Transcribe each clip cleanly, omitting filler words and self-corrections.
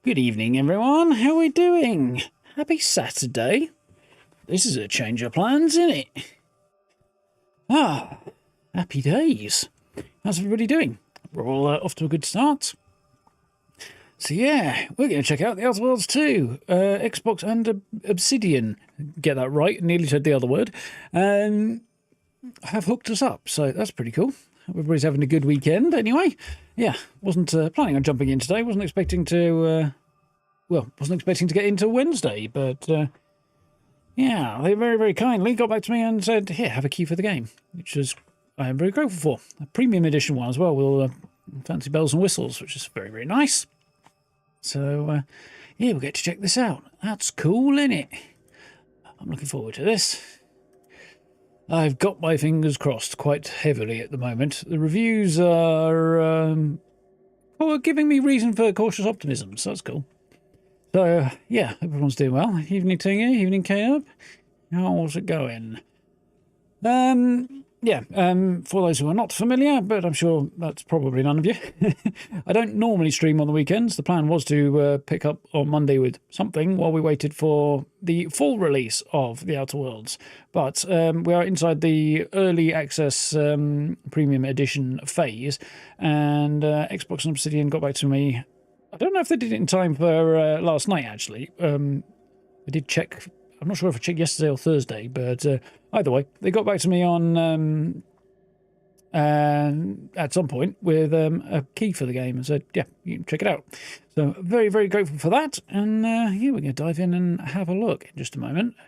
Good evening, everyone. How are we doing? Happy Saturday. This is a change of plans, isn't it? Ah, happy days. How's everybody doing? We're all off to a good start. So yeah, we're going to check out the Outer Worlds 2. Xbox and Obsidian, get that right, nearly said the other word, have hooked us up, so that's pretty cool. Everybody's having a good weekend anyway. Yeah, wasn't planning on jumping in today, wasn't expecting to get into Wednesday, but yeah, they very, very kindly got back to me and said, here, have a key for the game, which is I am very grateful for. A premium edition one as well, with all the fancy bells and whistles, which is very, very nice. So, yeah, we'll get to check this out. That's cool, isn't it? I'm looking forward to this. I've got my fingers crossed quite heavily at the moment. The reviews are giving me reason for cautious optimism, so that's cool. So, yeah, everyone's doing well. Evening Tinger, evening Caleb. How's it going? Yeah, for those who are not familiar, but I'm sure that's probably none of you. I don't normally stream on the weekends. The plan was to pick up on Monday with something while we waited for the full release of The Outer Worlds. But we are inside the early access premium edition phase, and Xbox and Obsidian got back to me. I don't know if they did it in time for last night, actually. I did check. I'm not sure if I checked yesterday or Thursday, but either way, they got back to me on at some point with a key for the game and said, yeah, you can check it out. So very, very grateful for that. And yeah, we're going to dive in and have a look in just a moment. I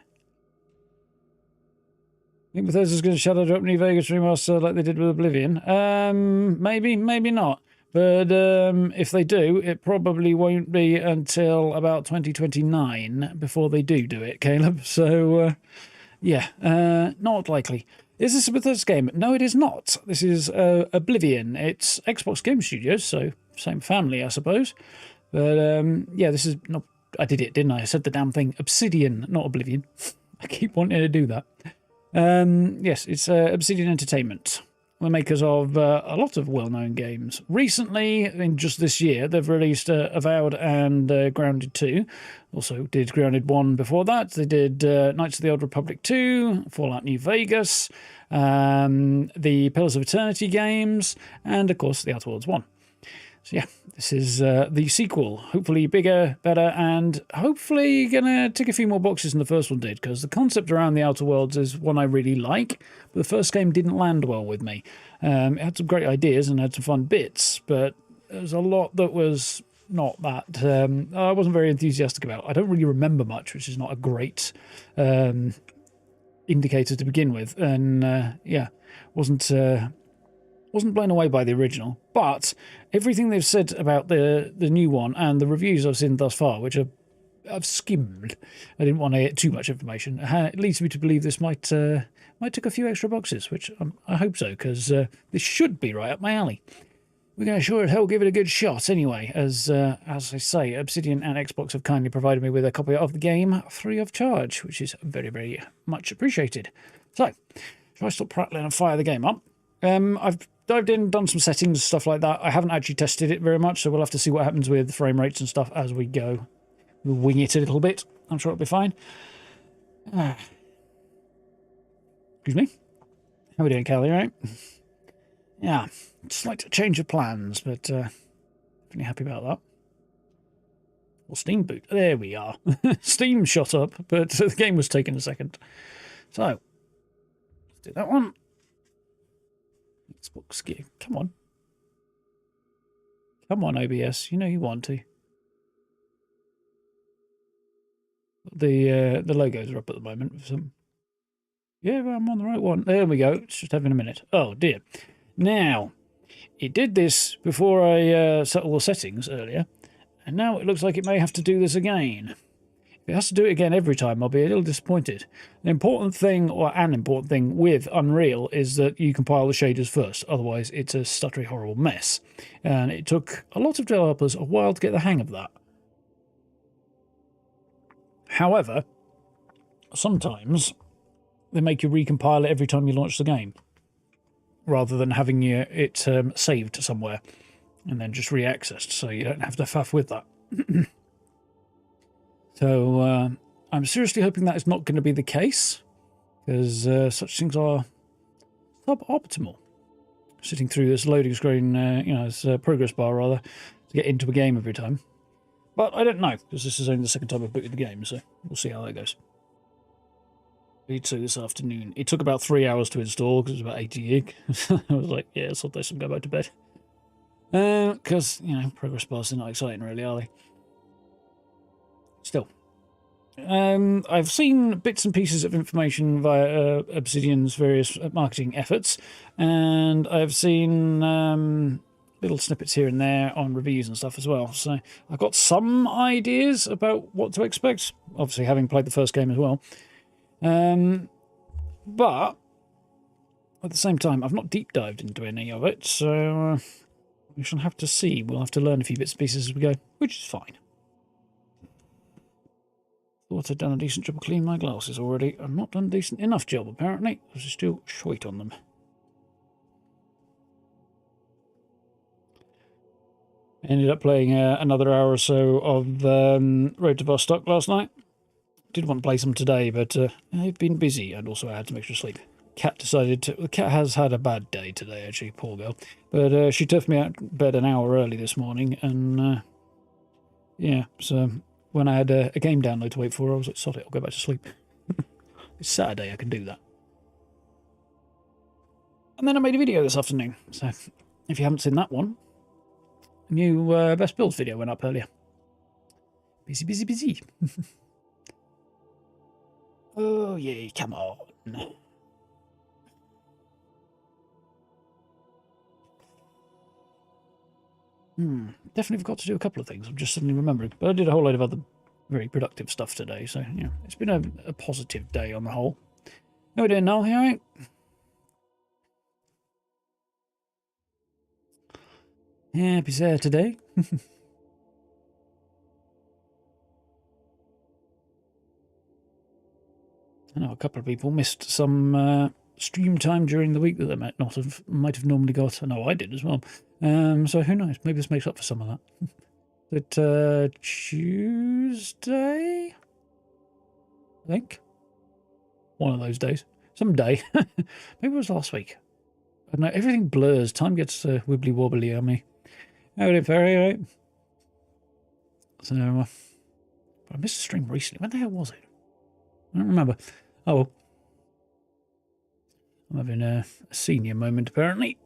think Bethesda's going to shadow drop New Vegas remaster like they did with Oblivion. Maybe, maybe not. But if they do, it probably won't be until about 2029 before they do it, Caleb. So, yeah, not likely. Is this a Bethesda game? No, it is not. This is Oblivion. It's Xbox Game Studios, so same family, I suppose. But, yeah, this is not... I did it, didn't I? I said the damn thing. Obsidian, not Oblivion. I keep wanting to do that. Yes, it's Obsidian Entertainment. The makers of a lot of well-known games. Recently, in just this year, they've released Avowed and Grounded 2. Also did Grounded 1 before that. They did Knights of the Old Republic 2, Fallout New Vegas, the Pillars of Eternity games, and, of course, The Outer Worlds 1. So, yeah, this is the sequel. Hopefully bigger, better, and hopefully going to tick a few more boxes than the first one did, because the concept around The Outer Worlds is one I really like, but the first game didn't land well with me. It had some great ideas and had some fun bits, but there's a lot that was not that... I wasn't very enthusiastic about. I don't really remember much, which is not a great indicator to begin with, and, yeah, wasn't blown away by the original, but everything they've said about the new one and the reviews I've seen thus far, which I've skimmed, I didn't want to get too much information. It leads me to believe this might tick a few extra boxes, which I hope so, because this should be right up my alley. We're going to sure as hell give it a good shot anyway, as I say, Obsidian and Xbox have kindly provided me with a copy of the game free of charge, which is very, very much appreciated. So, shall I stop prattling and fire the game up? I've dived in, done some settings, stuff like that. I haven't actually tested it very much, so we'll have to see what happens with frame rates and stuff as we go. We'll wing it a little bit. I'm sure it'll be fine. Excuse me. How are we doing, Callie, right? Yeah, just like to change of plans, but pretty happy about that. Well, Steam boot. There we are. Steam shot up, but the game was taking a second. So, let's do that one. Xbox gear. Come on. Come on, OBS. You know you want to. The logos are up at the moment. With some... Yeah, I'm on the right one. There we go. It's just having a minute. Oh, dear. Now, it did this before I set all the settings earlier, and now it looks like it may have to do this again. If it has to do it again every time, I'll be a little disappointed. The important thing, or an important thing with Unreal, is that you compile the shaders first. Otherwise, it's a stuttery, horrible mess. And it took a lot of developers a while to get the hang of that. However, sometimes they make you recompile it every time you launch the game, rather than having it saved somewhere and then just re-accessed, so you don't have to faff with that. So I'm seriously hoping that is not going to be the case, because such things are suboptimal. Sitting through this loading screen, this progress bar rather, to get into a game every time. But I don't know, because this is only the second time I've booted the game, so we'll see how that goes. V2 this afternoon. It took about 3 hours to install, because it was about 80 gig. I was like, yeah, sod this and go back to bed. Because, progress bars are not exciting really, are they? Still. I've seen bits and pieces of information via Obsidian's various marketing efforts, and I've seen little snippets here and there on reviews and stuff as well. So I've got some ideas about what to expect, obviously having played the first game as well. But at the same time, I've not deep dived into any of it, so we shall have to see. We'll have to learn a few bits and pieces as we go, which is fine. Thought I'd done a decent job of cleaning my glasses already. I've not done a decent enough job, apparently. There's still shite on them. Ended up playing another hour or so of Road to Vostok last night. Did want to play some today, but I've been busy, and also I had some extra sleep. Cat decided to... The cat has had a bad day today, actually, poor girl. But she took me out of bed an hour early this morning, and yeah, so... When I had a game download to wait for, I was like, sod it, I'll go back to sleep. It's Saturday, I can do that. And then I made a video this afternoon. So, if you haven't seen that one, a new Best Builds video went up earlier. Busy, busy, busy. Oh, yeah, come on. Definitely forgot to do a couple of things. I'm just suddenly remembering. But I did a whole load of other very productive stuff today. So, yeah, it's been a positive day on the whole. How are we doing, Noel? You all right? Happy Saturday. I know a couple of people missed some stream time during the week that they might have normally got. I know I did as well. So who knows? Maybe this makes up for some of that. But Tuesday, I think. One of those days. Some day. Maybe it was last week. I don't know. Everything blurs. Time gets wibbly wobbly on me. How are you, Ferry? Right? So, I missed a stream recently. When the hell was it? I don't remember. Oh, well. I'm having a senior moment, apparently.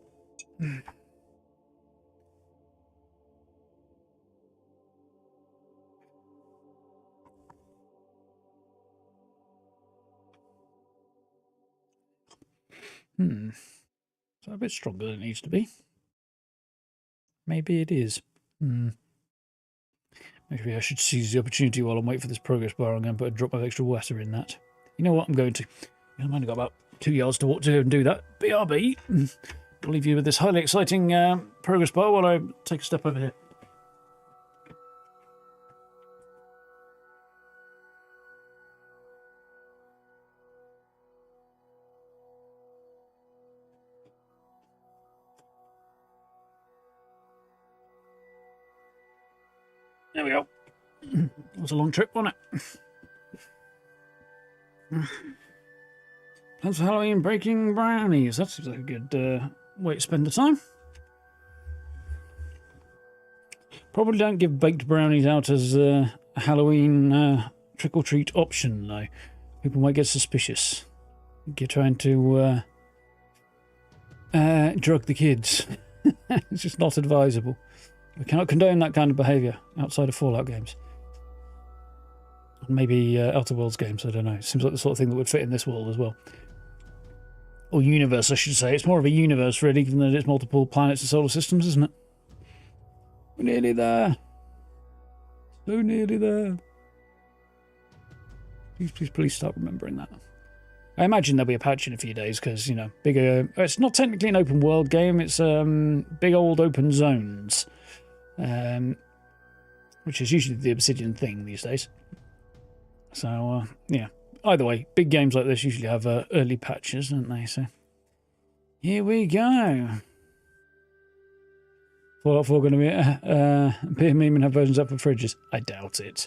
So a bit stronger than it needs to be. Maybe it is. Maybe I should seize the opportunity while I'm waiting for this progress bar. I'm going to put a drop of extra water in that. You know what? I'm going to. I've only got about 2 yards to walk to and do that. BRB. I'll leave you with this highly exciting progress bar while I take a step over here. There we go. It was a long trip, wasn't it? Plans for Halloween, breaking brownies. That seems like a good way to spend the time. Probably don't give baked brownies out as a Halloween trick-or-treat option, though. People might get suspicious. You're trying to drug the kids. It's just not advisable. We cannot condone that kind of behaviour outside of Fallout games. Maybe Outer Worlds games, I don't know. It seems like the sort of thing that would fit in this world as well. Or universe, I should say. It's more of a universe, really, given that it's multiple planets and solar systems, isn't it? We're nearly there. So nearly there. Please, please, please start remembering that. I imagine there'll be a patch in a few days because, you know, bigger... It's not technically an open world game. It's big old open zones. Which is usually the Obsidian thing these days. So, yeah. Either way, big games like this usually have early patches, don't they? So, here we go. Fallout 4 going to be a beer meme and have versions up for fridges? I doubt it.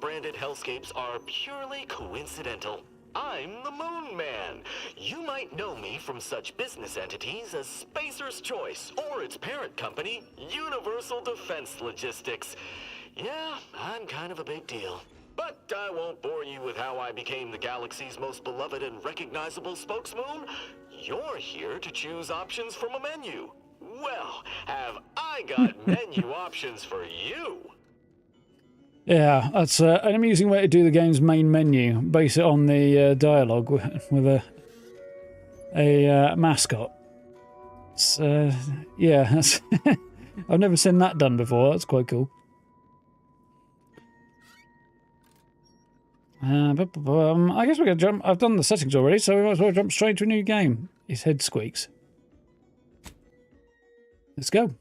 Darth-branded hellscapes are purely coincidental. I'm the Moon Man. You might know me from such business entities as Spacer's Choice or its parent company, Universal Defense Logistics. Yeah, I'm kind of a big deal. But I won't bore you with how I became the galaxy's most beloved and recognizable spokesmoon. You're here to choose options from a menu. Well, have I got menu options for you? Yeah, that's an amusing way to do the game's main menu. Base it on the dialogue with a mascot. It's, yeah, that's I've never seen that done before. That's quite cool. I guess we're going to jump. I've done the settings already, so we might as well jump straight to a new game. His head squeaks. Let's go.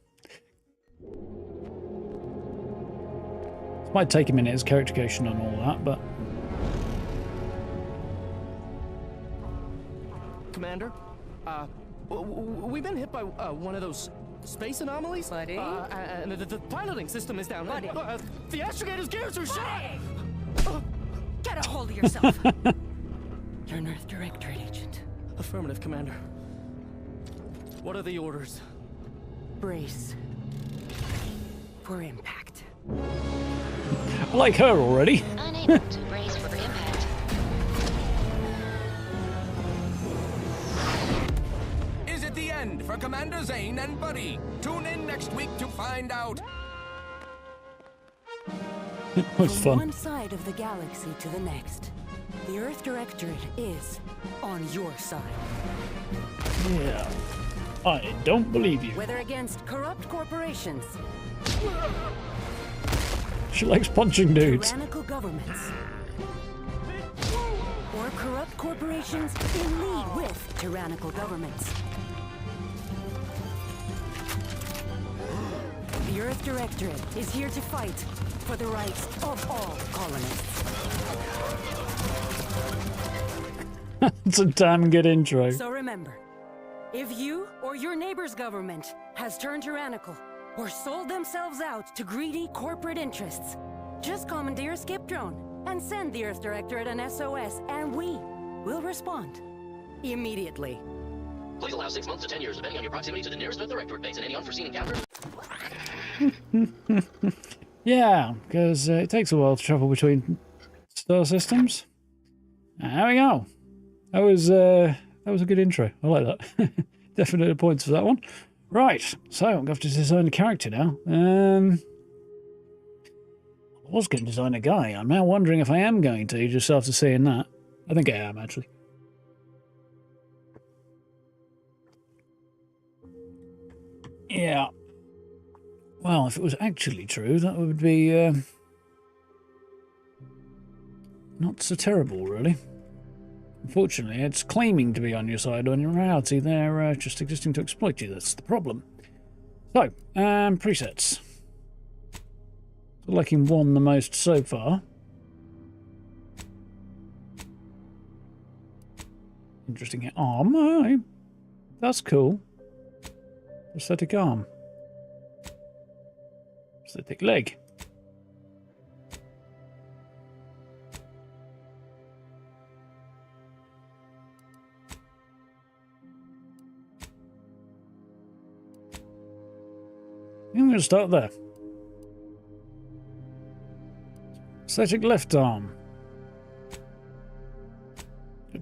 Might take a minute as character creation and all that, but... Commander, we've been hit by one of those space anomalies. Buddy? And the piloting system is down. Buddy? The astrogator's gears are shot! Get a hold of yourself! You're an Earth Directorate agent. Affirmative, Commander. What are the orders? Brace for impact. I like her already. Unable to brace for impact. Is it the end for Commander Zane and Buddy? Tune in next week to find out. It was From fun. one side of the galaxy to the next, the Earth Directorate is on your side. Yeah. I don't believe you. Whether against corrupt corporations, She likes punching dudes. tyrannical governments, or corrupt corporations in league with tyrannical governments. The Earth Directorate is here to fight for the rights of all colonists. It's a damn good intro. So remember, if you or your neighbor's government has turned tyrannical or sold themselves out to greedy corporate interests, just commandeer a skip drone and send the Earth Directorate an SOS, and we will respond immediately. Please allow 6 months to 10 years, depending on your proximity to the nearest Earth Directorate base and any unforeseen encounters. Yeah, because it takes a while to travel between star systems. There we go. That was a good intro. I like that. Definitely points for that one. Right, so I'm going to have to design a character now. I was going to design a guy. I'm now wondering if I am going to, just after seeing that. I think I am, actually. Yeah. Well, if it was actually true, that would be not so terrible, really. Unfortunately, it's claiming to be on your side, when in reality they're just existing to exploit you. That's the problem. So, presets. Liking one the most so far. Interesting arm. Oh, that's cool. Prosthetic arm. Prosthetic leg. I'm going to start there. Prosthetic left arm.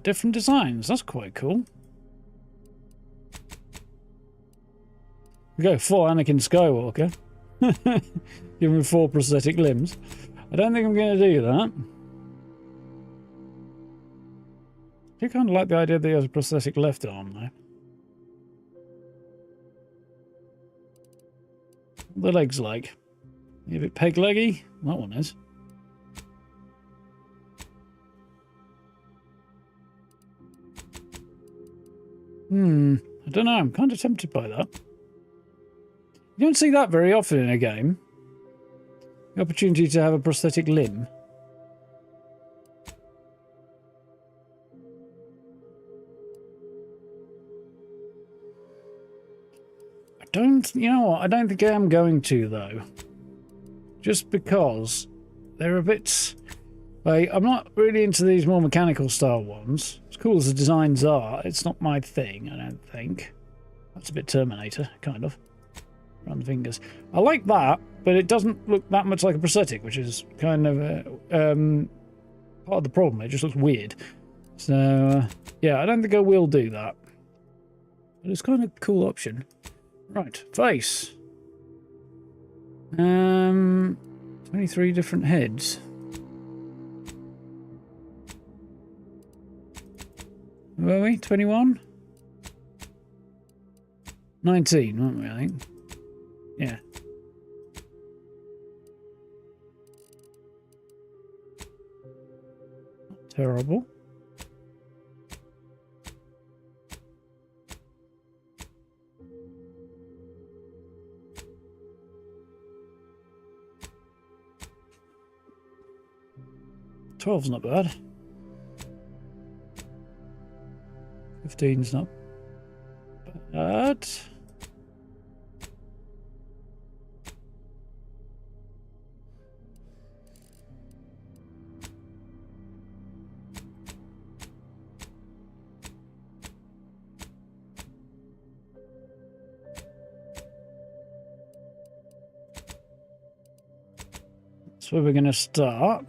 Different designs. That's quite cool. We go for Anakin Skywalker. Give him 4 prosthetic limbs. I don't think I'm going to do that. I do kind of like the idea that he has a prosthetic left arm, though. What the legs like? A bit peg leggy? That one is. I don't know. I'm kind of tempted by that. You don't see that very often in a game. The opportunity to have a prosthetic limb. You know what? I don't think I am going to, though. Just because They're a bit... Like, I'm not really into these more mechanical style ones. As cool as the designs are, it's not my thing, I don't think. That's a bit Terminator, kind of. Around the fingers. I like that, but it doesn't look that much like a prosthetic, which is kind of part of the problem. It just looks weird. So, yeah, I don't think I will do that. But it's kind of a cool option. Right, face. 23 different heads. Were we? 21? 19, weren't we, I think? Yeah. Not terrible. Twelve's not bad. 15's not bad. That's where we're going to start.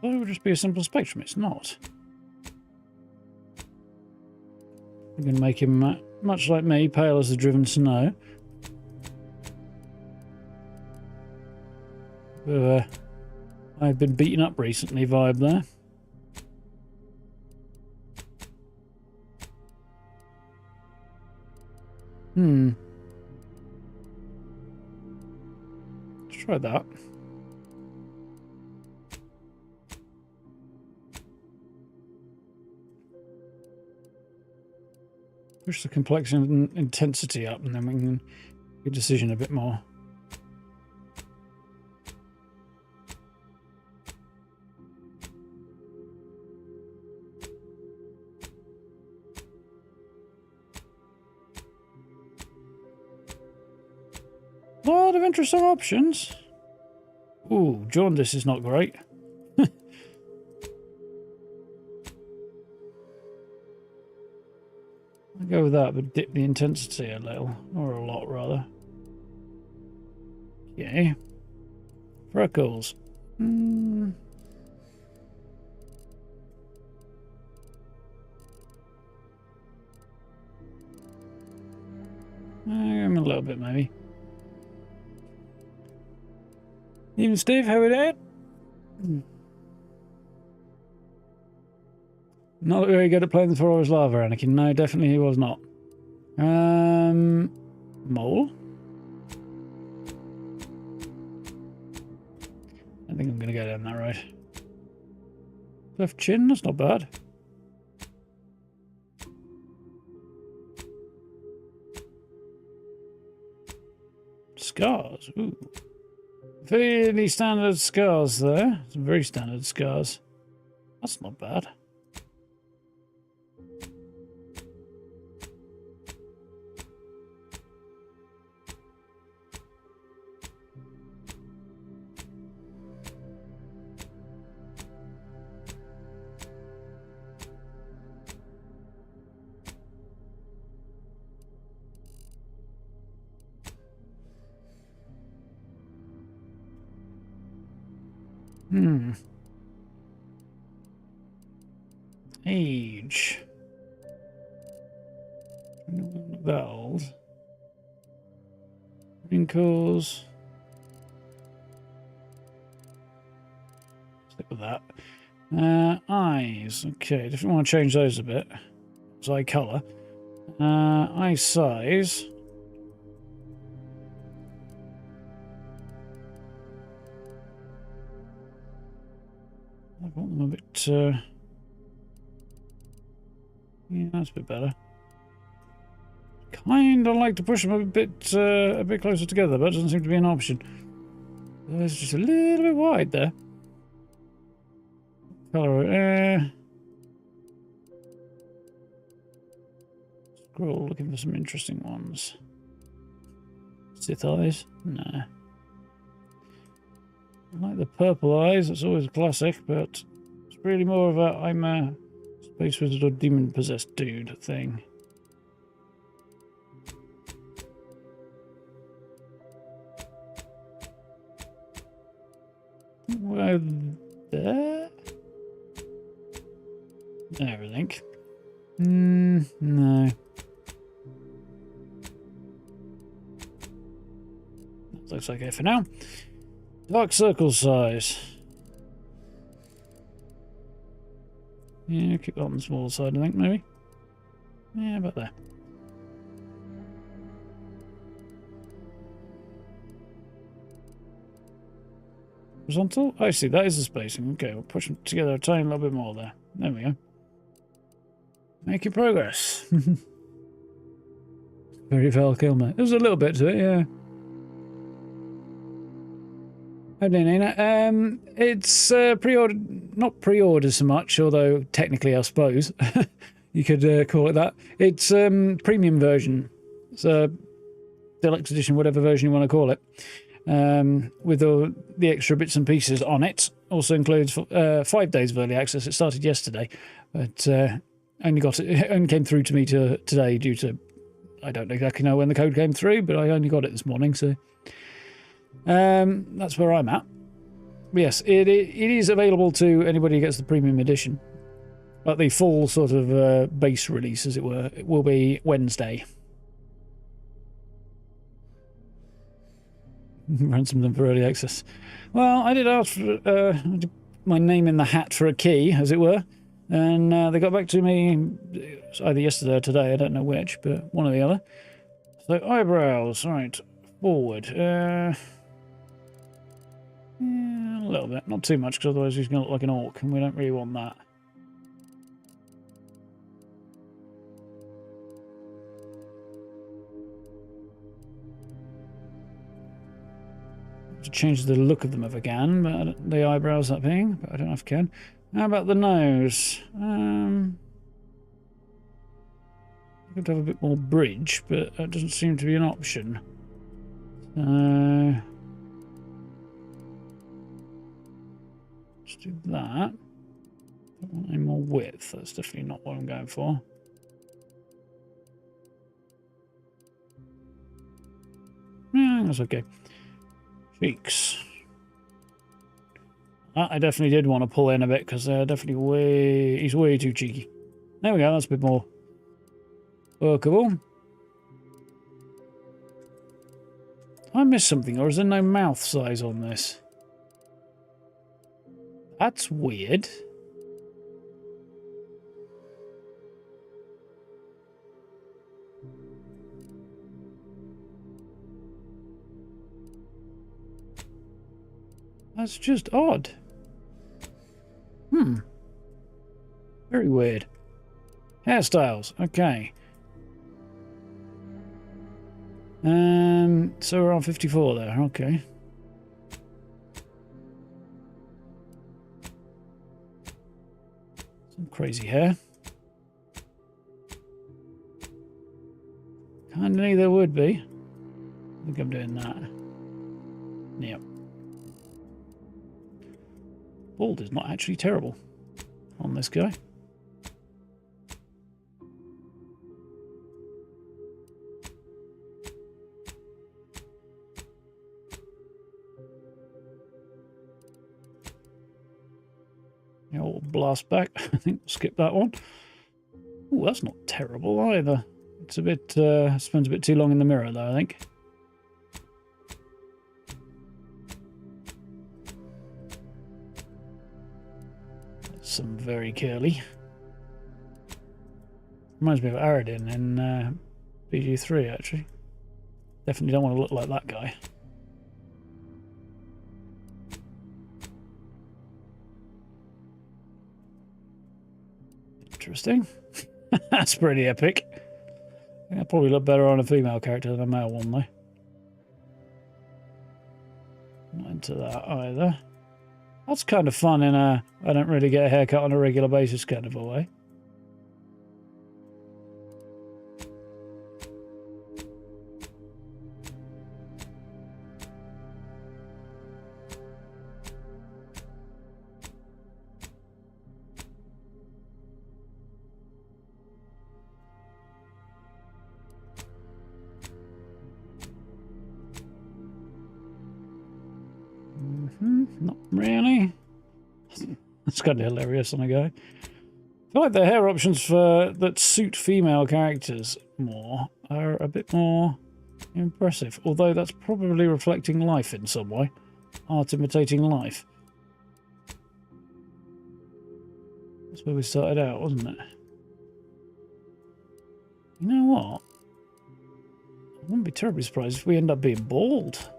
It would just be a simple spectrum. It's not. We're going to make him much like me, pale as the driven snow. I've been beaten up recently vibe there. Let's try that. Push the complexity and intensity up, and then we can get decision a bit more. A lot of interesting options. Ooh, jaundice is not great. I'll go with that, but dip the intensity a little, or a lot rather. Okay. Freckles. I'm a little bit maybe. Even Steve, how are you? Not very good at playing the 4 hours lava, Anakin. No, definitely he was not. Mole? I think I'm going to go down that road. Left chin, that's not bad. Scars, ooh. Fairly standard scars there. Some very standard scars. That's not bad. Age. Not that old. Wrinkles. Stick with that. Eyes. Okay, definitely want to change those a bit. Eye colour. Eye size. I want them a bit, yeah, that's a bit better. Kind of like to push them a bit closer together, but it doesn't seem to be an option. It's just a little bit wide there. Color, scroll, looking for some interesting ones. Sith eyes? No. I like the purple eyes, that's always a classic, but it's really more of a I'm a space wizard or demon possessed dude thing. Well, there? There, I think. No. That looks okay for now. Dark circle size. Yeah, keep that on the smaller side, I think, maybe. Yeah, about there. Horizontal? I see, that is the spacing. Okay, we'll push them together a tiny little bit more there. There we go. Making progress. Very Val Kilmer. There's a little bit to it, yeah. Okay, Nina. It's pre-order, not pre-order so much, although technically I suppose you could call it that. It's premium version. It's a deluxe edition, whatever version you want to call it. With all the extra bits and pieces on it. Also includes 5 days of early access. It started yesterday, but it only came through to me today due to, I don't exactly know when the code came through, but I only got it this morning, so that's where I'm at. Yes, it is available to anybody who gets the premium edition, but the full sort of base release, as it were, it will be Wednesday. Ransom them for early access. Well, I did ask for my name in the hat for a key, as it were, and they got back to me either yesterday or today, I don't know which, but one or the other. So, eyebrows, right, forward. Yeah, a little bit, not too much, because otherwise he's going to look like an orc, and we don't really want that. To change the look of them if I can, but the eyebrows that being, but I don't know if I can. How about the nose? I could have a bit more bridge, but that doesn't seem to be an option. Let's do that. Don't want any more width. That's definitely not what I'm going for. Yeah, that's okay. Cheeks. I definitely did want to pull in a bit because they're definitely he's way too cheeky. There we go, that's a bit more workable. I missed something, or is there no mouth size on this? That's weird. That's just odd. Very weird. Hairstyles, okay. So we're on 54 there, okay. Some crazy hair. Kinda knew there would be. I think I'm doing that. Yep. Bald is not actually terrible on this guy. Yeah, we'll blast back. I think we'll skip that one. Oh, that's not terrible either. It's a bit, spends a bit too long in the mirror though, I think. Some very curly. Reminds me of Aradin in BG3 actually. Definitely don't want to look like that guy. Interesting. That's pretty epic. I'd probably look better on a female character than a male one though. Not into that either. That's kind of fun in a I don't really get a haircut on a regular basis kind of a way. Not really. That's kind of hilarious on a guy. I feel like the hair options that suit female characters more are a bit more impressive. Although that's probably reflecting life in some way. Art imitating life. That's where we started out, wasn't it? You know what? I wouldn't be terribly surprised if we end up being bald.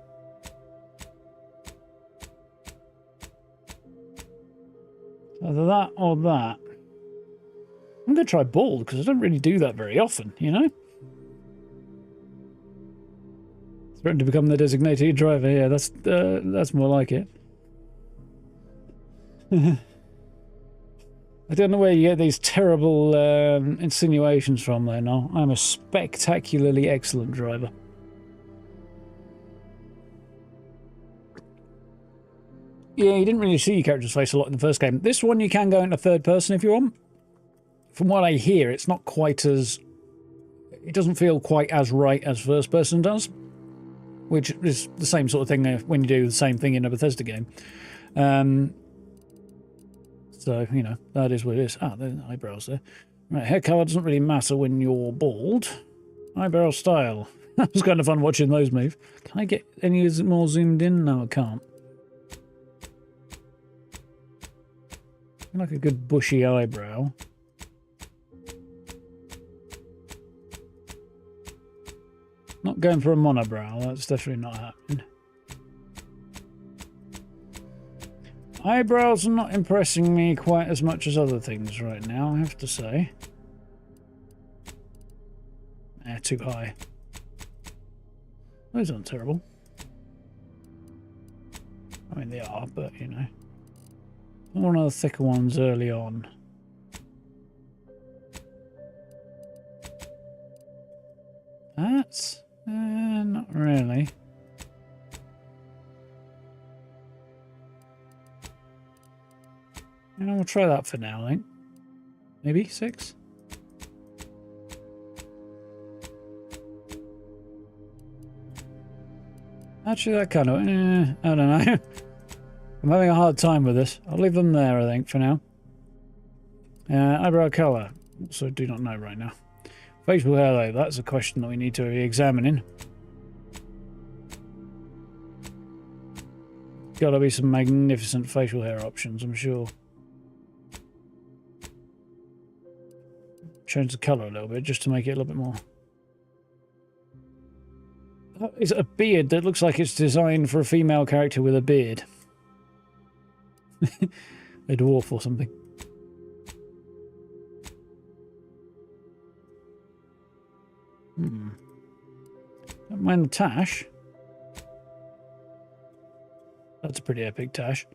Either that or that. I'm going to try bald because I don't really do that very often, you know? Threatened to become the designated driver. Yeah, that's more like it. I don't know where you get these terrible insinuations from there, no. I'm a spectacularly excellent driver. Yeah, you didn't really see your character's face a lot in the first game. This one you can go into third person if you want. From what I hear, it's not quite as... It doesn't feel quite as right as first person does. Which is the same sort of thing when you do the same thing in a Bethesda game. So, you know, that is what it is. Ah, there's eyebrows there. Right, hair colour doesn't really matter when you're bald. Eyebrow style. That was kind of fun watching those move. Can I get any more zoomed in? No, I can't. I like a good bushy eyebrow. Not going for a monobrow, that's definitely not happening. Eyebrows are not impressing me quite as much as other things right now, I have to say. They're too high. Those aren't terrible. I mean, they are, but, you know. One of the thicker ones early on. That's... not really. You know, we'll try that for now, I think. Maybe 6? Actually, that kind of... I don't know. I'm having a hard time with this. I'll leave them there, I think, for now. Eyebrow colour. Also do not know right now. Facial hair, though, that's a question that we need to be examining. Gotta be some magnificent facial hair options, I'm sure. Change the colour a little bit, just to make it a little bit more... Is it a beard that looks like it's designed for a female character with a beard? A dwarf or something. Don't mind the tash. That's a pretty epic tash.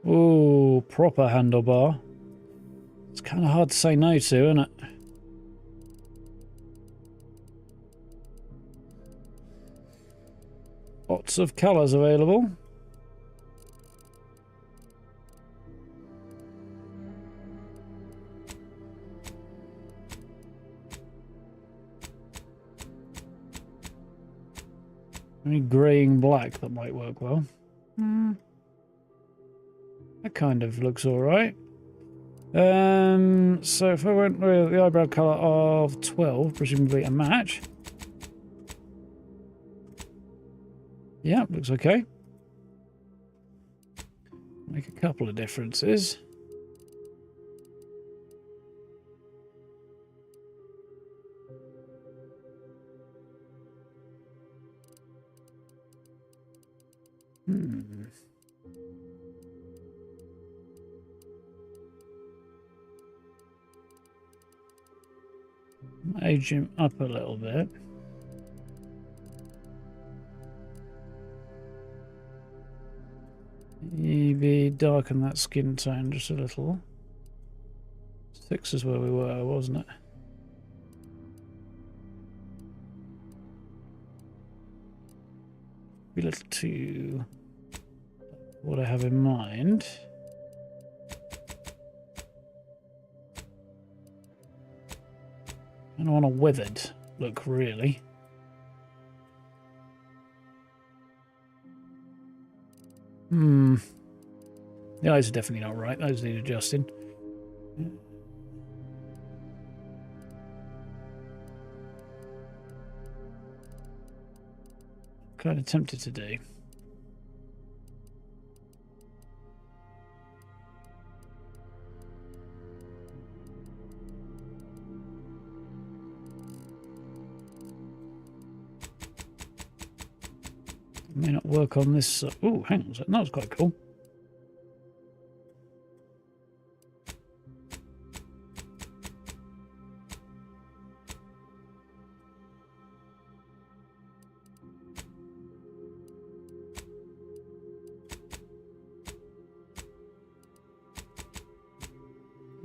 Ooh, proper handlebar. It's kind of hard to say no to, isn't it? Lots of colours available. Only greying black that might work well. That kind of looks alright. So if I went with the eyebrow colour of 12, presumably a match. Yeah, looks okay. Make a couple of differences. Age him up a little bit. Maybe darken that skin tone just a little. 6 is where we were, wasn't it? Be a little too... what I have in mind. I don't want a withered. look, really. The eyes are definitely not right. Those need adjusting. Kind of tempted to do. May not work on this. Oh, hang on a second. That was quite cool.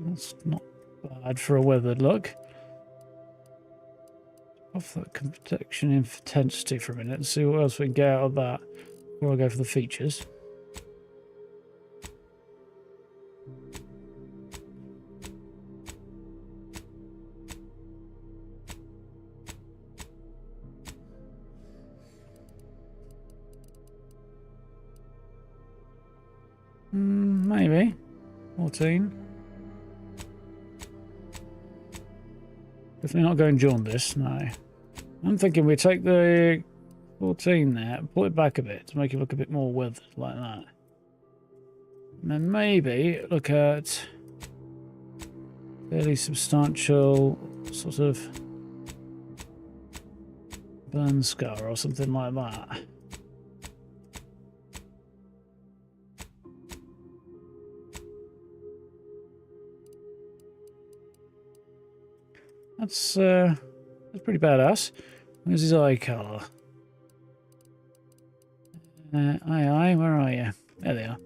That's not bad for a weathered look. Off that protection intensity for a minute and see what else we can get out of that before I go for the features. Maybe 14. Definitely not going jaundice, no. I'm thinking we take the 14 there and pull it back a bit to make it look a bit more weathered like that. And then maybe look at fairly substantial sort of burn scar or something like that. That's pretty badass. Where's his eye colour? Aye, where are you? There they are.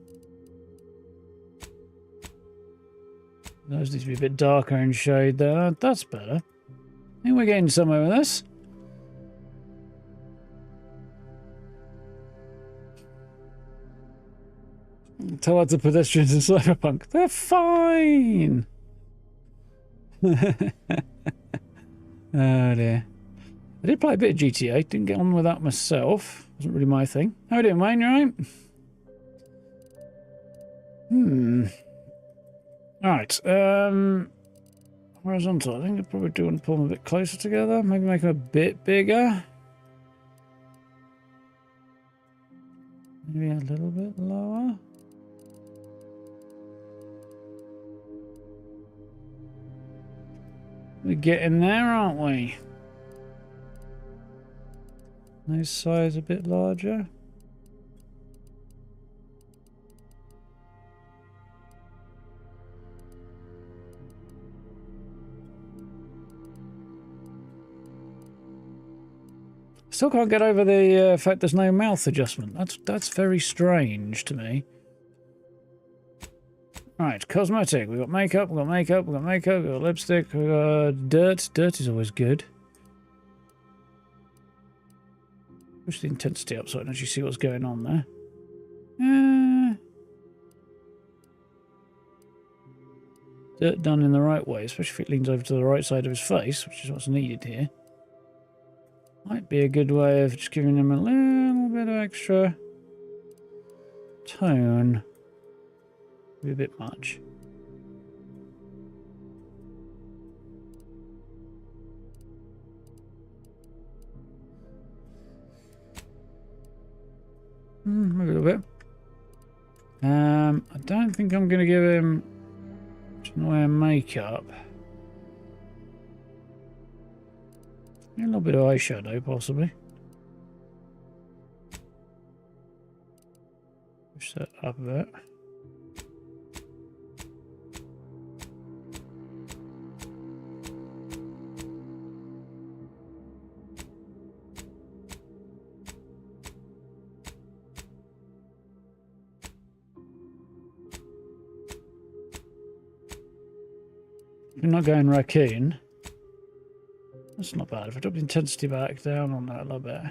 Those need to be a bit darker in shade there. That's better. I think we're getting somewhere with this. Tell that to pedestrians in Cyberpunk. They're fine! Oh dear. I did play a bit of GTA, didn't get on with that myself. Wasn't really my thing. How are you doing, Wayne? You alright? Alright. Horizontal. I think I probably do want to pull them a bit closer together. Maybe make them a bit bigger. Maybe a little bit lower. We're getting there, aren't we? Those sides a bit larger. Still can't get over the fact there's no mouth adjustment. That's very strange to me. Right, cosmetic. We've got makeup, we've got makeup, we've got makeup, we've got lipstick, we've got dirt. Dirt is always good. Push the intensity up so I can actually see what's going on there. Dirt done in the right way, especially if it leans over to the right side of his face, which is what's needed here. Might be a good way of just giving him a little bit of extra tone. Be a bit much. Maybe a little bit. I don't think I'm going to give him to wear makeup. A little bit of eyeshadow, possibly. Push that up a bit. I'm not going raccoon. That's not bad. If I drop the intensity back down on that a little bit.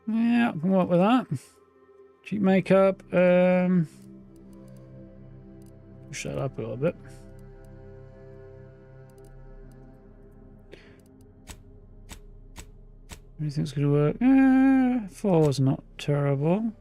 Yeah, I can work with that. Cheap makeup. Maybe Push that up a little bit. Everything's going to work. 4 is not terrible.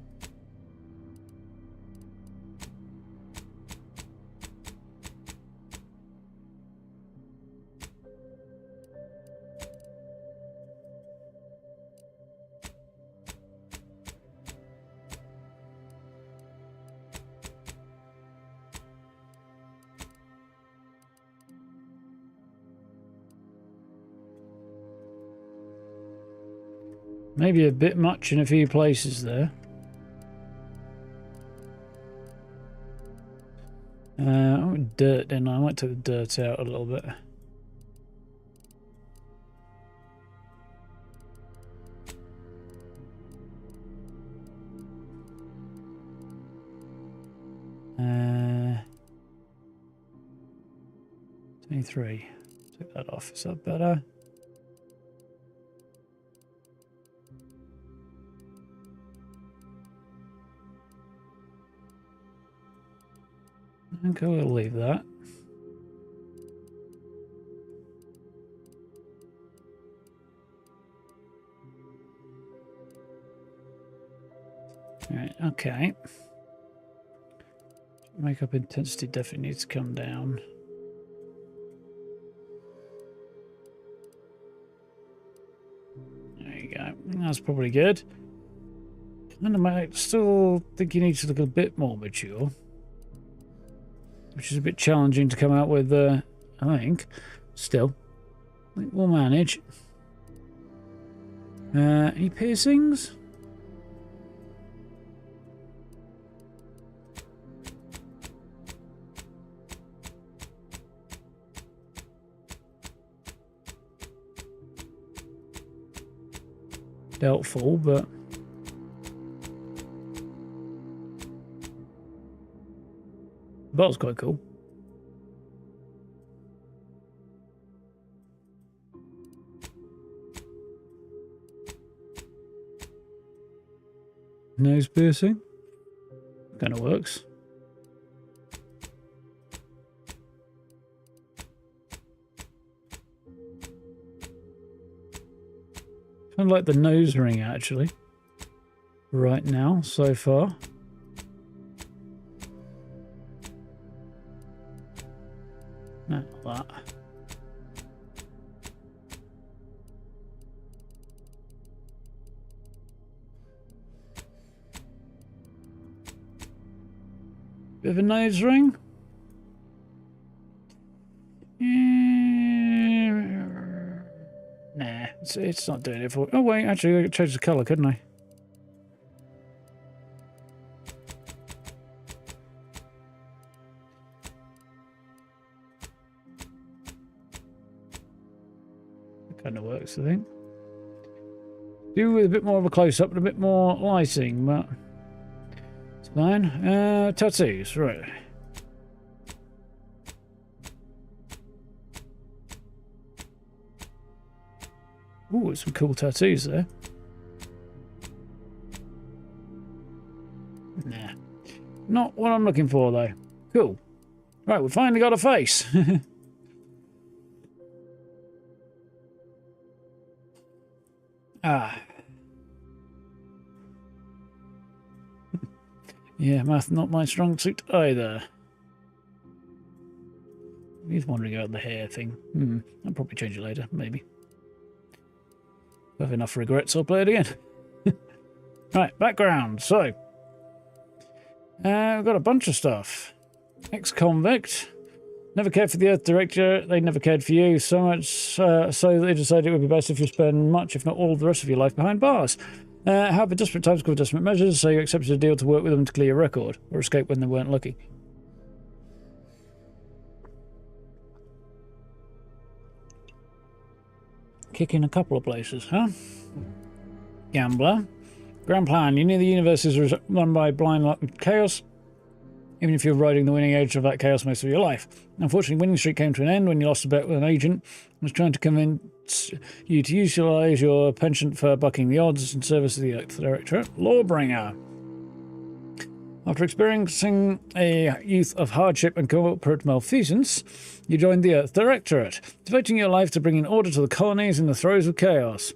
Maybe a bit much in a few places there. I went dirt, didn't I? I might take the dirt out a little bit. Uh, 23. Take that off. Is that better? I think I will leave that. Right, okay. Makeup intensity definitely needs to come down. There you go. That's probably good. Kind of might still think you need to look a bit more mature. Which is a bit challenging to come out with, I think. Still, I think we'll manage. Any piercings? Doubtful, but... That was quite cool. Nose piercing. Kind of works. Kind of like the nose ring, actually. Right now, so far. No, not that. Bit of a nose ring. Nah, it's not doing it for... Oh wait, actually I could change the colour, couldn't I? Kind of works, I think. Do with a bit more of a close-up and a bit more lighting, but it's fine. Tattoos, right. Ooh, some cool tattoos there. Nah. Not what I'm looking for, though. Cool. Right, we finally got a face. Ah. Yeah, math not my strong suit either. He's wondering about the hair thing. I'll probably change it later, maybe. If I have enough regrets, I'll play it again. Right, background. So, we've got a bunch of stuff. Ex-convict. Never cared for the Earth Directorate. They never cared for you so much so they decided it would be best if you spend much, if not all, of the rest of your life behind bars. However, desperate times call for desperate measures, so you accepted a deal to work with them to clear your record, or escape when they weren't looking. Kick in a couple of places, huh? Gambler. Grand plan. You knew the universe is run by blind luck and chaos, even if you're riding the winning edge of that chaos most of your life. Unfortunately, winning streak came to an end when you lost a bet with an agent who was trying to convince you to utilise your penchant for bucking the odds in service of the Earth Directorate. Lawbringer. After experiencing a youth of hardship and corporate malfeasance, you joined the Earth Directorate, devoting your life to bringing order to the colonies in the throes of chaos.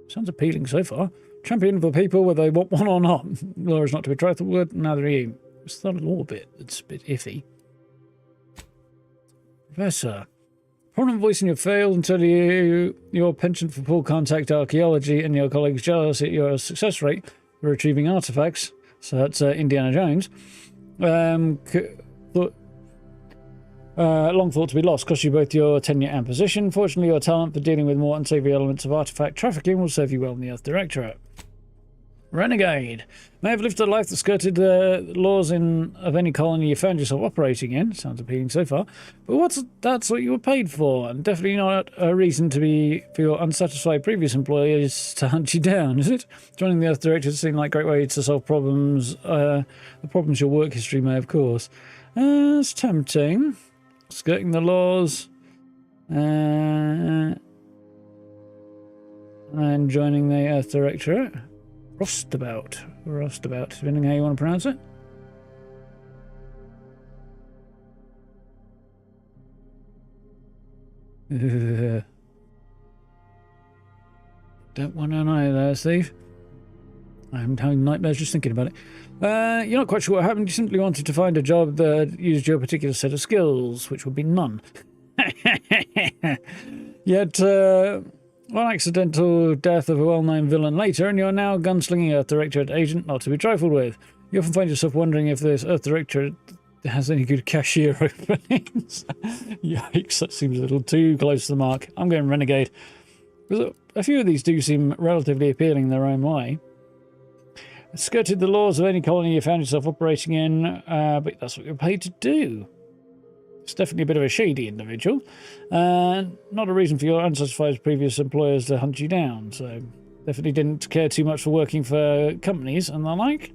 Sounds appealing so far. Champion for people whether they want one or not. Law is not to be trifled with, neither are you. It's not a law bit. It's a bit iffy. Professor. Prominent voice in your field until your penchant for poor contact archaeology and your colleagues' jealous at your success rate for retrieving artifacts. So that's Indiana Jones. Long thought to be lost, cost you both your tenure and position. Fortunately, your talent for dealing with more unsavory elements of artifact trafficking will serve you well in the Earth Directorate. Renegade. May have lived a life that skirted the laws of any colony you found yourself operating in. Sounds appealing so far. But that's what you were paid for, and definitely not a reason for your unsatisfied previous employers to hunt you down, is it? Joining the Earth Directorate seemed like a great way to solve problems, the problems your work history may have caused. It's tempting. Skirting the laws. And joining the Earth Directorate. Rostabout, depending how you want to pronounce it. Don't want to know there, Steve. I'm having nightmares just thinking about it. You're not quite sure what happened. You simply wanted to find a job that used your particular set of skills, which would be none. Yet, one accidental death of a well-known villain later, and you're now a gunslinging Earth Directorate agent not to be trifled with. You often find yourself wondering if this Earth Directorate has any good cashier openings. Yikes, that seems a little too close to the mark. I'm going Renegade. A few of these do seem relatively appealing in their own way. Skirted the laws of any colony you found yourself operating in, but that's what you're paid to do. It's definitely a bit of a shady individual. Not a reason for your unsatisfied previous employers to hunt you down. So definitely didn't care too much for working for companies and the like.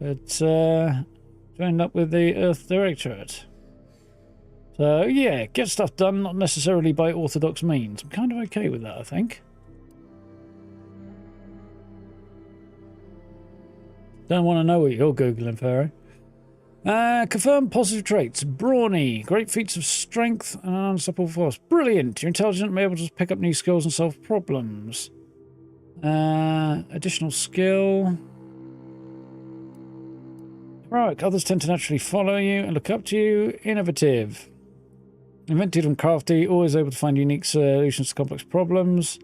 But joined up with the Earth Directorate. So yeah, get stuff done, not necessarily by orthodox means. I'm kind of okay with that, I think. Don't want to know what you're Googling, Pharaoh. Confirmed positive traits. Brawny. Great feats of strength and an unstoppable force. Brilliant. You're intelligent and able to pick up new skills and solve problems. Additional skill. Heroic. Others tend to naturally follow you and look up to you. Innovative. Inventive and crafty. Always able to find unique solutions to complex problems.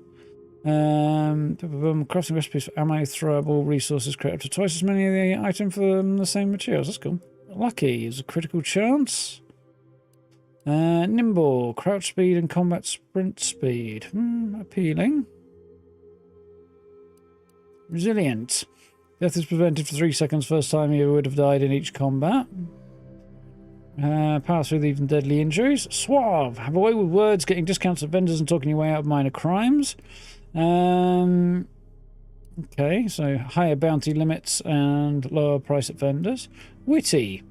Crafting recipes for ammo, throwable resources. Create up to twice as many of the item from the same materials. That's cool. Lucky is a critical chance. Nimble, crouch speed and combat sprint speed. Appealing. Resilient. Death is prevented for 3 seconds first time you would have died in each combat. Power through even deadly injuries. Suave. Have a way with words, getting discounts at vendors and talking your way out of minor crimes. Okay, so higher bounty limits and lower price at vendors. Witty.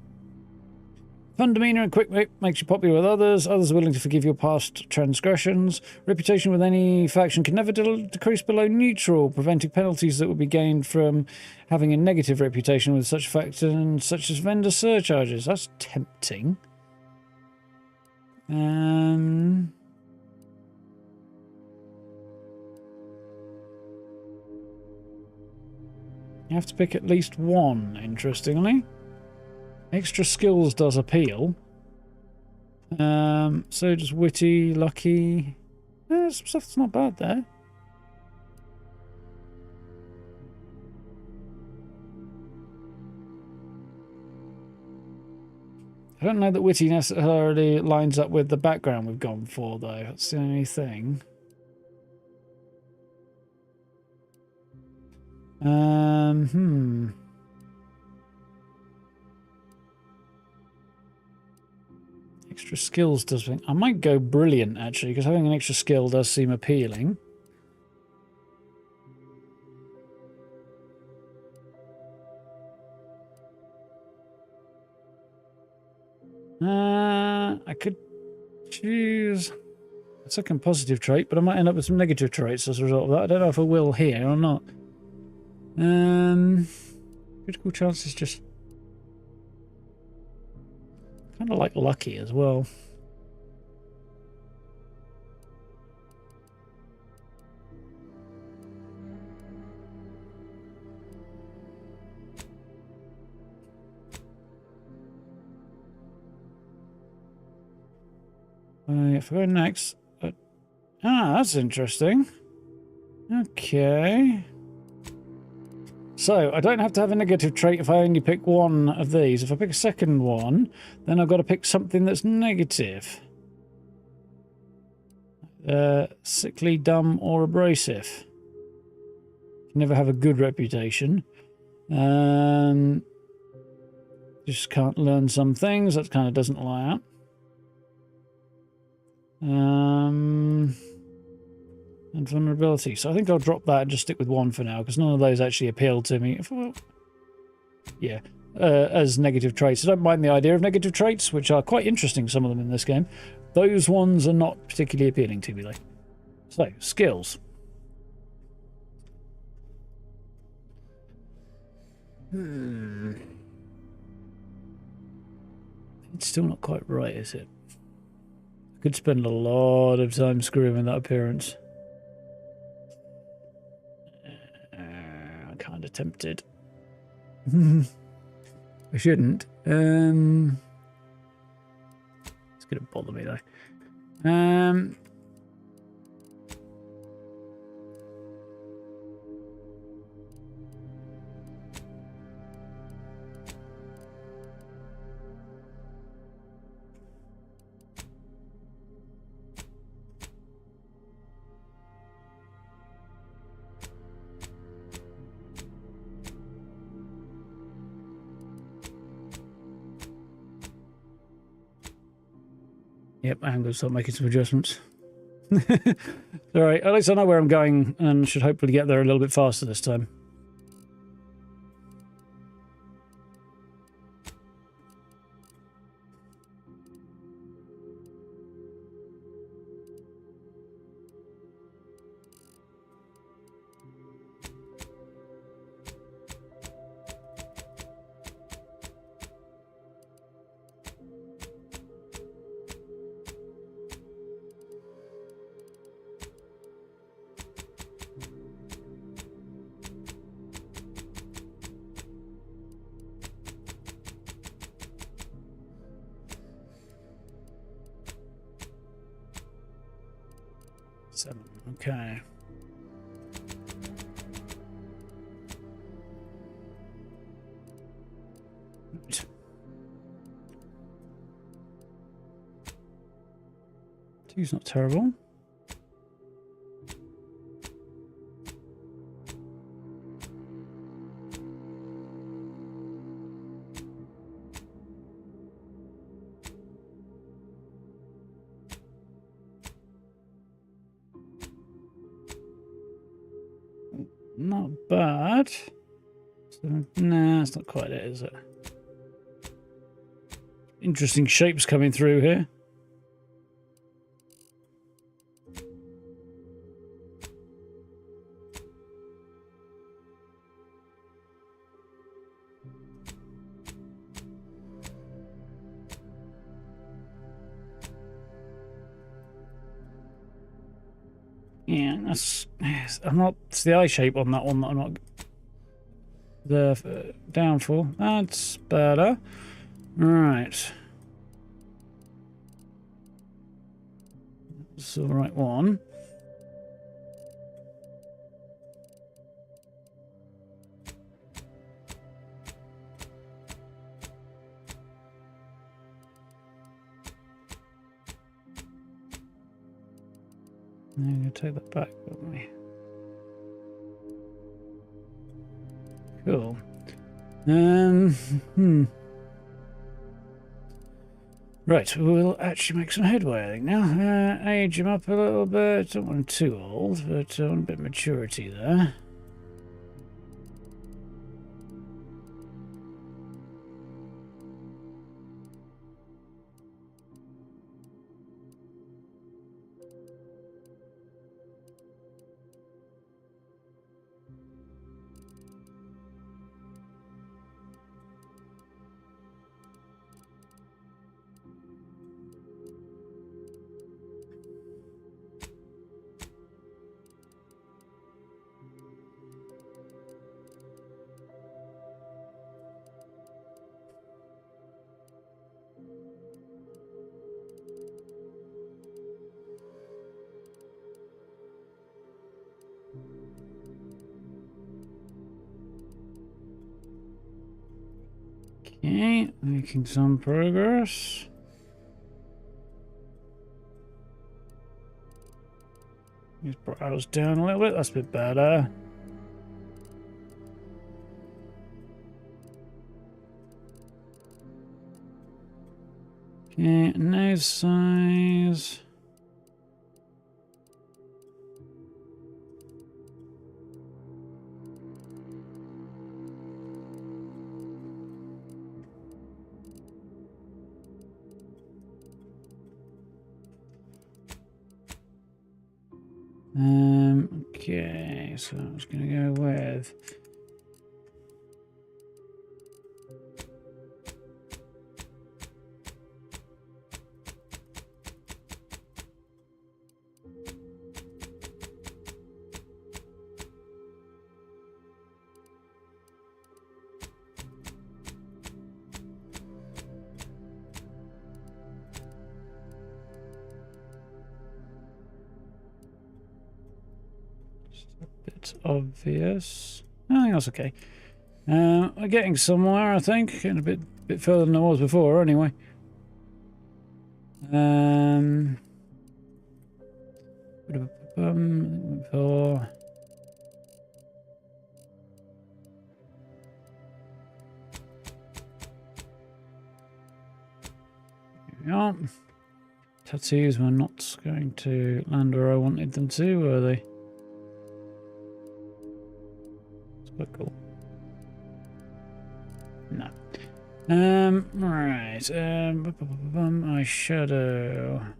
Fun demeanour and quick wit makes you popular with others. Others are willing to forgive your past transgressions. Reputation with any faction can never decrease below neutral, preventing penalties that would be gained from having a negative reputation with such factors such as vendor surcharges. That's tempting. You have to pick at least one, interestingly. Extra skills does appeal. So does witty, lucky. Some stuff that's not bad there. I don't know that witty necessarily lines up with the background we've gone for, though. That's the only thing. Extra skills does. I might go brilliant actually, because having an extra skill does seem appealing. I could choose a second positive trait, but I might end up with some negative traits as a result of that. I don't know if I will here or not. Critical chance is just Kind of like lucky as well. If I go next... that's interesting. Okay. So, I don't have to have a negative trait if I only pick one of these. If I pick a second one, then I've got to pick something that's negative. Sickly, dumb, or abrasive. Never have a good reputation. Just can't learn some things. That kind of doesn't lie out. And vulnerability. So I think I'll drop that and just stick with one for now, because none of those actually appeal to me. Yeah, as negative traits. I don't mind the idea of negative traits, which are quite interesting, some of them in this game. Those ones are not particularly appealing to me, though. So, skills. It's still not quite right, is it? I could spend a lot of time screwing that appearance. I'm kind of tempted. I shouldn't. It's going to bother me, though. Yep, I'm going to start making some adjustments. Alright, at least I know where I'm going and should hopefully get there a little bit faster this time. Okay. Two's not terrible. Not bad. So, nah, it's not quite it, is it? Interesting shapes coming through here. Yeah, I'm not. It's the eye shape on that one that I'm not the down for. That's better. Right. It's the right one. I'm going to take that back with me. Cool. Right, we'll actually make some headway, I think, now. Age him up a little bit. Don't want him too old, but I want a bit of maturity there. Okay, making some progress. Just browse down a little bit, that's a bit better. Okay, nose size. Okay, so I'm just going to go with it's obvious. I think that's okay. I'm getting somewhere, I think. Getting a bit further than I was before, anyway. For yeah, tattoos were not going to land where I wanted them to, were they? It's quite cool. No. Right. Eyeshadow.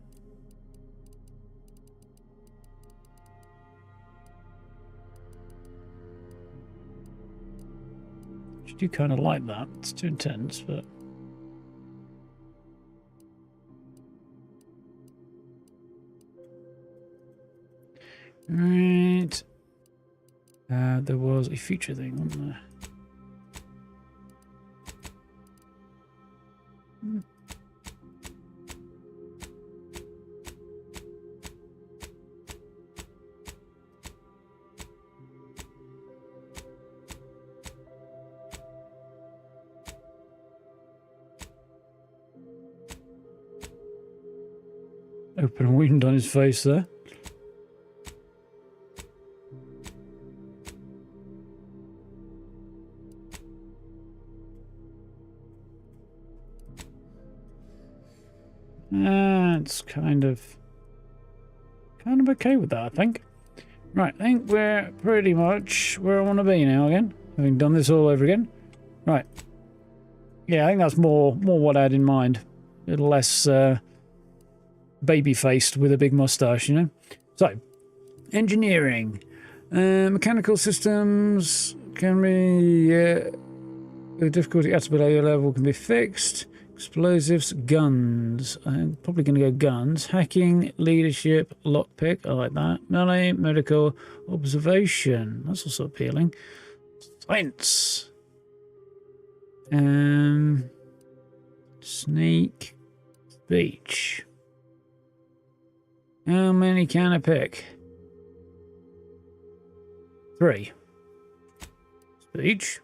I do kind of like that. It's too intense, but. Right. There was a future thing, wasn't there? Open wound on his face there. It's kind of okay with that, I think. Right, I think we're pretty much where I want to be now again, having done this all over again. Right. Yeah, I think that's more what I had in mind. A little less baby-faced with a big mustache, you know? So, engineering. Mechanical systems can be... the difficulty at below level can be fixed. Explosives, guns. I'm probably going to go guns. Hacking, leadership, lockpick. I like that. Melee, medical, observation. That's also appealing. Science. Sneak, speech. How many can I pick? 3. Speech.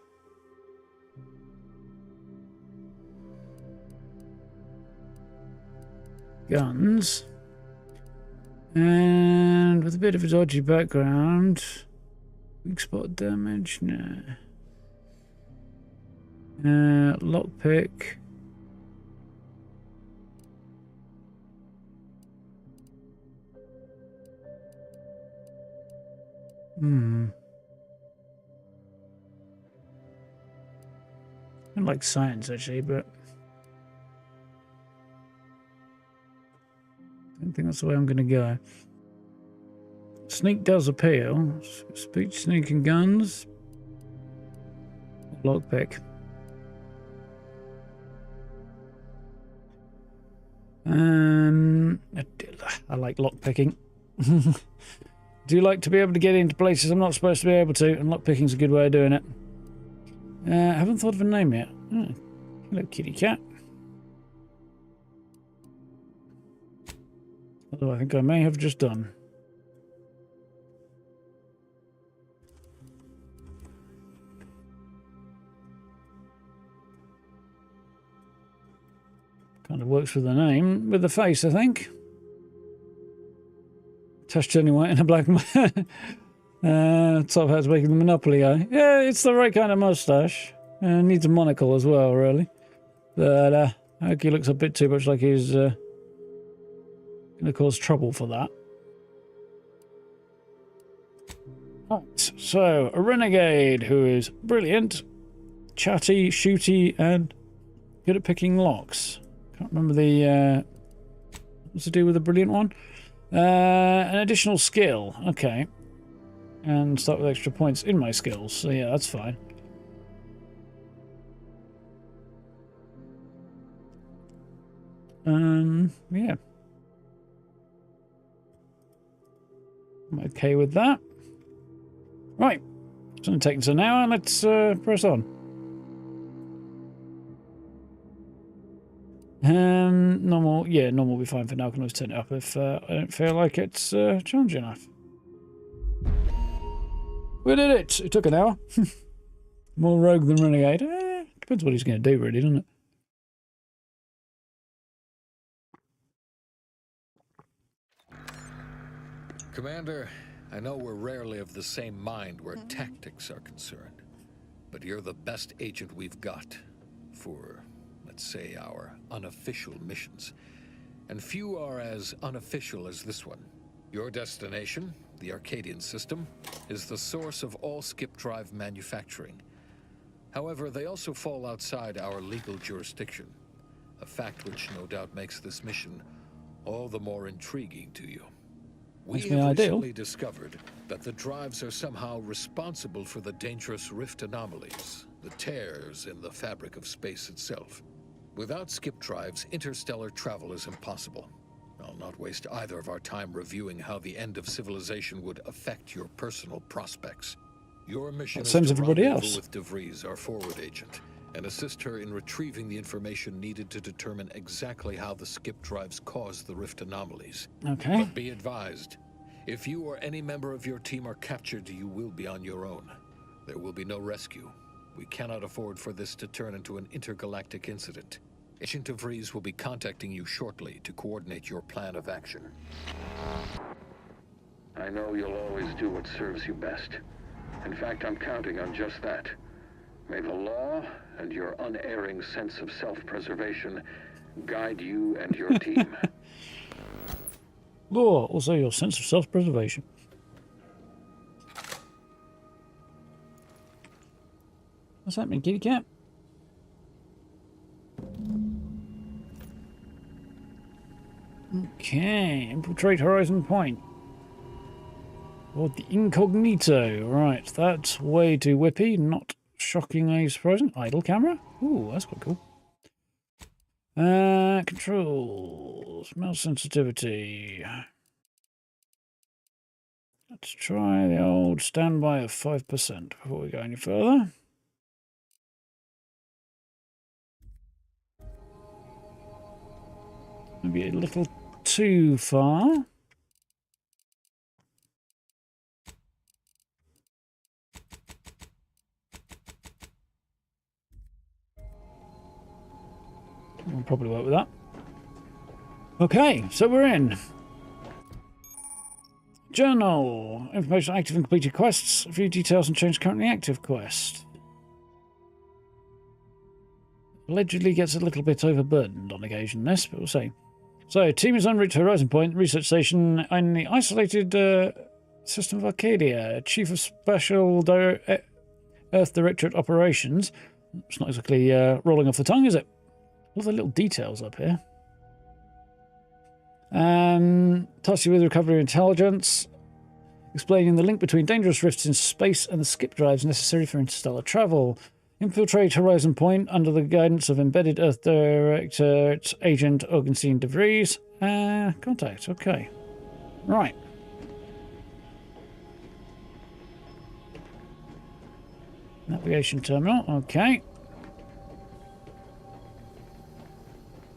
Guns. And with a bit of a dodgy background. Weak spot damage. No. Lockpick. I like science actually, but I don't think that's the way I'm going to go. Sneak does appeal. Speech, sneak, and guns. Lockpick. I like lockpicking. Do you like to be able to get into places I'm not supposed to be able to? And lockpicking's a good way of doing it. I haven't thought of a name yet. Oh, hello, kitty cat. Although I think I may have just done. Kind of works with the name, with the face, I think. Tash turning white and a black top hat's making the Monopoly guy. Yeah, it's the right kind of mustache. Needs a monocle as well, really. But I think he looks a bit too much like he's going to cause trouble for that. Right, so a renegade who is brilliant, chatty, shooty, and good at picking locks. Can't remember the what's to do with the brilliant one. An additional skill, okay, and start with extra points in my skills. So yeah, that's fine. Yeah, I'm okay with that. Right, it's only taken us an hour. Let's press on. Normal, yeah, normal will be fine for now. I can always turn it up if I don't feel like it's challenging enough. We did it! It took an hour. More rogue than renegade. Depends what he's going to do, really, doesn't it? Commander, I know we're rarely of the same mind where tactics are concerned, but you're the best agent we've got for, let's say, our unofficial missions. And few are as unofficial as this one. Your destination, the Arcadian System, is the source of all skip drive manufacturing. However, they also fall outside our legal jurisdiction, a fact which no doubt makes this mission all the more intriguing to you. We have recently discovered that the drives are somehow responsible for the dangerous rift anomalies, the tears in the fabric of space itself. Without skip drives, interstellar travel is impossible. I'll not waste either of our time reviewing how the end of civilization would affect your personal prospects. Your mission is to rendezvous with DeVries, our forward agent, and assist her in retrieving the information needed to determine exactly how the skip drives cause the rift anomalies. Okay. But be advised, if you or any member of your team are captured, you will be on your own. There will be no rescue. We cannot afford for this to turn into an intergalactic incident. Agent DeVries will be contacting you shortly to coordinate your plan of action. I know you'll always do what serves you best. In fact, I'm counting on just that. May the law and your unerring sense of self-preservation guide you and your team. Law, also your sense of self-preservation. What's happening, kitty cat? Okay, infiltrate Horizon Point. Or the incognito. Right, that's way too whippy. Not shockingly surprising. Idle camera? Ooh, that's quite cool. Controls. Mouse sensitivity. Let's try the old standby of 5% before we go any further. Maybe a little too far. We'll probably work with that. Okay, so we're in. Journal. Information active and completed quests. View details and change currently active quest. Allegedly gets a little bit overburdened on occasion, this, but we'll see. So, team is en route to Horizon Point, research station in the isolated system of Arcadia. Chief of Special Earth Directorate Operations. It's not exactly rolling off the tongue, is it? All the little details up here. Task you with recovery intelligence. Explaining the link between dangerous rifts in space and the skip drives necessary for interstellar travel. Infiltrate Horizon Point under the guidance of embedded Earth Directorate Agent Augustine DeVries. Contact, okay. Right. Navigation terminal, okay.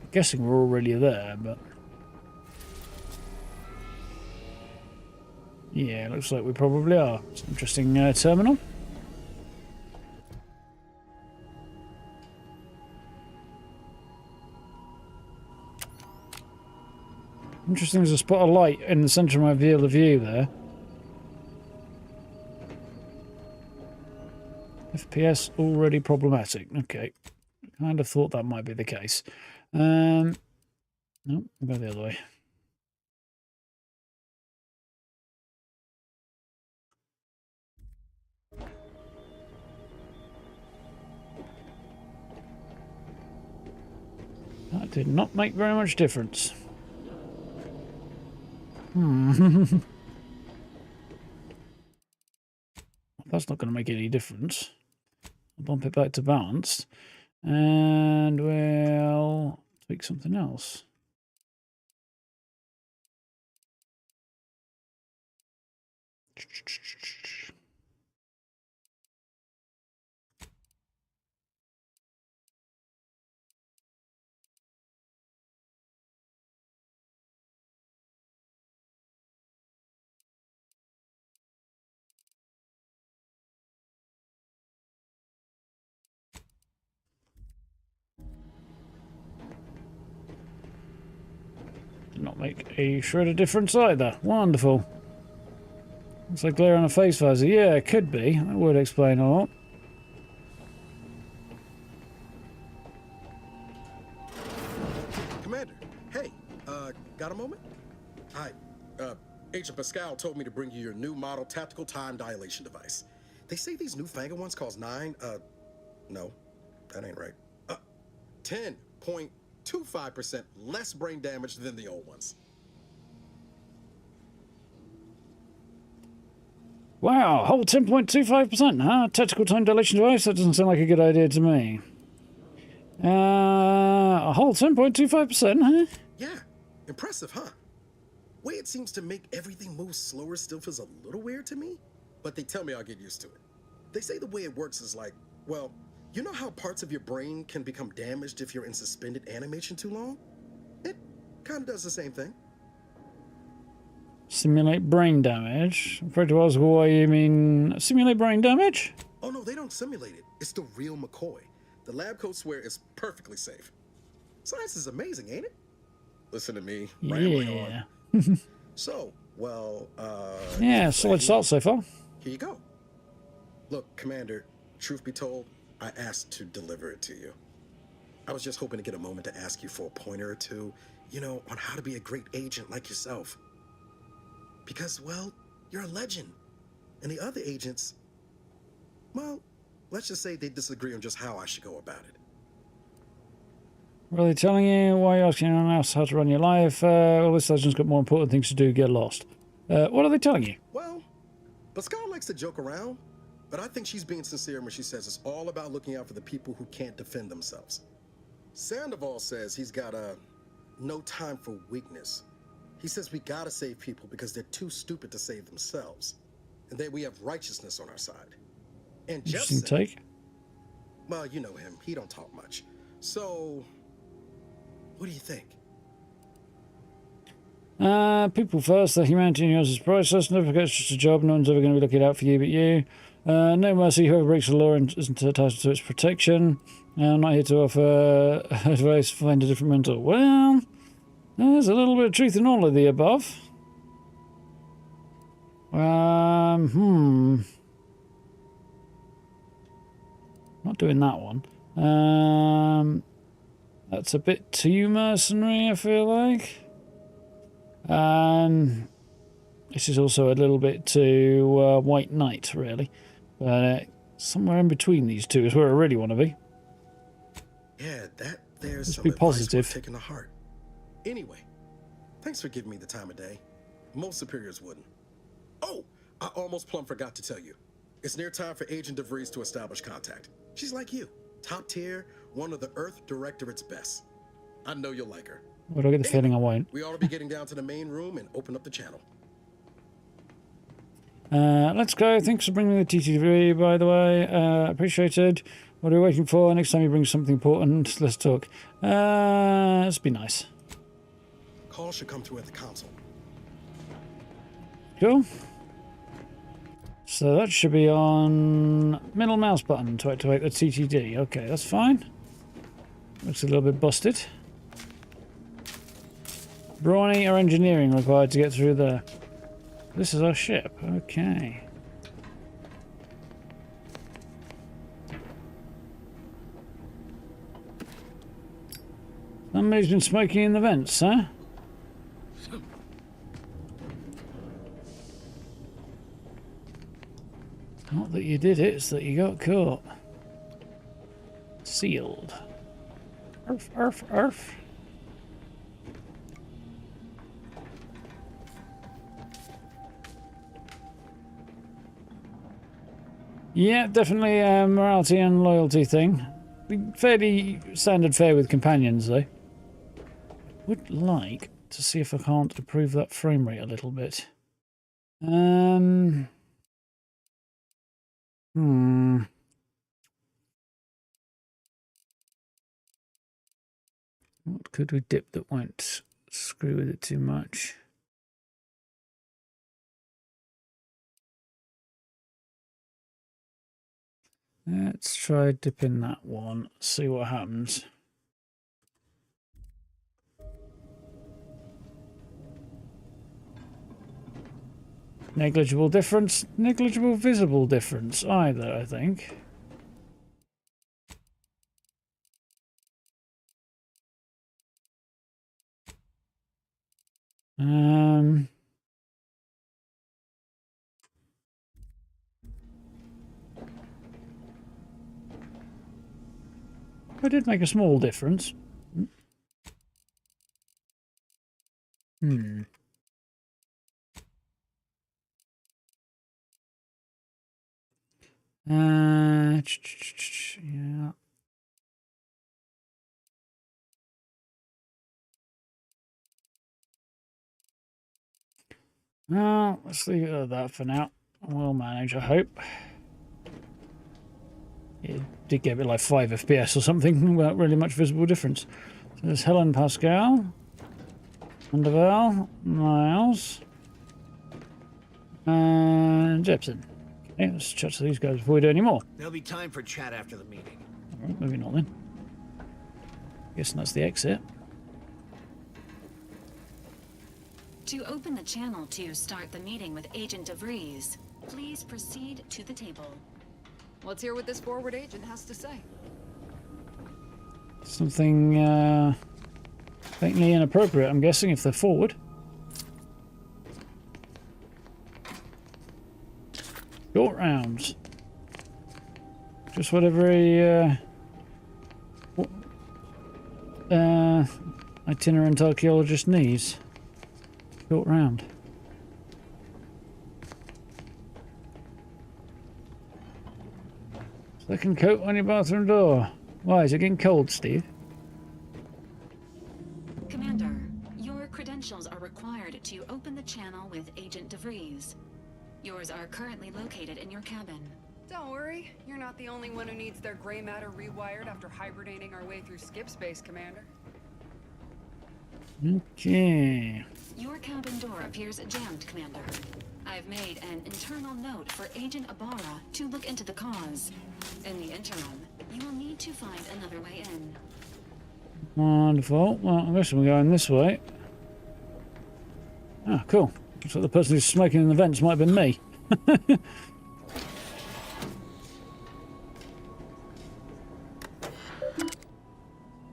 I'm guessing we're already there, but... yeah, looks like we probably are. It's an interesting terminal. Interesting, there's a spot of light in the centre of my field of view there. FPS already problematic. Okay. Kind of thought that might be the case. No, we'll go the other way. That did not make very much difference. That's not going to make any difference. I'll bump it back to balanced. And we'll tweak something else. Did not make a shred of difference either. Wonderful. Looks like glare on a face visor. Yeah, it could be. That would explain a lot. Commander, hey, got a moment? Hi, Agent Pascal told me to bring you your new model tactical time dilation device. They say these newfangled ones cause no, that ain't right. 10.25% less brain damage than the old ones. Wow, whole 10.25%, huh? Tactical time dilation device? That doesn't sound like a good idea to me. A whole 10.25%, huh? Yeah, impressive, huh? Way it seems to make everything move slower still feels a little weird to me, but they tell me I'll get used to it. They say the way it works is like, well, you know how parts of your brain can become damaged if you're in suspended animation too long? It kind of does the same thing. Simulate brain damage. I'm afraid to ask why you mean simulate brain damage? Oh no, they don't simulate it. It's the real McCoy. The lab coats swear it's perfectly safe. Science is amazing, ain't it? Listen to me, rambling on. So, well, yeah, solid start so far. Here you go. Look, Commander, truth be told, I asked to deliver it to you. I was just hoping to get a moment to ask you for a pointer or two, you know, on how to be a great agent like yourself. Because, well, you're a legend. And the other agents, well, let's just say they disagree on just how I should go about it. What are they telling you? Why are you asking anyone else how to run your life? Well, this legend's got more important things to do, get lost. What are they telling you? Well, Pascal likes to joke around, but I think she's being sincere when she says it's all about looking out for the people who can't defend themselves. Sandoval says he's got no time for weakness. He says we gotta save people because they're too stupid to save themselves. And that we have righteousness on our side. And Interesting Jefferson, take. well, you know him. He don't talk much. So, what do you think? People first. The humanity in yours is priceless. Never forget it's just a job. No one's ever going to be looking out for you but you. No mercy. Whoever breaks the law isn't entitled to its protection. I'm not here to offer advice. Find a different mentor. Well, there's a little bit of truth in all of the above. Not doing that one. That's a bit too mercenary, I feel like. This is also a little bit too White Knight, really. But somewhere in between these two is where I really want to be. Yeah, there's Let's some be advice positive. worth taking to heart. Anyway, thanks for giving me the time of day. Most superiors wouldn't. Oh, I almost plumb forgot to tell you. It's near time for Agent DeVries to establish contact. She's like you, top tier, one of the Earth Directorate's best. I know you'll like her. But I get the feeling I won't. We ought to be getting down to the main room and open up the channel. Let's go. Thanks for bringing the TTV, by the way. Appreciated. What are we waiting for? Next time you bring something important, let's talk. Let's be nice. Call should come through at the console. Cool. So that should be on middle mouse button to activate the TTD. Okay, that's fine. Looks a little bit busted. Brawny or engineering required to get through there? This is our ship. Okay. Somebody's been smoking in the vents, huh? Not that you did it, it's that you got caught. Sealed. Arf, arf, arf. Yeah, definitely a morality and loyalty thing. Fairly standard fare with companions, though. Would like to see if I can't improve that frame rate a little bit. What could we dip that won't screw with it too much? Let's try dipping that one, see what happens. Negligible difference, negligible visible difference either, I think. I did make a small difference. Yeah. Well, let's leave it at that for now. We'll manage, I hope. It did get a bit like 5 FPS or something without really much visible difference. So there's Helen Pascal, Underval, Miles, and Jepson. Okay, let's chat to these guys before we do any more. There'll be time for chat after the meeting. Alright, maybe not then. Guessing that's the exit. To open the channel to start the meeting with Agent DeVries, please proceed to the table. Let's hear what this forward agent has to say. Something faintly inappropriate, I'm guessing, if they're forward. Short rounds. Just whatever a itinerant archaeologist needs. Short round. Second coat on your bathroom door. Why, is it getting cold, Steve? Commander, your credentials are required to open the channel with Agent DeVries. Yours are currently located in your cabin. Don't worry, you're not the only one who needs their gray matter rewired after hibernating our way through skip space, Commander. Okay. Your cabin door appears jammed, Commander. I've made an internal note for Agent Ibarra to look into the cause. In the interim, you will need to find another way in. Wonderful. Well, I guess we're going this way. Ah, cool. Looks like the person who's smoking in the vents might have been me.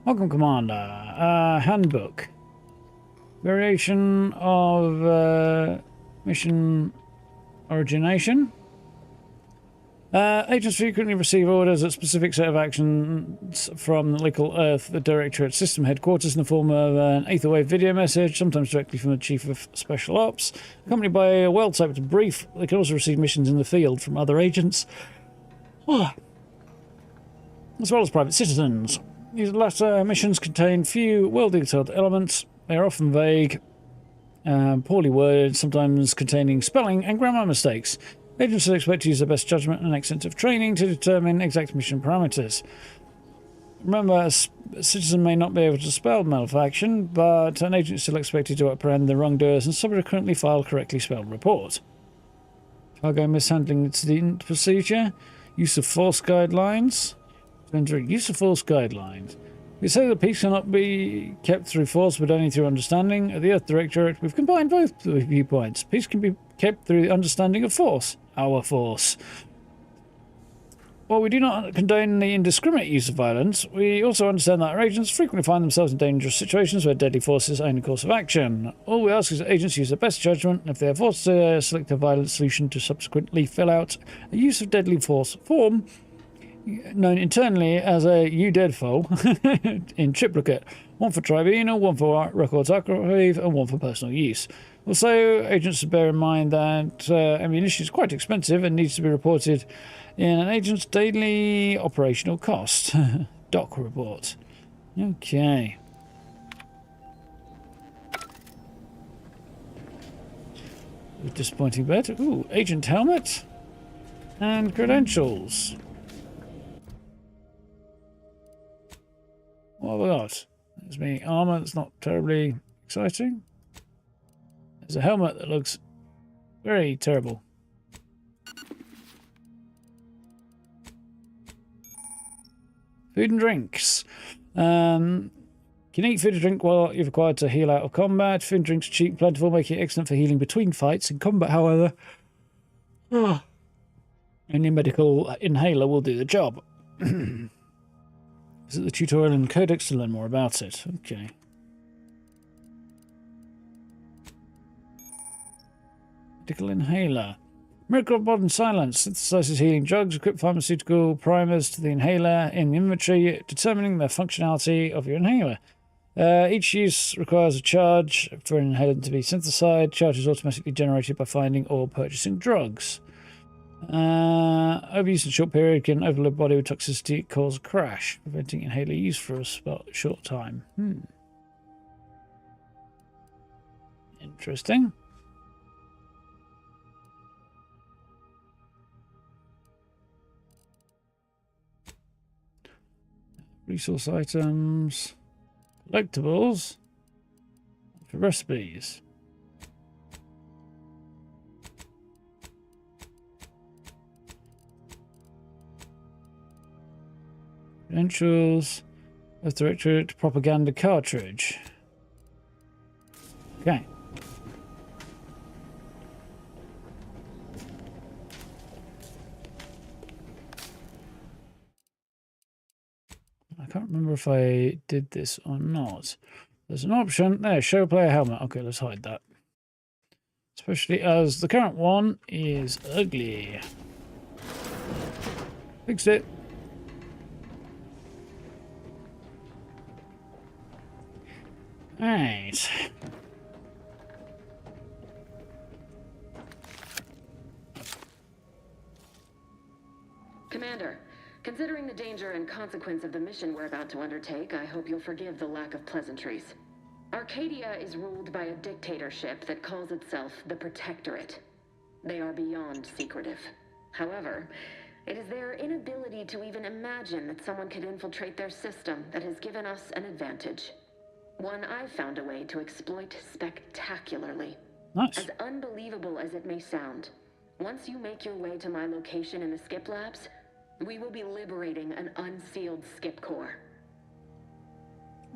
Welcome, Commander. Handbook. Variation of mission origination. Agents frequently receive orders at specific set of actions from the local Earth Directorate system headquarters in the form of an ether wave video message, sometimes directly from the Chief of Special Ops, accompanied by a well-typed brief. They can also receive missions in the field from other agents, as well as private citizens. These latter missions contain few well-detailed elements. They are often vague, poorly worded, sometimes containing spelling and grammar mistakes. Agents are expected to use their best judgment and extensive training to determine exact mission parameters. Remember, a citizen may not be able to spell malfaction, but an agent is still expected to apprehend the wrongdoers and subsequently file correctly spelled report. Cargo mishandling incident procedure, use of force guidelines. Use of force guidelines. We say that peace cannot be kept through force, but only through understanding. At the Earth Directorate, we've combined both viewpoints. Peace can be kept through the understanding of force. Our force. While we do not condone the indiscriminate use of violence, we also understand that our agents frequently find themselves in dangerous situations where deadly force is the only course of action. All we ask is that agents use their best judgment, and if they are forced to select a violent solution to subsequently fill out a use of deadly force form, known internally as a UDEDFO, in triplicate. One for Tribunal, one for Records Archive, and one for personal use. Also, agents should bear in mind that ammunition is quite expensive and needs to be reported in an agent's daily operational cost. Doc report. Okay. Disappointing bed. Ooh, agent helmet and credentials. What have we got? There's me armor that's not terribly exciting. There's a helmet that looks very terrible. Food and drinks. Can eat food and drink while you're required to heal out of combat. Food and drinks are cheap, plentiful, making it excellent for healing between fights. In combat, however, only a medical inhaler will do the job. Visit the tutorial and codex to learn more about it. Okay. Medical inhaler. Miracle of Modern Silence synthesizes healing drugs, equip pharmaceutical primers to the inhaler in the inventory, determining the functionality of your inhaler. Each use requires a charge for an inhaler to be synthesized. Charge is automatically generated by finding or purchasing drugs. Overuse in a short period can overload body with toxicity, cause a crash, preventing inhaler use for a short time. Interesting. Resource items, collectibles, for recipes. Credentials, Earth Directorate propaganda cartridge. Okay. I can't remember if I did this or not. There's an option there, show player helmet. Okay, let's hide that. Especially as the current one is ugly. Fixed it. Alright. Commander, considering the danger and consequence of the mission we're about to undertake, I hope you'll forgive the lack of pleasantries. Arcadia is ruled by a dictatorship that calls itself the Protectorate. They are beyond secretive. However, it is their inability to even imagine that someone could infiltrate their system that has given us an advantage. One I've found a way to exploit spectacularly. Nice. As unbelievable as it may sound, once you make your way to my location in the Skip Labs, we will be liberating an unsealed Skip core.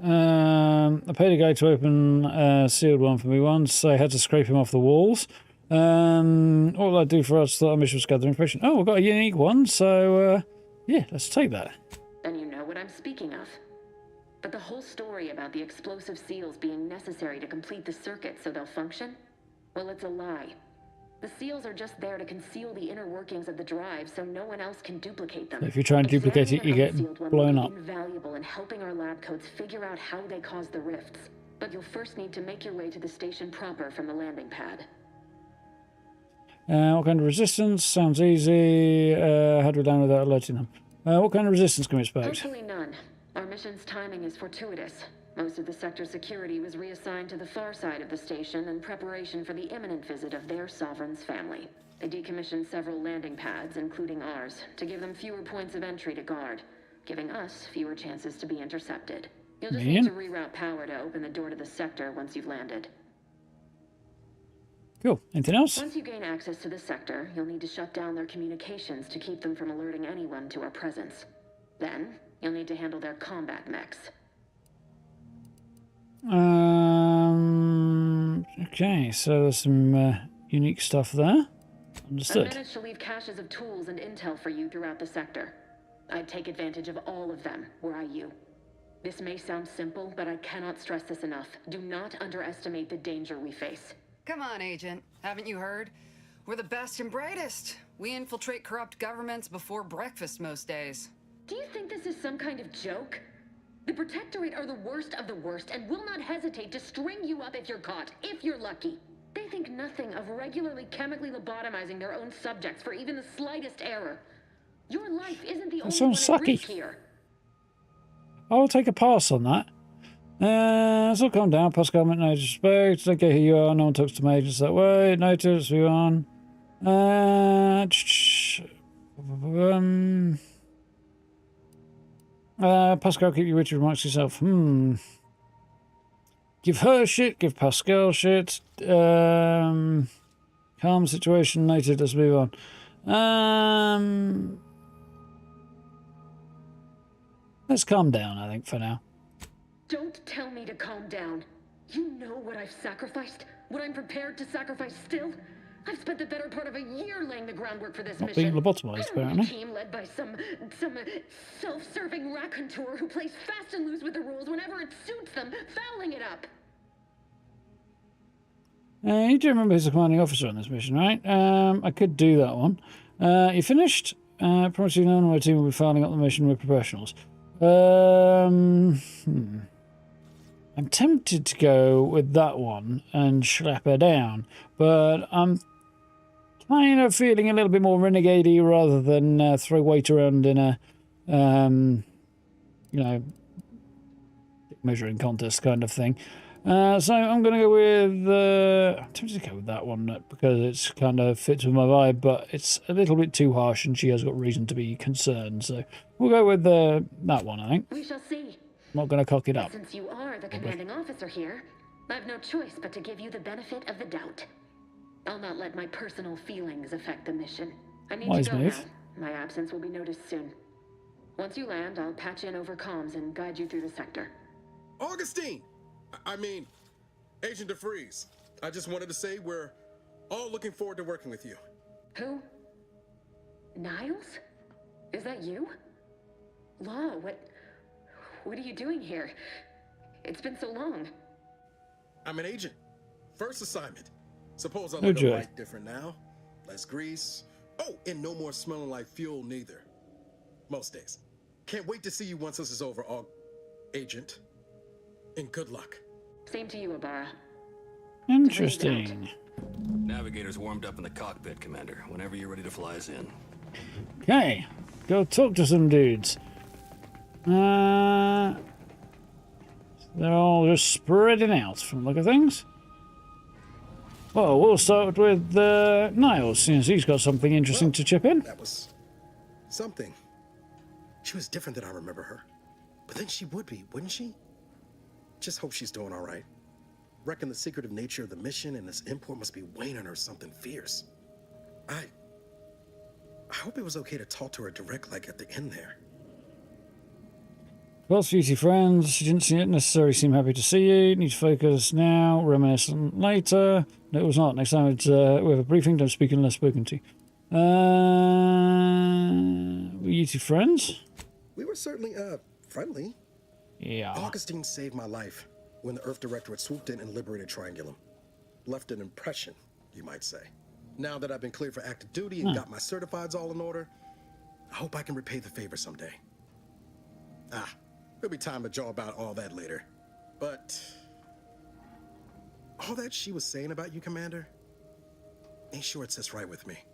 I paid a guy to open a sealed one for me once. I had to scrape him off the walls. What will that do for us? That our mission was gather information. Oh, we've got a unique one, so yeah, let's take that. Then you know what I'm speaking of. But the whole story about the explosive seals being necessary to complete the circuit so they'll function? Well, it's a lie. The seals are just there to conceal the inner workings of the drive so no one else can duplicate them. If you try and duplicate it, you get blown up. Invaluable in helping our lab coats figure out how they cause the rifts. But you'll first need to make your way to the station proper from the landing pad. What kind of resistance? Sounds easy. How do we down without alerting them? What kind of resistance can we expect? Hopefully none. Our mission's timing is fortuitous. Most of the sector security was reassigned to the far side of the station in preparation for the imminent visit of their sovereign's family. They decommissioned several landing pads, including ours, to give them fewer points of entry to guard, giving us fewer chances to be intercepted. You'll just need to reroute power to open the door to the sector once you've landed. Cool. Anything else? Once you gain access to the sector, you'll need to shut down their communications to keep them from alerting anyone to our presence. Then, you'll need to handle their combat mechs. Okay, so there's some unique stuff there. Understood. I managed to leave caches of tools and intel for you throughout the sector. I'd take advantage of all of them, were I you. This may sound simple, but I cannot stress this enough. Do not underestimate the danger we face. Come on, Agent. Haven't you heard? We're the best and brightest. We infiltrate corrupt governments before breakfast most days. Do you think this is some kind of joke? The Protectorate are the worst of the worst and will not hesitate to string you up if you're caught, if you're lucky. They think nothing of regularly chemically lobotomizing their own subjects for even the slightest error. Your life isn't the only one at risk here. I'll take a pass on that. So calm down, pass government, no disrespect. Don't get who you are, no one talks to my agents that way. Notice who you on. Pascal, keep your witty remarks to yourself. Give her shit, give Pascal shit. Calm situation, noted, let's move on. Let's calm down, I think, for now. Don't tell me to calm down. You know what I've sacrificed? What I'm prepared to sacrifice still? I've spent the better part of a year laying the groundwork for this mission. Being lobotomized, apparently. A team led by some self-serving raconteur who plays fast and loose with the rules whenever it suits them, fouling it up. You do remember who's the commanding officer on this mission, right? I could do that one. You finished? Promise you no one on my team will be filing up the mission with professionals. I'm tempted to go with that one and schlep her down, but I'm kind of feeling a little bit more renegade-y rather than throw weight around in a, measuring contest kind of thing. So I'm going to go with, I'm tempted to go with that one because it's kind of fits with my vibe, but it's a little bit too harsh and she has got reason to be concerned. So we'll go with that one, I think. We shall see. I'm not going to cock it up. Since you are the commanding officer here, I've no choice but to give you the benefit of the doubt. I'll not let my personal feelings affect the mission. I need to go now. My absence will be noticed soon. Once you land, I'll patch in over comms and guide you through the sector. Augustine! I mean, Agent DeFreeze. I just wanted to say we're all looking forward to working with you. Who? Niles? Is that you? Law, what are you doing here? It's been so long. I'm an agent. First assignment. Suppose I look a lot different now. Less grease. Oh, and no more smelling like fuel neither. Most days. Can't wait to see you once this is over, Agent. And good luck. Same to you, Ibarra. Interesting. Navigator's warmed up in the cockpit, Commander. Whenever you're ready to fly us in. Okay. Go talk to some dudes. They're all just spreading out from the look of things. Well, we'll start with Niles, since he's got something interesting to chip in. That was something. She was different than I remember her. But then she would be, wouldn't she? Just hope she's doing all right. Reckon the secretive nature of the mission and this import must be weighing on her something fierce. I hope it was okay to talk to her direct like at the end there. Well, beauty friends, she didn't necessarily seem happy to see you. Need to focus now, reminiscent later. No, it was not. Next time it's, we have a briefing, don't speak unless spoken to. Were you two friends? We were certainly, friendly. Yeah. Augustine saved my life when the Earth Directorate swooped in and liberated Triangulum. Left an impression, you might say. Now that I've been cleared for active duty and got my certifieds all in order, I hope I can repay the favor someday. There'll be time to jaw about all that later. But all that she was saying about you, Commander, ain't sure it sits right with me.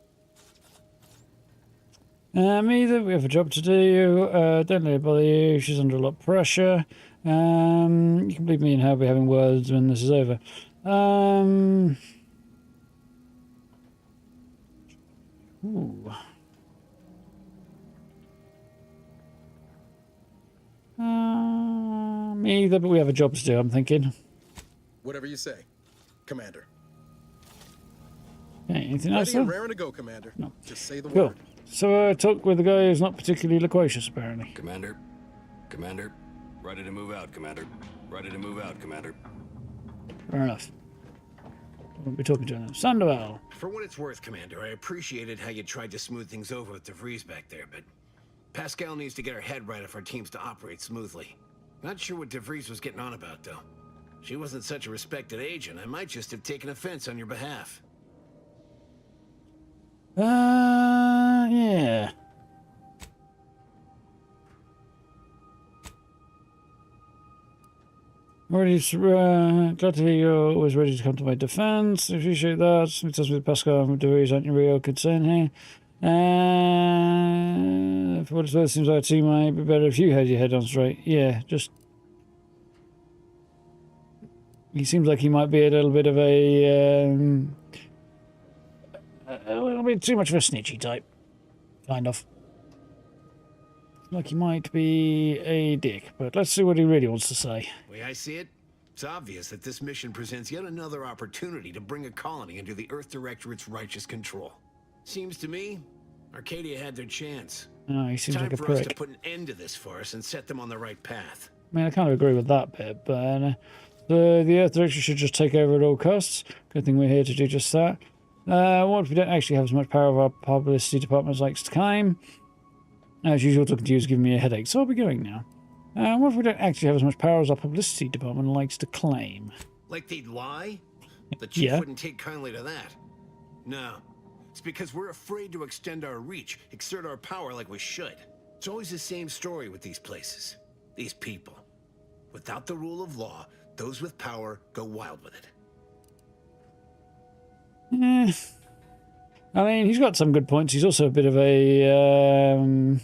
Me either. We have a job to do. Don't let it bother you. She's under a lot of pressure. You can believe me in her. We're having words when this is over. Ooh. Me either, but we have a job to do, I'm thinking. Whatever you say, Commander. Okay, anything else? Ready and raring to go, Commander. No. Just say the word. So I talked with a guy who's not particularly loquacious, apparently. Commander, Ready to move out, Commander. Ready to move out, Commander. Fair enough. We'll be talking to him. Sandoval. For what it's worth, Commander, I appreciated how you tried to smooth things over with DeVries back there, but Pascal needs to get her head right if our team's to operate smoothly. Not sure what DeVries was getting on about, though. She wasn't such a respected agent. I might just have taken offense on your behalf. Yeah. Ready to, glad to hear you're always ready to come to my defense. I appreciate that. It tells me that Pascal and DeVries aren't your real concern here. For what it's worth, seems like a team might be better if you had your head on straight. Yeah, just... He seems like he might be a little bit of a little bit too much of a snitchy type. Kind of. Like he might be a dick, but let's see what he really wants to say. The way I see it, it's obvious that this mission presents yet another opportunity to bring a colony under the Earth Directorate's righteous control. Seems to me, Arcadia had their chance. Oh, he seems Time like a for us prick. to put an end to this farce and set them on the right path. I mean, I kind of agree with that bit, but the Earth Directorate should just take over at all costs. Good thing we're here to do just that. What if we don't actually have as much power as our publicity department likes to claim? As usual, talking to you is giving me a headache, so I'll be going now. What if we don't actually have as much power as our publicity department likes to claim? Like they'd lie? The chief Yeah. wouldn't take kindly to that. No. It's because we're afraid to extend our reach, exert our power like we should. It's always the same story with these places. These people. Without the rule of law, those with power go wild with it. I mean, he's got some good points. He's also a bit of a...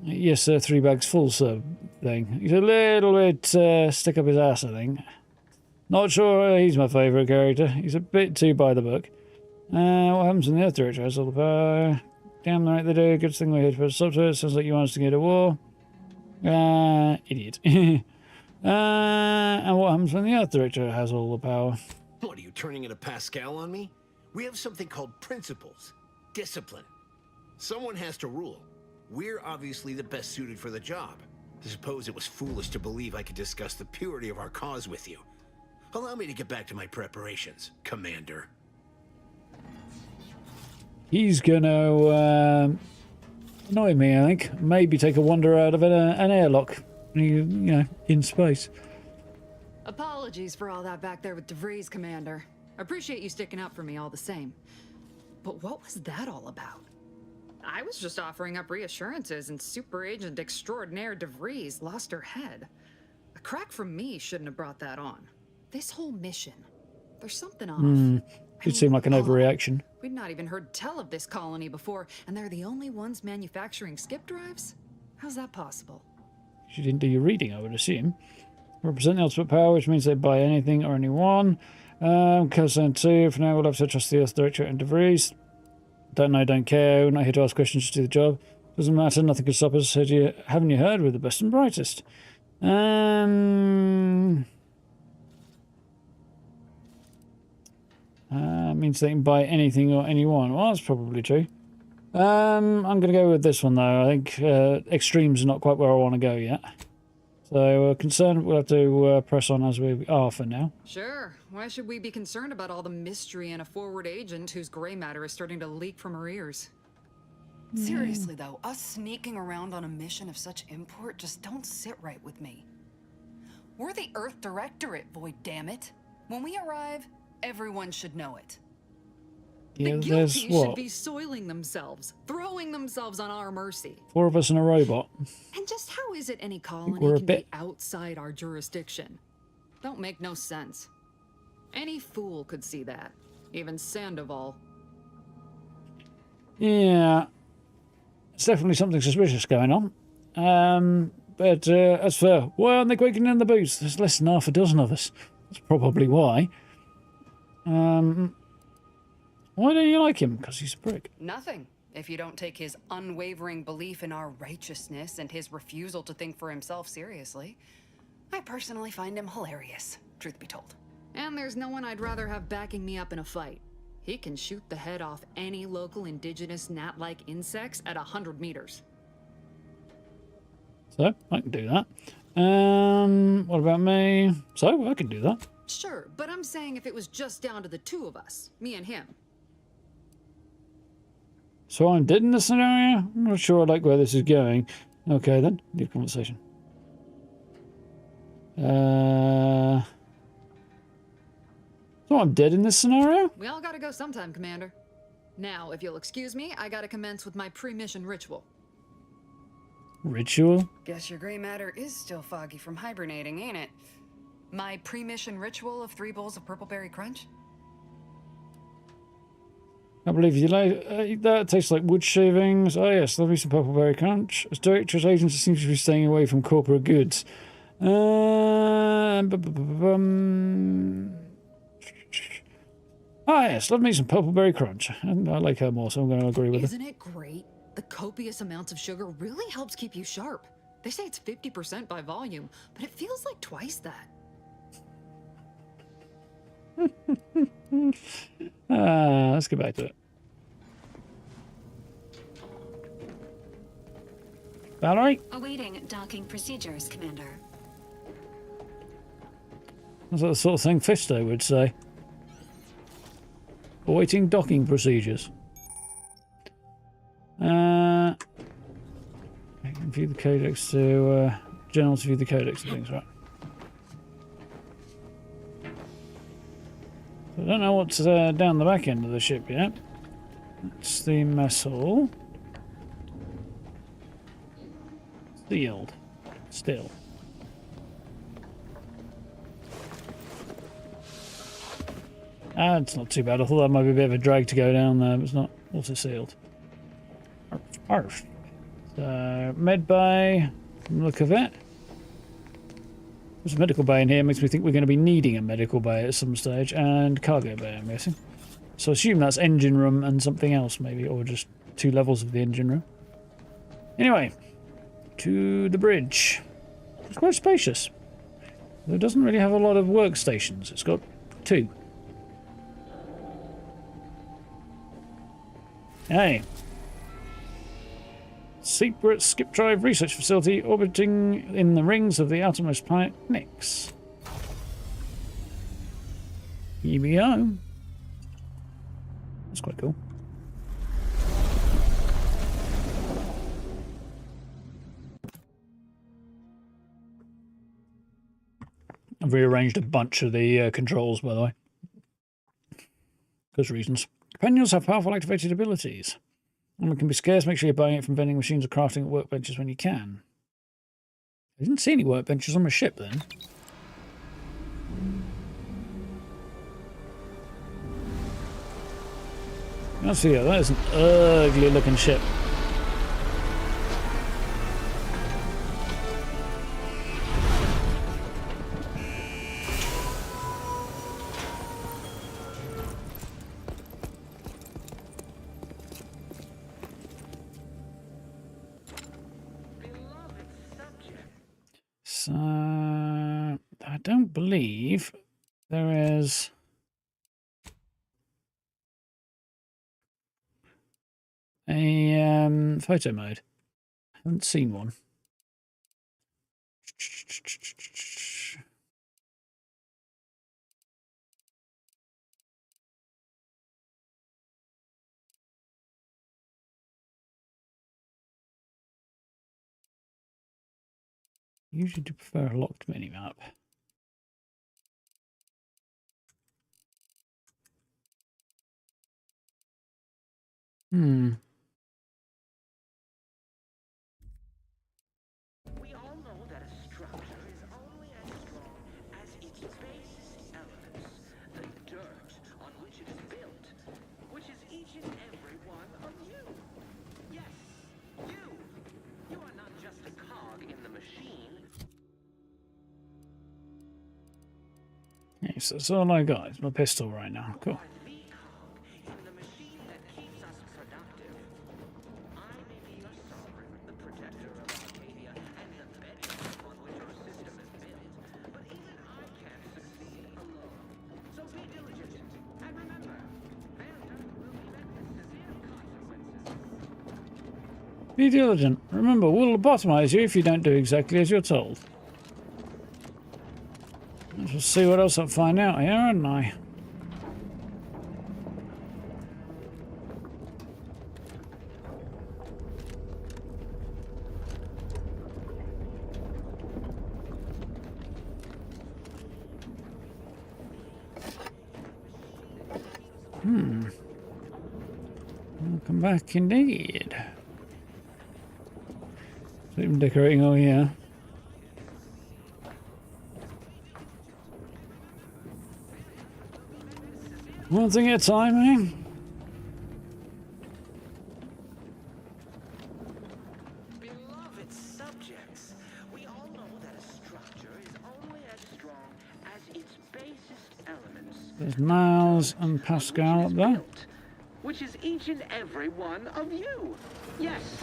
yes, sir, 3 bags full, sir, thing. He's a little bit stick up his ass, I think. Not sure he's my favourite character. He's a bit too by the book. What happens when the Earth Directorate has all the power? Damn right they do. Good thing we're here to put a stop to it. Sounds like you want us to go to war. Idiot. And what happens when the Earth Directorate has all the power? What, are you turning into Pascal on me? We have something called principles. Discipline. Someone has to rule. We're obviously the best suited for the job. I suppose it was foolish to believe I could discuss the purity of our cause with you. Allow me to get back to my preparations, Commander. He's gonna annoy me, I think. Maybe take a wander out of an airlock. You know, in space. Apologies for all that back there with DeVries, Commander. I appreciate you sticking up for me all the same. But what was that all about? I was just offering up reassurances and Super Agent Extraordinaire DeVries lost her head. A crack from me shouldn't have brought that on. This whole mission, there's something off. It seemed like an overreaction. We'd not even heard tell of this colony before, and they're the only ones manufacturing skip drives? How's that possible? You didn't do your reading, I would assume. Represent the ultimate power, which means they buy anything or anyone. Concern 2, for now we'll have to trust the Earth Directorate and DeVries. Don't know, don't care. We're not here to ask questions, just do the job. Doesn't matter, nothing can stop us. Haven't you heard? We're the best and brightest. Means they can buy anything or anyone. Well, that's probably true. I'm going to go with this one, though. I think extremes are not quite where I want to go yet. So, concerned, we'll have to press on as we are for now. Sure. Why should we be concerned about all the mystery in a forward agent whose gray matter is starting to leak from her ears? Seriously, though, us sneaking around on a mission of such import just don't sit right with me. We're the Earth Directorate, Void, damn it. When we arrive, everyone should know it. Yeah, the there's guilty what? should be soiling themselves, throwing themselves on our mercy. 4 of us and a robot. And just how is it any colony we're a can bit- be outside our jurisdiction? Don't make no sense. Any fool could see that. Even Sandoval. Yeah. It's definitely something suspicious going on. But as for why aren't they quaking in the boots? There's less than half a dozen of us. That's probably why. Why don't you like him? Because he's a prick. Nothing. If you don't take his unwavering belief in our righteousness and his refusal to think for himself seriously. I personally find him hilarious, truth be told. And there's no one I'd rather have backing me up in a fight. He can shoot the head off any local indigenous gnat-like insects at 100 meters. So, I can do that. What about me? So, I can do that. Sure, but I'm saying if it was just down to the two of us, me and him. So I'm dead in this scenario? I'm not sure I like where this is going. Okay then, leave conversation. So I'm dead in this scenario? We all gotta go sometime, Commander. Now, if you'll excuse me, I gotta commence with my pre-mission ritual. Ritual? Guess your gray matter is still foggy from hibernating, ain't it? My pre-mission ritual of 3 bowls of purple berry crunch? I believe you like that. Tastes like wood shavings. Oh yes, there'll be some purple berry crunch. As Directorate agency seems to be staying away from corporate goods. Ah yes, love me some purple berry crunch. And I like her more, so I'm going to agree with her. Isn't it great? The copious amounts of sugar really helps keep you sharp. They say it's 50% by volume, but it feels like twice that. Let's get back to it. Valerie? Awaiting docking procedures, Commander. That's the sort of thing Fisto would say. Awaiting docking procedures. I can view the codex to general to view the codex and things, right? I don't know what's down the back end of the ship yet. It's the mess hall. Sealed. Still. It's not too bad. I thought that might be a bit of a drag to go down there, but it's not. Also sealed. Arf. So, med bay. Look of it. There's a medical bay in here. Makes me think we're going to be needing a medical bay at some stage. And cargo bay, I'm guessing. So I assume that's engine room and something else, maybe. Or just 2 levels of the engine room. Anyway. To the bridge. It's quite spacious. It doesn't really have a lot of workstations. It's got 2. Hey. Secret skip drive research facility orbiting in the rings of the outermost planet Nix. Here we go. That's quite cool. I've rearranged a bunch of the controls, by the way. Because reasons. Companions have powerful activated abilities. And it can be scarce. Make sure you're buying it from vending machines or crafting at workbenches when you can. I didn't see any workbenches on my ship then. Let's see, that is an ugly looking ship. So, I don't believe there is a photo mode. I haven't seen one. Usually do prefer a locked minimap. We all know that a structure is only as strong as its base elements, the dirt on which it is built, which is each and every one of you. Yes, you. You are not just a cog in the machine. Yes, that's all I got. It's my pistol right now. Cool. In the machine that keeps us productive. I may be your sovereign, the protector of Arcadia, and the bedrock on which our system is built, but even I can't succeed alone. So be diligent, and remember, failure will be met with severe consequences. Be diligent. Remember, we'll lobotomize you if you don't do exactly as you're told. Let's just see what else I'll find out here, haven't I? Welcome back indeed. Even decorating all here. One thing at a time, eh? Beloved subjects, we all know that a structure is only as strong as its basest elements. There's Niles and Pascal up there. Which is each and every one of you. Yes,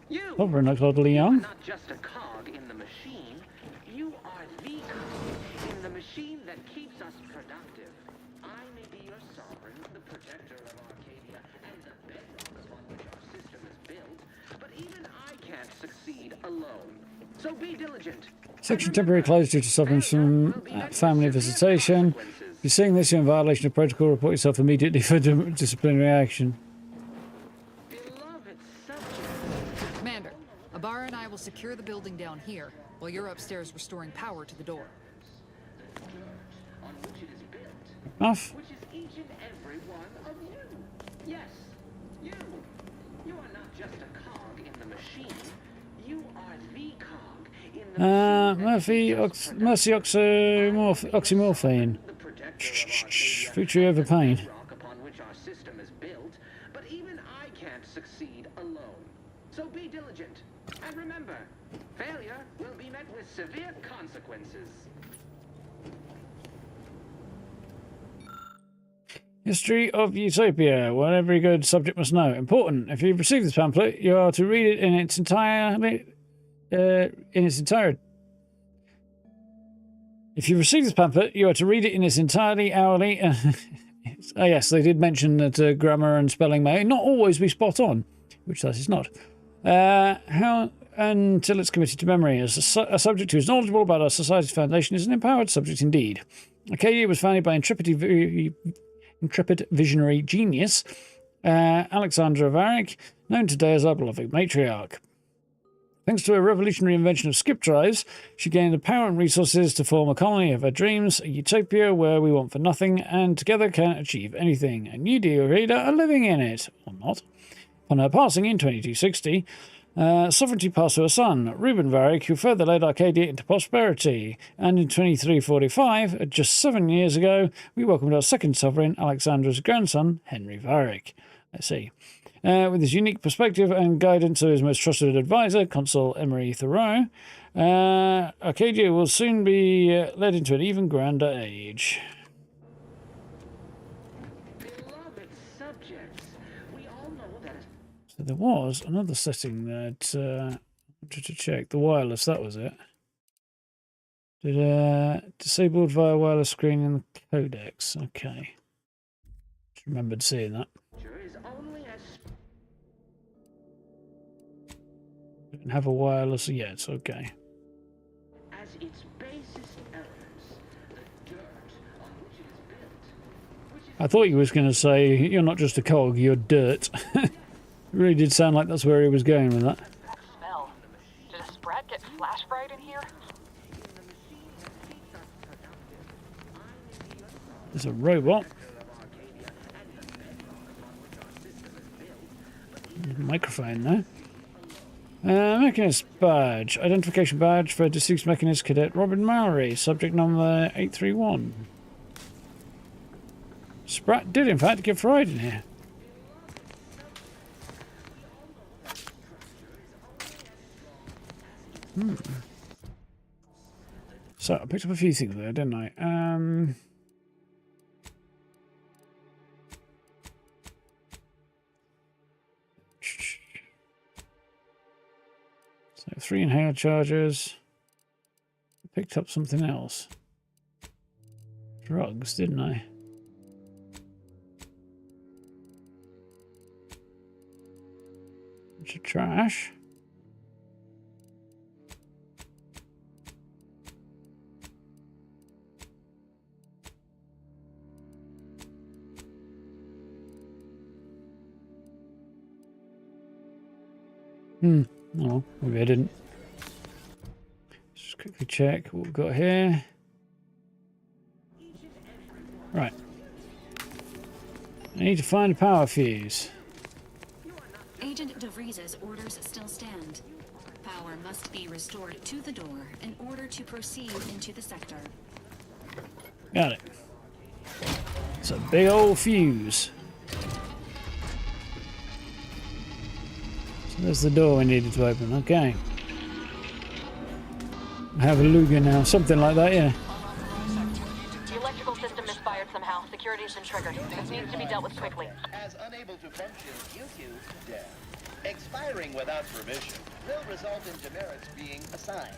you. Hovering looks oddly young. Not just a cog in the machine. You are the cog in the machine that keeps us productive. I may be your sovereign, the protector of Arcadia, and the bedrock upon which our system is built, but even I can't succeed alone. So be diligent. Section temporarily closed due to suffering from family visitation. If you're seeing this, you're in violation of protocol. Report yourself immediately for disciplinary action. Commander, Abara and I will secure the building down here, while you're upstairs restoring power to the door. Off. Which is each and every one of you. Yes, you. You are not just a cog in the machine. You are the cog in the Mercy oxymorphine. Victory over pain. Upon which our system is built, but even I can't succeed alone. So be diligent, and remember, failure will be met with severe consequences. History of Utopia. What every good subject must know. Important. If you've received this pamphlet, you are to read it in its entirety. If you receive this pamphlet, you are to read it in its entirety hourly. Oh yes, they did mention that grammar and spelling may not always be spot on, which that is not. Until it's committed to memory. As a subject who is knowledgeable about our society's foundation is an empowered subject indeed. Arcadia was founded by intrepid visionary genius Alexandra Varick, known today as our beloved matriarch. Thanks to a revolutionary invention of skip drives, she gained the power and resources to form a colony of her dreams, a utopia where we want for nothing and together can achieve anything. And you, dear reader, are living in it, or not. Upon her passing in 2260, sovereignty passed to her son, Reuben Varick, who further led Arcadia into prosperity. And in 2345, just 7 years ago, we welcomed our second sovereign, Alexandra's grandson, Henry Varick. Let's see. With his unique perspective and guidance of his most trusted advisor, Consul Emery Thoreau, Arcadia will soon be led into an even grander age. Beloved subjects, we all know that. So there was another setting that I wanted to check. The wireless, that was it. Disabled via wireless screen in the codex. Okay. Just remembered seeing that. Didn't have a wireless yet, okay. As its basest elements, the dirt on which it is built. I thought you was going to say, you're not just a cog, you're dirt. It really did sound like that's where he was going with that. That smell. Did a spread get flash fried in here? There's a robot. Microphone there. Mechanist badge. Identification badge for deceased Mechanist Cadet Robin Mowry. Subject number 831. Sprat did in fact get fried in here. So I picked up a few things there, didn't I? So 3 inhaler charges. I picked up something else. Drugs, didn't I? Bunch of trash. Oh, maybe I didn't. Just quickly check what we've got here. Right. I need to find a power fuse. Agent DeVries's orders still stand. Power must be restored to the door in order to proceed into the sector. Got it. It's a big old fuse. So there's the door we needed to open. Okay. I have a Luger now. Something like that, yeah. The electrical system misfired somehow. Security has been triggered. This needs to be dealt with quickly. As unable to function due to death. Expiring without permission will result in demerits being assigned.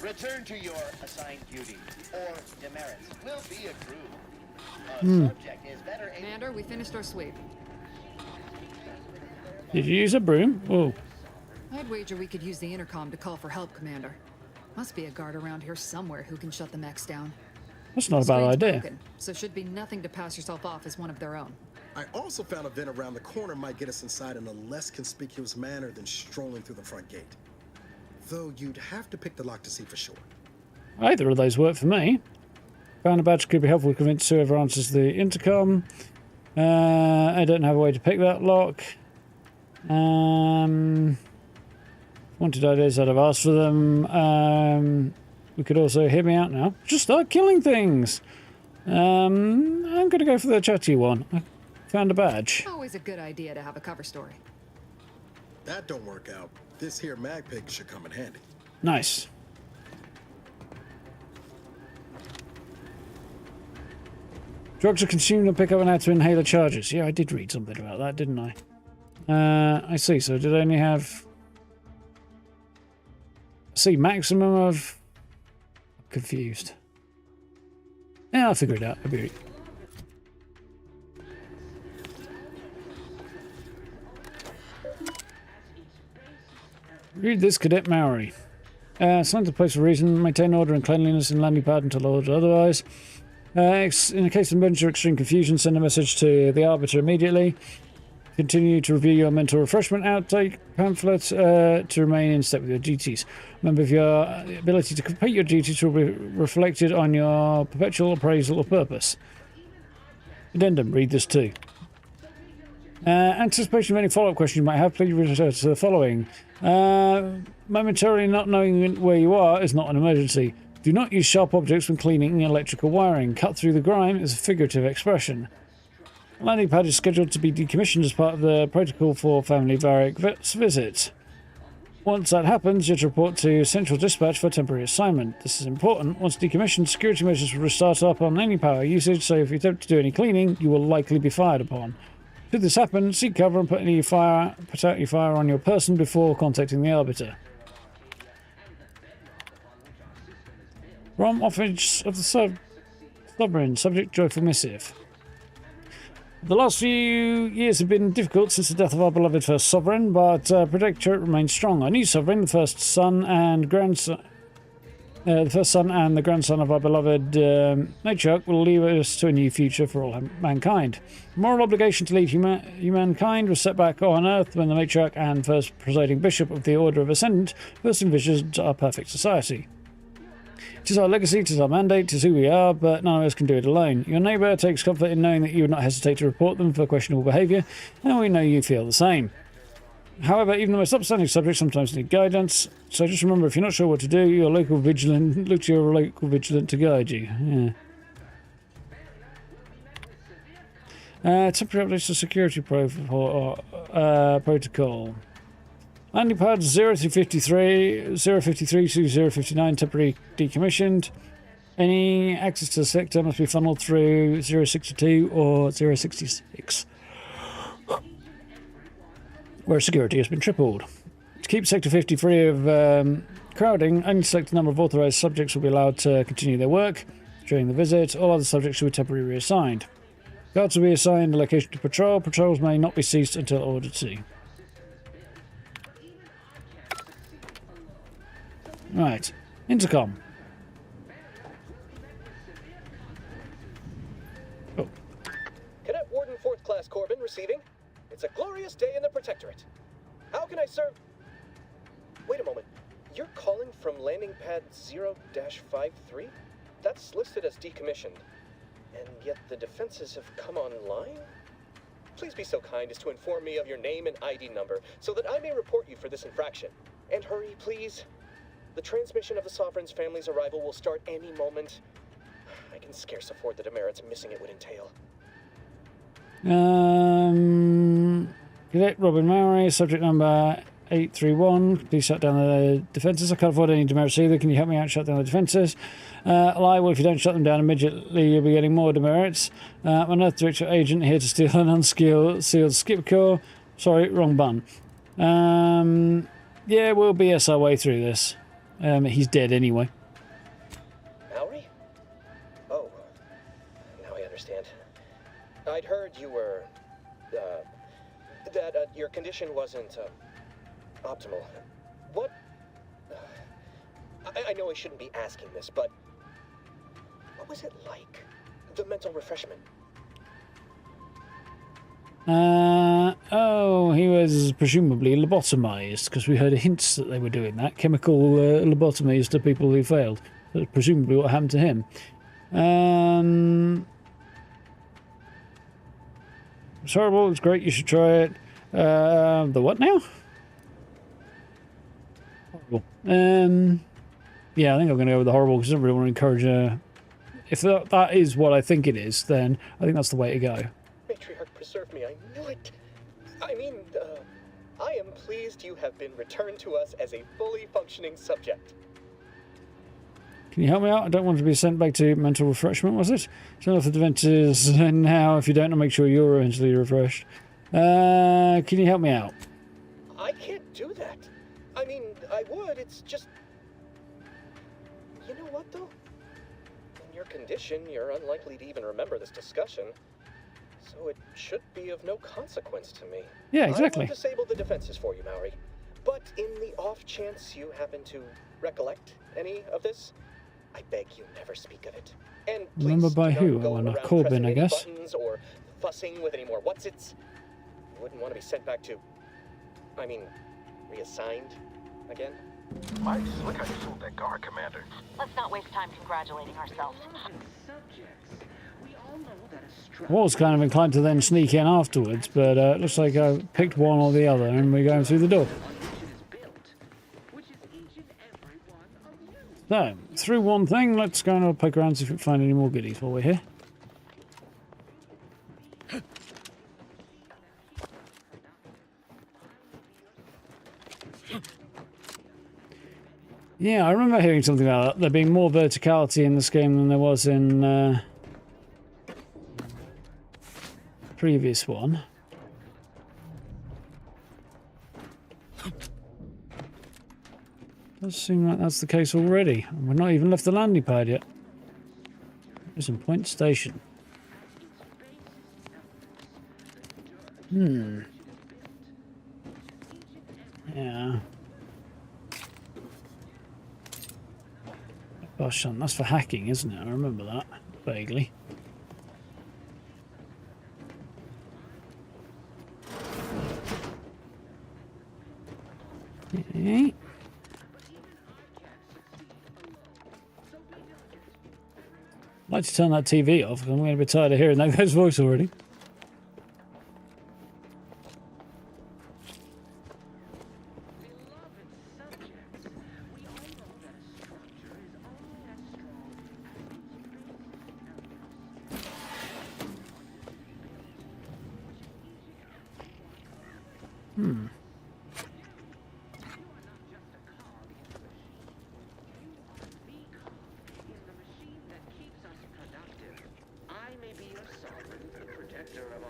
Return to your assigned duty, or demerits will be accrued. Subject is better. Commander, we finished our sweep. Did you use a broom? Oh. I'd wager we could use the intercom to call for help, Commander. Must be a guard around here somewhere who can shut the mechs down. That's not a bad idea. Broken, so should be nothing to pass yourself off as one of their own. I also found a vent around the corner might get us inside in a less conspicuous manner than strolling through the front gate. Though you'd have to pick the lock to see for sure. Either of those work for me. Found a badge could be helpful to convince whoever answers the intercom. I don't have a way to pick that lock. Wanted ideas, I'd have asked for them. We could also hear me out now. Just start killing things. I'm going to go for the chatty one. I found a badge. Always a good idea to have a cover story. That don't work out. This here mag pig should come in handy. Nice. Drugs are consumed and pick up and add to inhaler charges. Yeah, I did read something about that, didn't I? I see. So did I only have... See, maximum of... I'm confused. Yeah, I'll figure it out. I'll be... Read this, Cadet Maori. Assigned to the place for a reason. Maintain order and cleanliness in landing pad until ordered otherwise. In a case of emergency or extreme confusion, send a message to the Arbiter immediately. Continue to review your mental refreshment outtake pamphlet to remain in step with your duties. Remember, if your ability to complete your duties will be reflected on your perpetual appraisal of purpose. Addendum, read this too. Anticipation of any follow-up questions you might have, please refer to the following. Momentarily not knowing where you are is not an emergency. Do not use sharp objects when cleaning electrical wiring. Cut through the grime is a figurative expression. The landing pad is scheduled to be decommissioned as part of the protocol for family barrack visit. Once that happens, you're to report to Central Dispatch for temporary assignment. This is important. Once decommissioned, security measures will restart up on any power usage, so if you attempt to do any cleaning, you will likely be fired upon. Should this happen, seek cover and put out your fire on your person before contacting the Arbiter. From Office of the Sovereign, subject Joyful Missive. The last few years have been difficult since the death of our beloved first Sovereign, but Protectorate remains strong. Our new Sovereign, the first son and the grandson of our beloved Matriarch, will lead us to a new future for all mankind. The moral obligation to lead humankind was set back on Earth when the Matriarch and first presiding Bishop of the Order of Ascendant first envisioned our perfect society. It is our legacy, it is our mandate, it is who we are, but none of us can do it alone. Your neighbour takes comfort in knowing that you would not hesitate to report them for questionable behaviour, and we know you feel the same. However, even the most upstanding subjects sometimes need guidance, so just remember, if you're not sure what to do, look to your local vigilant to guide you. Yeah. Temporary updates to security protocol. Landing pads 0 through 53, 053 to 059 temporarily decommissioned. Any access to the sector must be funneled through 062 or 066, where security has been tripled. To keep Sector 50 free of crowding, only select a number of authorised subjects will be allowed to continue their work during the visit. All other subjects will be temporarily reassigned. Guards will be assigned a location to patrol. Patrols may not be ceased until ordered to. Right. Intercom. Oh. Cadet Warden 4th Class Corbin receiving. Wait a moment. You're calling from landing pad 0-53? That's listed as decommissioned. And yet the defenses have come online? Please be so kind as to inform me of your name and ID number so that I may report you for this infraction. And hurry, please. The transmission of the Sovereign's family's arrival will start any moment. I can scarce afford the demerits missing it would entail. Cadet Robin Mowry, subject number 831. Please shut down the defences. I can't afford any demerits either. Can you help me out? Shut down the defences. Lie, well, if you don't shut them down immediately, you'll be getting more demerits. I'm an Earth Directorate agent here to steal an unsealed skip core. Sorry, wrong button. Yeah, we'll BS our way through this. He's dead anyway. Mowry? Oh, now I understand. I'd heard you were, that your condition wasn't, optimal. What? I know I shouldn't be asking this, but what was it like? The mental refreshment? Oh, he was presumably lobotomized, because we heard hints that they were doing that. Chemical lobotomies to people who failed. That's presumably what happened to him. It's horrible, it's great, you should try it. The what now? Horrible. Yeah, I think I'm going to go with the horrible, because I don't really want to encourage if that is what I think it is, then I think that's the way to go. Matriarch, preserve me, I knew it. I mean, I am pleased you have been returned to us as a fully functioning subject. Can you help me out? I don't want to be sent back to mental refreshment, was it? Turn off the defences now. If you don't, I'll make sure you're eventually refreshed. Can you help me out? I can't do that. I mean, I would, it's just... You know what, though? In your condition, you're unlikely to even remember this discussion. So it should be of no consequence to me. Yeah, exactly. I will disable the defenses for you, Mowry. But in the off chance you happen to recollect any of this, I beg you never speak of it. And please remember by do who? not go Well, around Corbin, pressing I any guess. buttons or fussing with any more what's-its. You wouldn't want to be sent back to... I mean, reassigned again? Mighty slick how you sold that guard, Commander. Let's not waste time congratulating ourselves. I was kind of inclined to then sneak in afterwards, but it looks like I picked one or the other and we're going through the door. So, through one thing, let's go and poke around and see if we can find any more goodies while we're here. Yeah, I remember hearing something about that. There being more verticality in this game than there was in previous one. Does seem like that's the case already. We've not even left the landing pad yet. There's some point station. Yeah. Gosh, that's for hacking, isn't it? I remember that vaguely. Okay. I'd like to turn that TV off because I'm going to be tired of hearing that guy's voice already.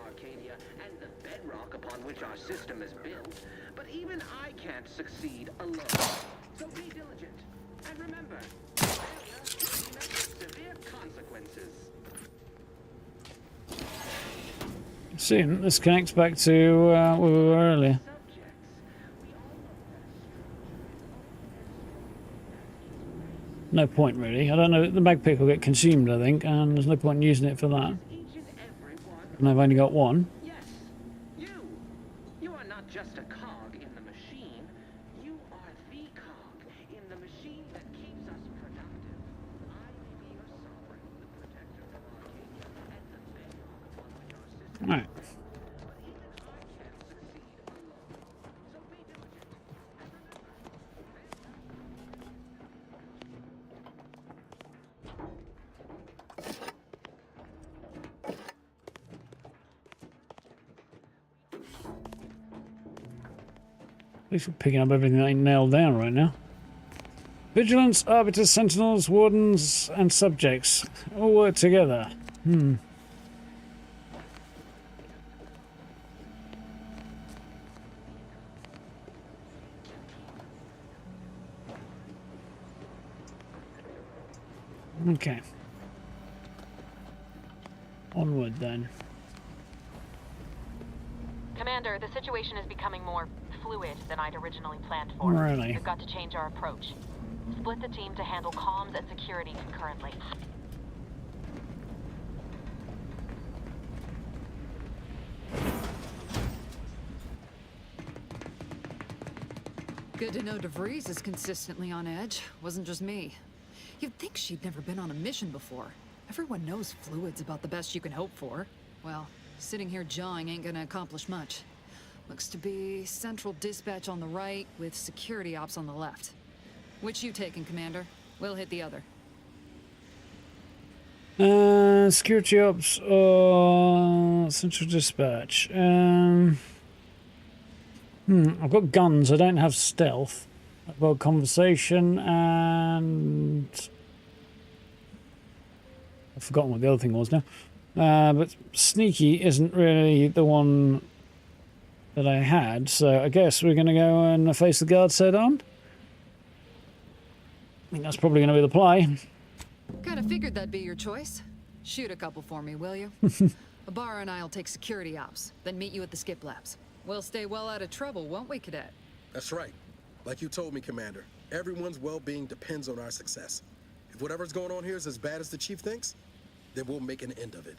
Arcadia and the bedrock upon which our system is built, but even I can't succeed alone. So be diligent, and remember, severe consequences. Soon, this connects back to where we were earlier. No point really. I don't know. The mag pick will get consumed, I think, and there's no point in using it for that. And I've only got one. Yes, you. You are not just a cog in the machine. You are the least we're picking up everything that ain't nailed down right now. Vigilance, arbiters, sentinels, wardens, and subjects all work together. Okay. Onward then. Commander, the situation is becoming more fluid than I'd originally planned for. Really? We've got to change our approach. Split the team to handle comms and security concurrently. Good to know DeVries is consistently on edge. Wasn't just me. You'd think she'd never been on a mission before. Everyone knows fluid's about the best you can hope for. Well, sitting here jawing ain't gonna accomplish much. Looks to be central dispatch on the right with security ops on the left. Which you taking, Commander? We'll hit the other. Security ops or central dispatch. I've got guns. I don't have stealth. I've got conversation and I've forgotten what the other thing was now. But sneaky isn't really the one that I had, so I guess we're going to go and face the guards head on. I think that's probably going to be the play. Kinda figured that'd be your choice. Shoot a couple for me, will you? Ibarra and I'll take security ops, then meet you at the skip labs. We'll stay well out of trouble, won't we, Cadet? That's right. Like you told me, Commander, everyone's well-being depends on our success. If whatever's going on here is as bad as the Chief thinks, then we'll make an end of it.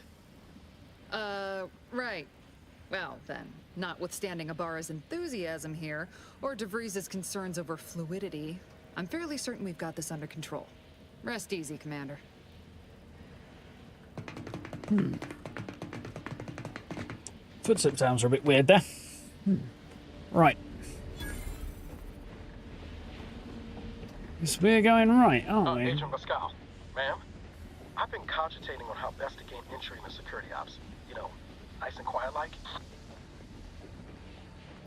Right. Well, then, notwithstanding Ibarra's enthusiasm here, or DeVries' concerns over fluidity, I'm fairly certain we've got this under control. Rest easy, Commander. Footstep sounds are a bit weird there. Right. Guess we're going right, aren't we? Agent Pascal, ma'am, I've been cogitating on how best to gain entry into security ops. You know, nice and quiet like.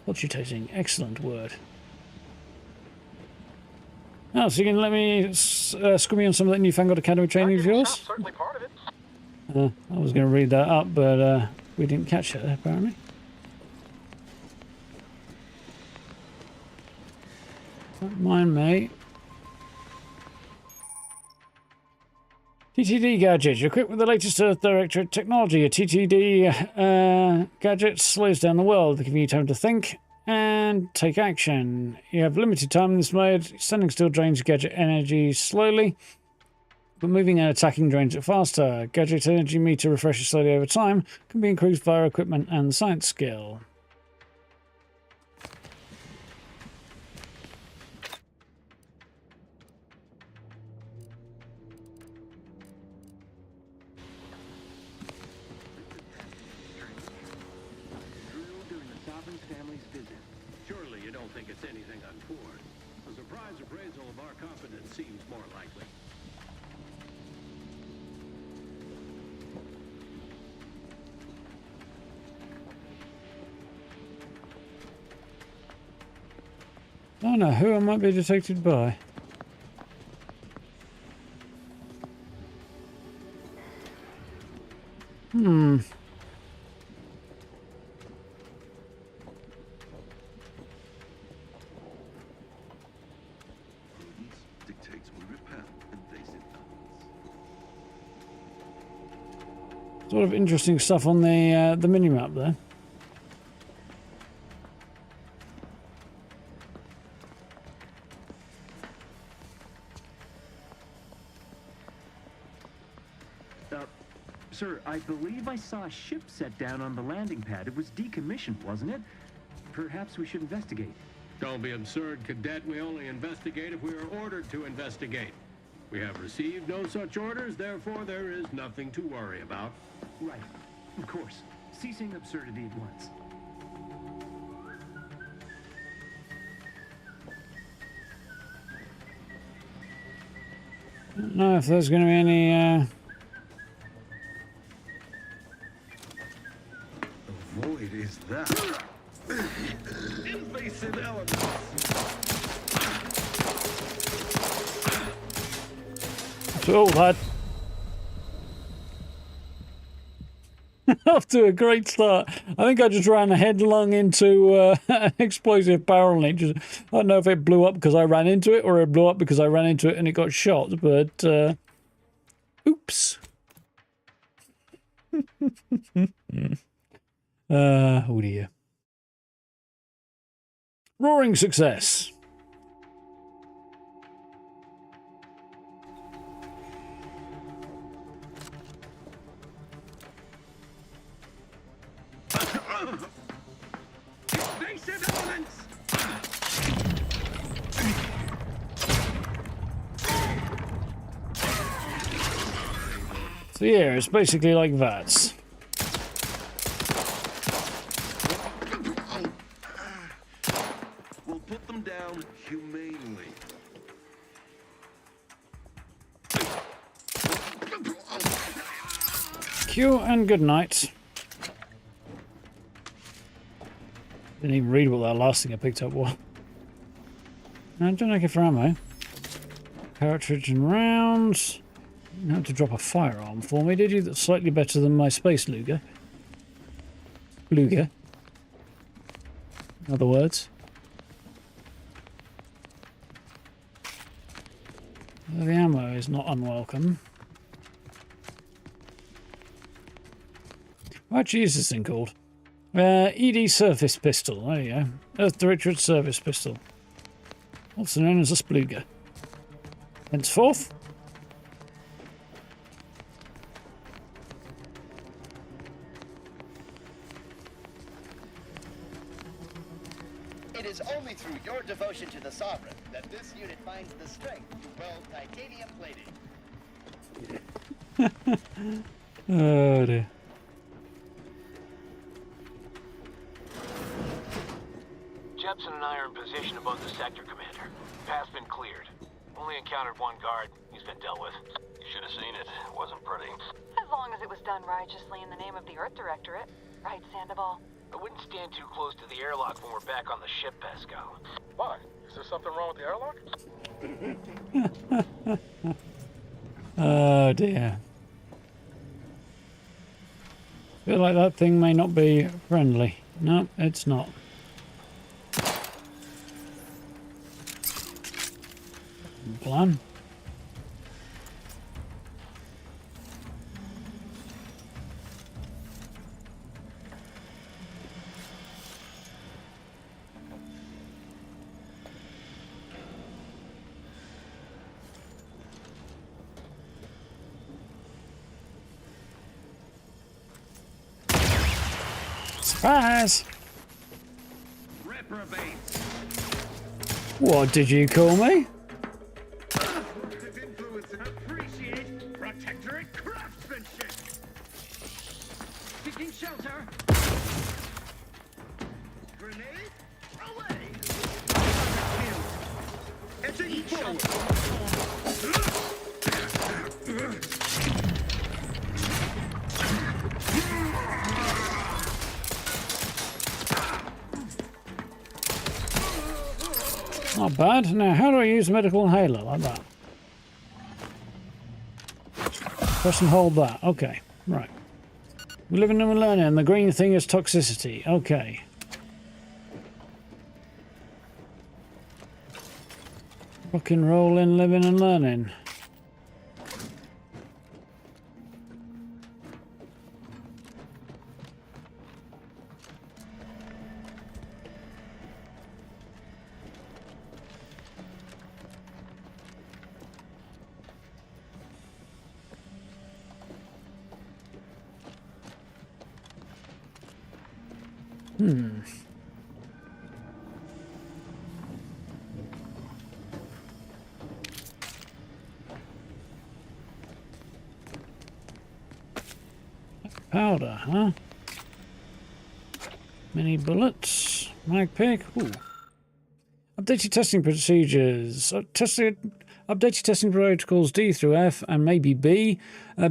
Cogitating, excellent word. Oh, so you can let me screw me on some of that newfangled academy training of yours? Certainly part of it. I was going to read that up, but we didn't catch it, apparently. Don't mind, mate. TTD gadget. You're equipped with the latest Earth Directorate technology. A TTD gadget slows down the world, giving you time to think and take action. You have limited time in this mode. Standing still drains gadget energy slowly, but moving and attacking drains it faster. Gadget energy meter refreshes slowly over time. Can be increased via equipment and science skill. Surely you don't think it's anything untoward. A surprise appraisal of our competence seems more likely. I don't know who I might be detected by. Sort of interesting stuff on the mini-map there. Sir, I believe I saw a ship set down on the landing pad. It was decommissioned, wasn't it? Perhaps we should investigate. Don't be absurd, Cadet. We only investigate if we are ordered to investigate. We have received no such orders, therefore there is nothing to worry about. Right. Of course. Ceasing absurdity at once. I don't know if there's going to be any... Void is that. Invasive elements. Oh, that. Off to a great start. I think I just ran headlong into an explosive barrel and I don't know if it blew up because I ran into it or it blew up because I ran into it and it got shot, but oops. Oh dear. Roaring success. Explosive elements! So yeah, it's basically like that. We'll put them down humanely. Cue and good night. Didn't even read what that last thing I picked up was. I don't like it for ammo. Cartridge and rounds. You didn't have to drop a firearm for me, did you? That's slightly better than my space Luger. Luger. In other words. The ammo is not unwelcome. What actually is this thing called? ED Surface Pistol. There you go. Earth Directorate Service Pistol. Also known as a Spluger. Henceforth. It is only through your devotion to the Sovereign that this unit finds the strength to weld titanium plating. Oh dear. Jepson and I are in position above the sector, Commander. Path's been cleared. Only encountered one guard. He's been dealt with. You should have seen it. It wasn't pretty. As long as it was done righteously in the name of the Earth Directorate. Right, Sandoval? I wouldn't stand too close to the airlock when we're back on the ship, Pascal. Why? Is there something wrong with the airlock? Oh dear. Feel like that thing may not be friendly. No, it's not. Plan. Surprise! Reprobate. What did you call me? Appreciate Protectorate craftsmanship. Taking shelter. Grenade away. Edging forward. Not bad. Now, how do I use medical inhaler like that? Press and hold that. Okay, right. We're living and we're learning, and the green thing is toxicity. Okay. Rock and roll in living and learning. Powder, huh? Mini bullets. Mag pick. Ooh. Updated testing procedures. Updated testing protocols D through F and maybe B.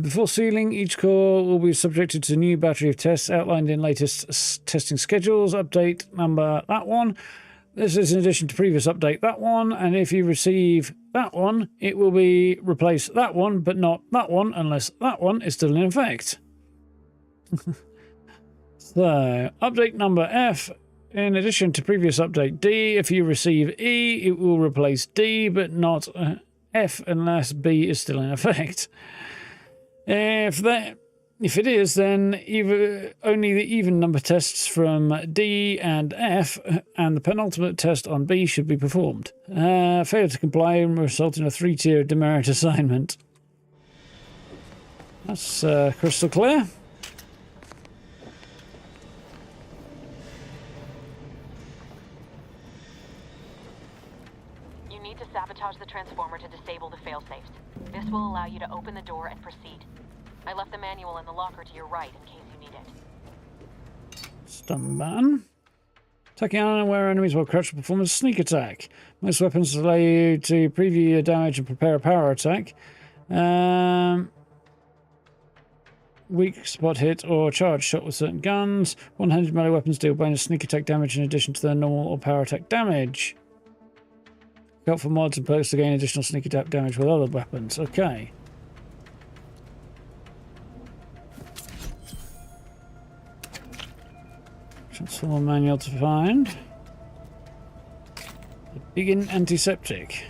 Before sealing, each core will be subjected to a new battery of tests outlined in latest testing schedules. Update number that one. This is in addition to previous update that one. And if you receive that one, it will be replace that one, but not that one, unless that one is still in effect. So, update number F. In addition to previous update D, if you receive E, it will replace D, but not F unless B is still in effect. If it is, then only the even number tests from D and F and the penultimate test on B should be performed. Failure to comply and result in a 3-tier demerit assignment. That's crystal clear. Sabotage the transformer to disable the failsafes. This will allow you to open the door and proceed. I left the manual in the locker to your right in case you need it. Stun button. Attacking unaware enemies while crouched will perform a sneak attack. Most weapons allow you to preview your damage and prepare a power attack. Weak spot hit or charge shot with certain guns. One-handed melee weapons deal bonus sneak attack damage in addition to their normal or power attack damage. Help for mods and perks to gain additional sneak attack damage with other weapons. Okay. Transformer manual to find. The Begin antiseptic.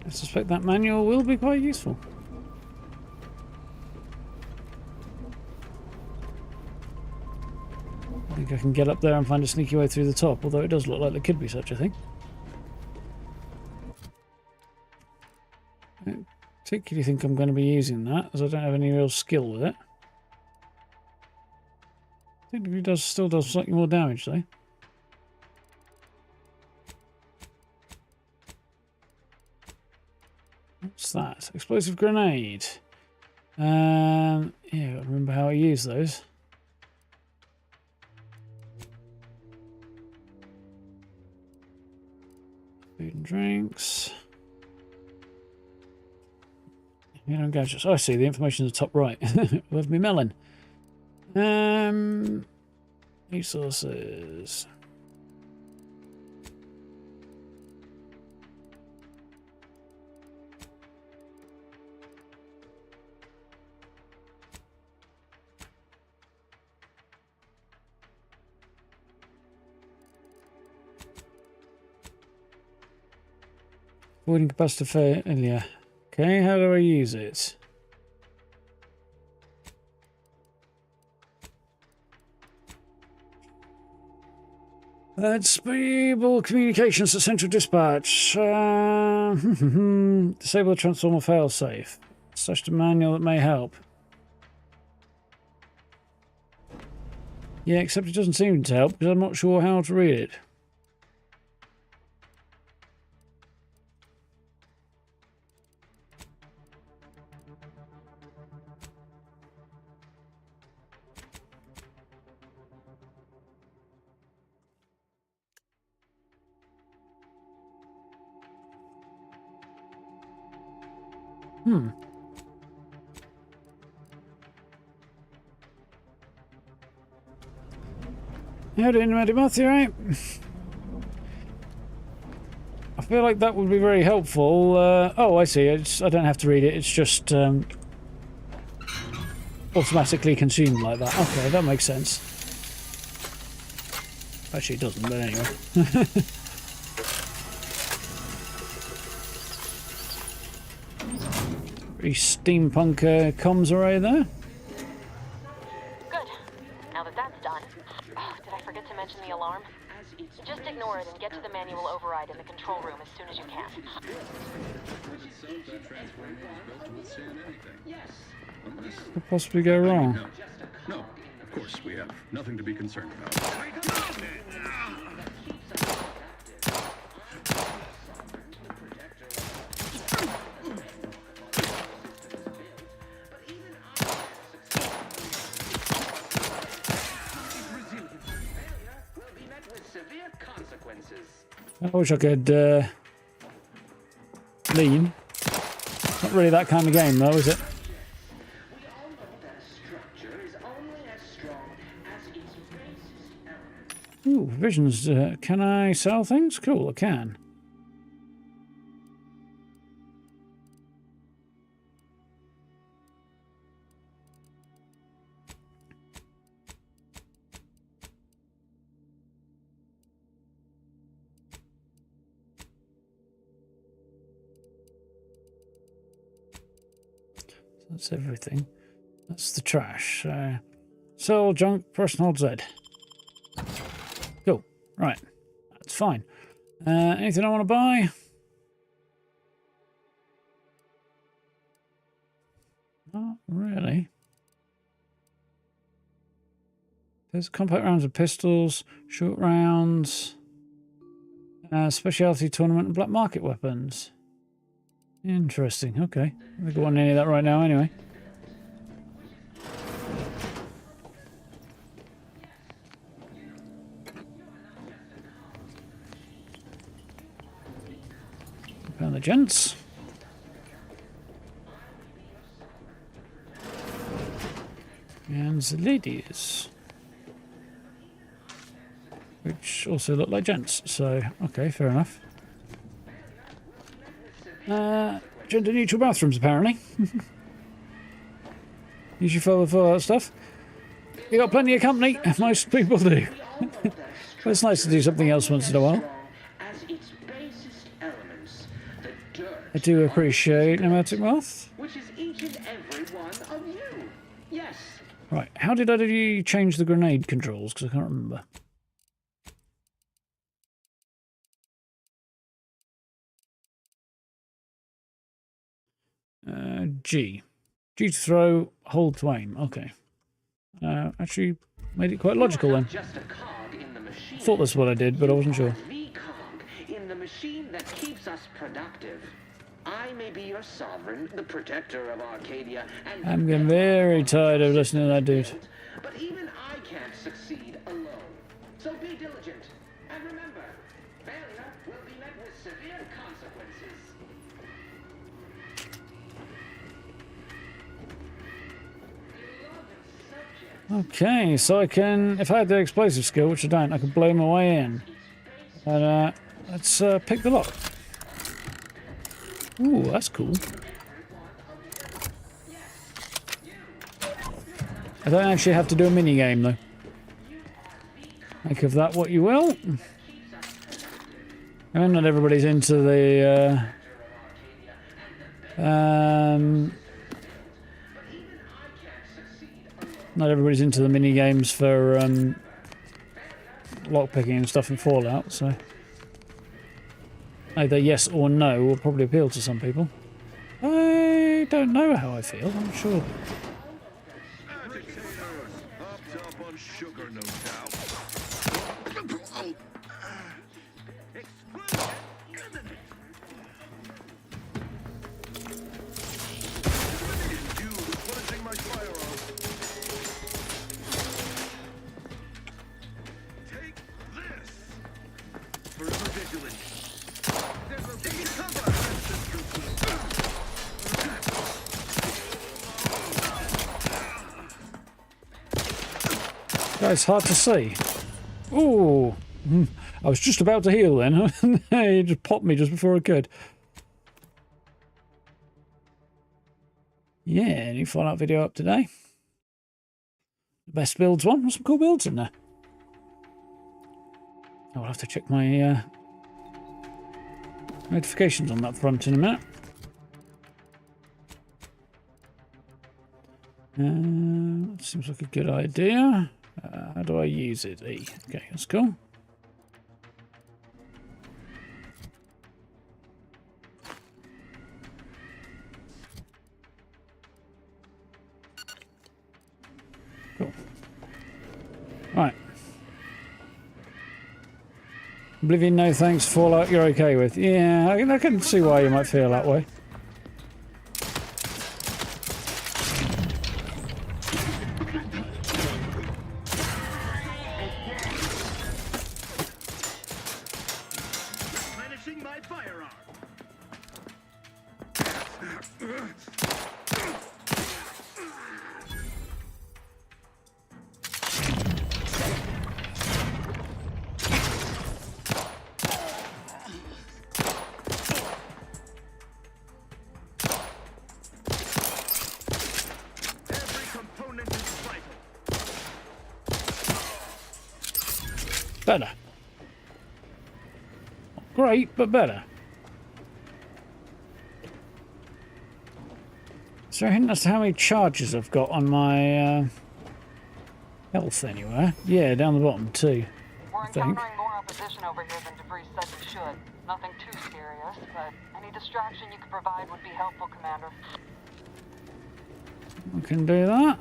I suspect that manual will be quite useful. I think I can get up there and find a sneaky way through the top, although it does look like there could be such a thing. I don't particularly think I'm going to be using that, as I don't have any real skill with it. I think it still does slightly more damage, though. What's that? Explosive grenade. Yeah, I remember how I use those. Food and drinks. You know, gadgets. Oh, I see the information in the top right. With me melon. Resources. Avoiding capacitor failure. Okay, how do I use it? Disable communications to central dispatch. Disable the transformer failsafe. Such a manual that may help. Yeah, except it doesn't seem to help because I'm not sure how to read it. How doing, Matty? You right? I feel like that would be very helpful. Oh, I see. I don't have to read it. It's just automatically consumed like that. Okay, that makes sense. Actually, it doesn't, but anyway. Pretty steampunk comms array there. Good. Now that that's done. Oh, did I forget to mention the alarm? Just ignore it and get to the manual override in the control room as soon as you can. What could possibly go wrong? No, of course we have nothing to be concerned about. I wish I could lean. Not really that kind of game though, is it? We all know that a structure is only as strong as its Ooh, visions. Can I sell things? Cool, I can. That's everything. That's the trash. Sell junk, press and hold Z. Cool. Right. That's fine. Anything I want to buy? Not really. There's compact rounds of pistols, short rounds, specialty tournament and black market weapons. Interesting. Okay. I don't want any of that right now anyway. Found the gents. And the ladies. Which also look like gents. So, okay, fair enough. Gender neutral bathrooms, apparently. Use your phone for all that stuff. You got plenty of company. Most people do. But it's nice to do something else once in a while. I do appreciate pneumatic wealth. Which is each and every one of you. Yes. Right, how did I change the grenade controls? Because I can't remember. G. G to throw, hold to aim. Okay. Actually made it quite logical then. Thought that's what I did, but I wasn't sure. The cog in the machine that keeps us productive. I may be your sovereign, the protector of Arcadia, and I'm getting very tired of listening to that dude. but even I can't succeed alone. So be diligent, and remember, failure will be met with severe consequences. Okay, so I can, if I had the explosive skill, which I don't, I can blow my way in. And let's pick the lock. Ooh, that's cool. I don't actually have to do a mini game though. Make of that what you will. I mean, not everybody's into the not everybody's into the mini games for lockpicking and stuff in Fallout, so either yes or no will probably appeal to some people. I don't know how I feel, I'm sure. It's hard to see. Ooh, I was just about to heal then. He just popped me just before I could. Yeah, new Fallout video up today. Best builds one. There's some cool builds in there. I'll have to check my notifications on that front in a minute. Seems like a good idea. How do I use it? E. Okay, that's cool. Cool. Right. Oblivion, no thanks. Fallout, you're okay with. Yeah, I can see why you might feel that way. better. Not great, but better. Is there a hint as to how many charges I've got on my health anywhere? Yeah, down the bottom too. We're encountering more opposition over here than DeVries said we should. Nothing too serious, but any distraction you could provide would be helpful, Commander. I can do that.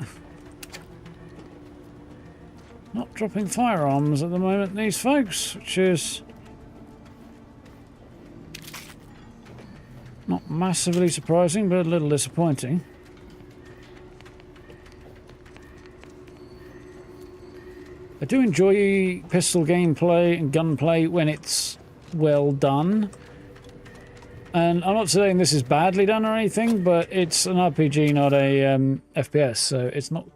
Not dropping firearms at the moment, these folks, which is not massively surprising, but a little disappointing. I do enjoy pistol gameplay and gunplay when it's well done. And I'm not saying this is badly done or anything, but it's an RPG, not a FPS, so it's not...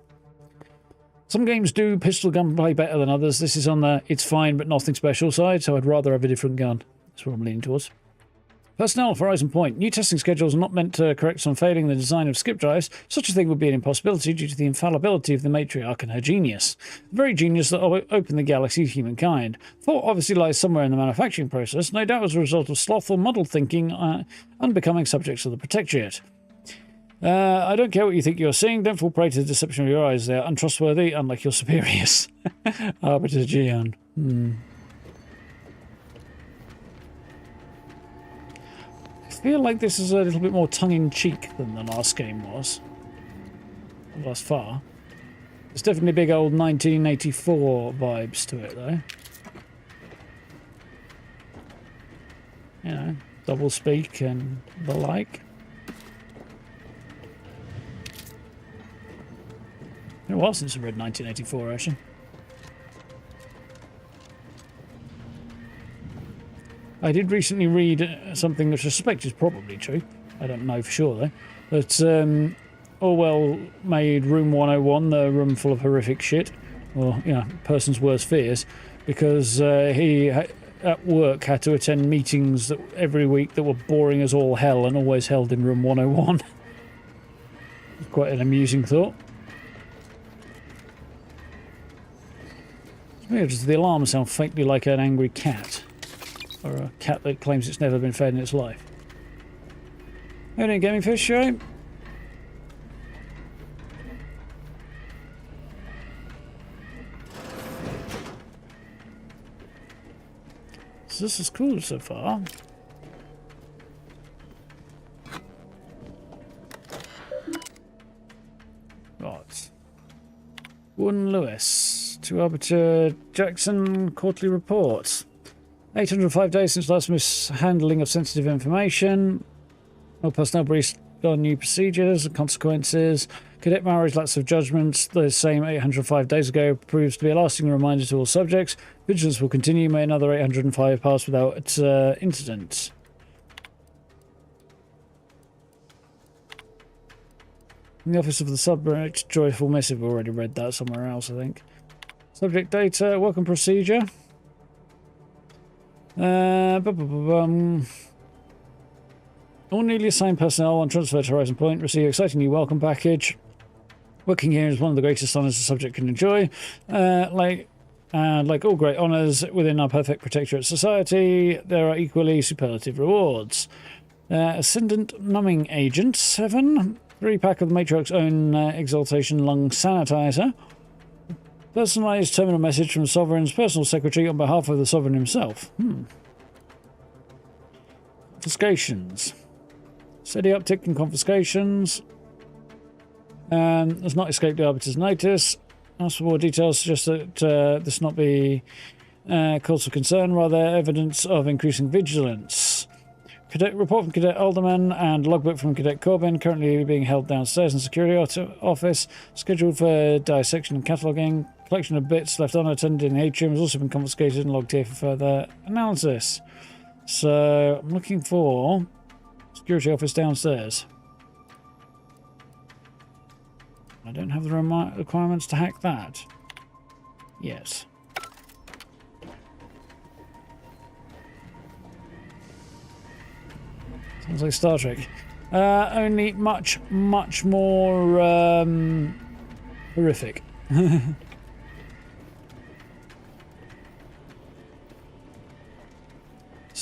Some games do pistol gunplay better than others. This is on the it's fine but nothing special side, so I'd rather have a different gun. That's what I'm leaning towards. Personnel for Horizon Point. New testing schedules are not meant to correct some failing in the design of skip drives. Such a thing would be an impossibility due to the infallibility of the matriarch and her genius. The very genius that opened the galaxy to humankind. Thought obviously lies somewhere in the manufacturing process, no doubt as a result of sloth or muddled thinking, unbecoming subjects of the Protectorate. I don't care what you think you're seeing. Don't fall prey to the deception of your eyes. They are untrustworthy, unlike your superiors. Arbiter Xion. I feel like this is a little bit more tongue-in-cheek than the last game was. Thus far. There's definitely big old 1984 vibes to it, though. You know, double speak and the like. It's been a while since I read 1984, actually. I did recently read something which I suspect is probably true. I don't know for sure, though. But Orwell made Room 101 the room full of horrific shit. Or, you know, person's worst fears. Because he, at work, had to attend meetings every week that were boring as all hell and always held in Room 101. Quite an amusing thought. Maybe does the alarm sound faintly like an angry cat? Or a cat that claims it's never been fed in its life. How you doing, Gaming Fish, right? So this is cool so far. Right. Warden Lewis to Arbiter Jackson quarterly reports. 805 days since last mishandling of sensitive information. No personnel briefed on new procedures and consequences. Cadet Maori's lapse of judgment, the same 805 days ago, proves to be a lasting reminder to all subjects. Vigilance will continue. May another 805 pass without incident. In the office of the subject, joyful missive. Already read that somewhere else, I think. Subject data, welcome procedure. All newly assigned personnel on transfer to Horizon Point receive exciting new welcome package. Working here is one of the greatest honours the subject can enjoy. Like all great honours within our perfect Protectorate society, there are equally superlative rewards. Ascendant Numbing Agent 7. 3-pack of the Matriarch's own Exaltation Lung Sanitizer. Personalised terminal message from Sovereign's personal secretary on behalf of the Sovereign himself. Confiscations. Steady uptick in confiscations. Has not escaped the Arbiter's notice. Ask for more details suggest that this not be cause for concern, rather evidence of increasing vigilance. Report from Cadet Alderman and logbook from Cadet Corbin, currently being held downstairs in security office, scheduled for dissection and cataloguing. Collection of bits left unattended in the atrium has also been confiscated and logged here for further analysis. So I'm looking for security office downstairs. I don't have the requirements to hack that. Yes. Sounds like Star Trek. Only much, much more horrific.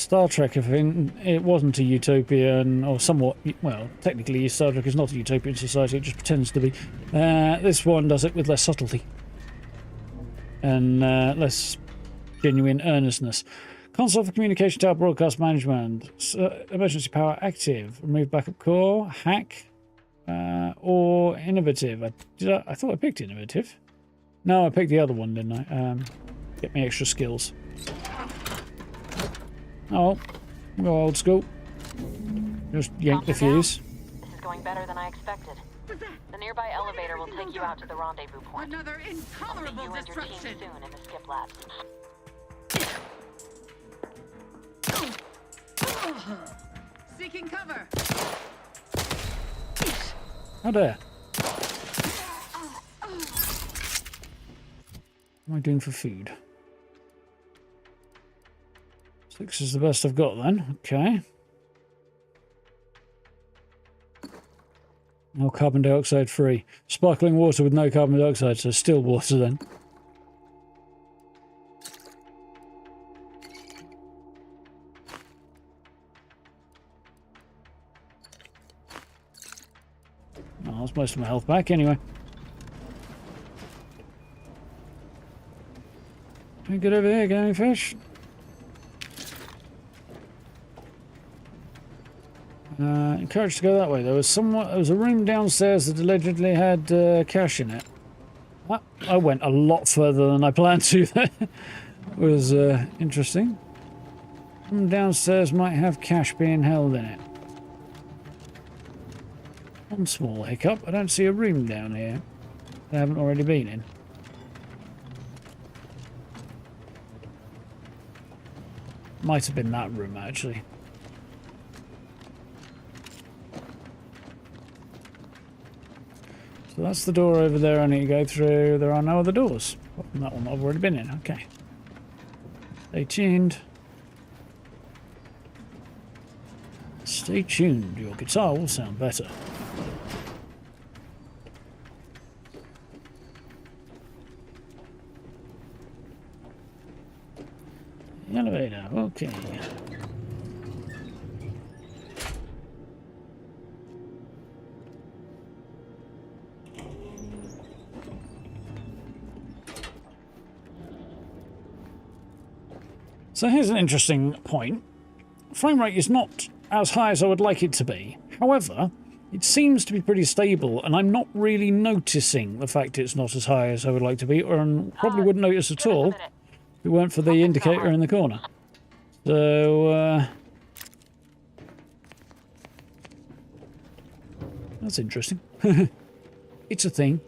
Star Trek, if it wasn't a utopian, or somewhat, well, technically Star Trek is not a utopian society, it just pretends to be. This one does it with less subtlety. And less genuine earnestness. Console for communication tower broadcast management. Emergency power active. Remove backup core. Hack. Or innovative. I thought I picked innovative. No, I picked the other one, didn't I? Get me extra skills. Oh, go old school. Just yank the fuse. This is going better than I expected. The nearby elevator will take you out to the rendezvous point. Another intolerable I'll see you and your team soon in the skip labs. Seeking cover. Oh dear. What am I doing for food? 6 is the best I've got then. Okay. No carbon dioxide free. Sparkling water with no carbon dioxide, so still water then. Oh, that's most of my health back anyway. Can we get over here, get any fish? Encouraged to go that way. There was a room downstairs that allegedly had cash in it. I went a lot further than I planned to. That was interesting. Room downstairs might have cash being held in it. One small hiccup. I don't see a room down here I haven't already been in. Might have been that room actually. So that's the door over there I need to go through. There are no other doors. Well, that one I've already been in. Okay. Stay tuned. Stay tuned. Your guitar will sound better. Elevator. Okay. So here's an interesting point. Frame rate is not as high as I would like it to be. However, it seems to be pretty stable, and I'm not really noticing the fact it's not as high as I would like to be, or probably wouldn't notice at all if it weren't for the indicator in the corner. So, that's interesting. It's a thing.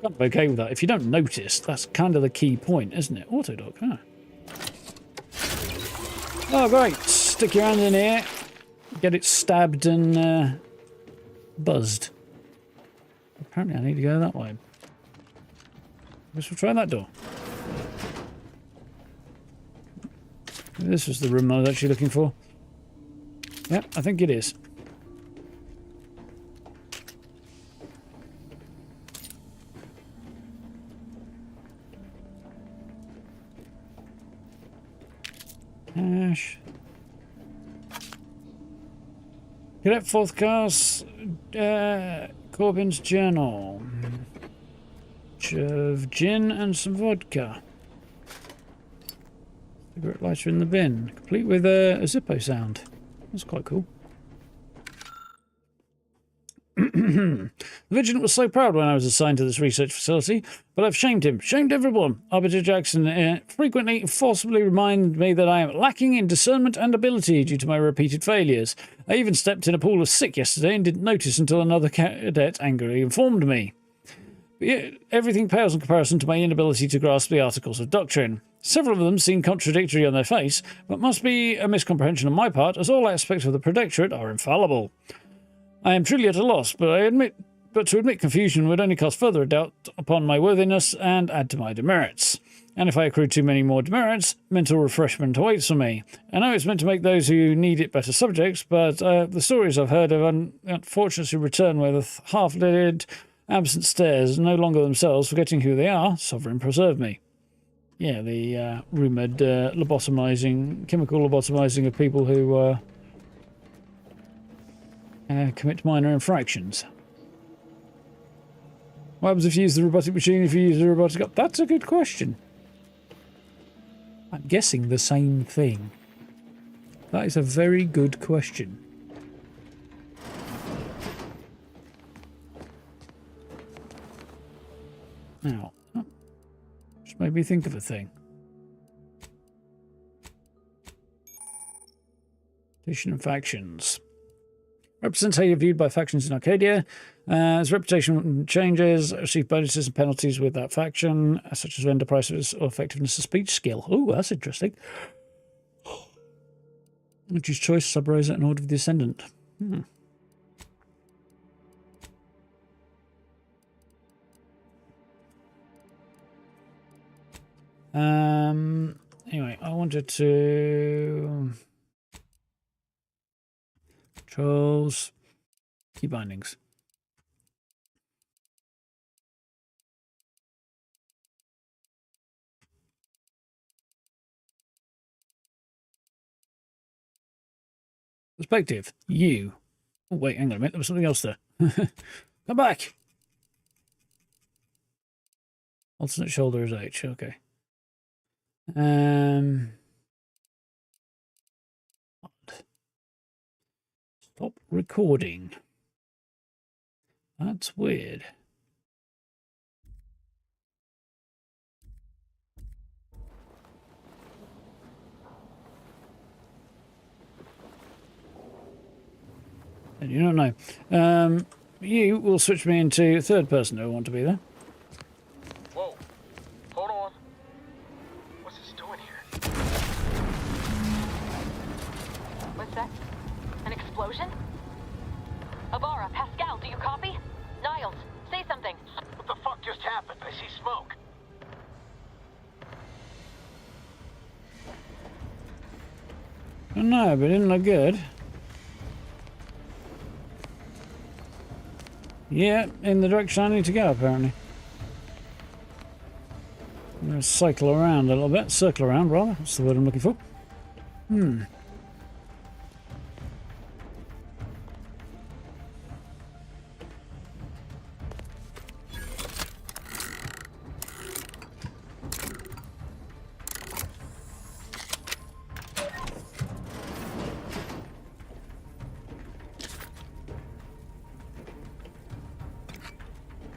I'm okay with that. If you don't notice, that's kind of the key point, isn't it? Autodoc, huh? Oh, great. Stick your hand in here. Get it stabbed and buzzed. Apparently I need to go that way. Guess we'll try that door. This was the room I was actually looking for. Yep, I think it is. Cash. Cadet 4th class, Corbin's journal. Of gin and some vodka. Cigarette lighter in the bin, complete with a Zippo sound. That's quite cool. The Vigilant was so proud when I was assigned to this research facility, but I've shamed him. Shamed everyone. Arbiter Jackson frequently and forcibly reminded me that I am lacking in discernment and ability due to my repeated failures. I even stepped in a pool of sick yesterday and didn't notice until another cadet angrily informed me. But yet, everything pales in comparison to my inability to grasp the articles of doctrine. Several of them seem contradictory on their face, but must be a miscomprehension on my part, as all aspects of the Protectorate are infallible. I am truly at a loss, but to admit confusion would only cast further doubt upon my worthiness and add to my demerits. And if I accrue too many more demerits, mental refreshment awaits for me. I know it's meant to make those who need it better subjects, but the stories I've heard of unfortunates who return with half-lidded, absent stares, no longer themselves, forgetting who they are. Sovereign preserve me. Yeah, the rumoured lobotomizing, chemical lobotomizing of people who commit minor infractions. What happens if you use the robotic machine if you use the robotic up? That's a good question. I'm guessing the same thing. That is a very good question. Now, just made me think of a thing. Faction and factions. Represents how you're viewed by factions in Arcadia. As reputation changes, receive bonuses and penalties with that faction, such as vendor prices or effectiveness of speech skill. Oh, that's interesting. Choose choice, sub-rosa, and order of the ascendant. Anyway, I wanted to controls, key bindings. Perspective, you. Oh, wait, hang on a minute. There was something else there. Come back. Alternate shoulder is H. Okay. Stop recording. That's weird. And you don't know. You will switch me into third person. Do I want to be there? Whoa. Hold on. What's this doing here? What's that? An explosion? Avara, Pascal, do you copy? Niles, say something. What the fuck just happened? I see smoke. I don't know, but it didn't look good. Yeah, in the direction I need to go, apparently. I'm going to cycle around a little bit. Circle around, rather. That's the word I'm looking for.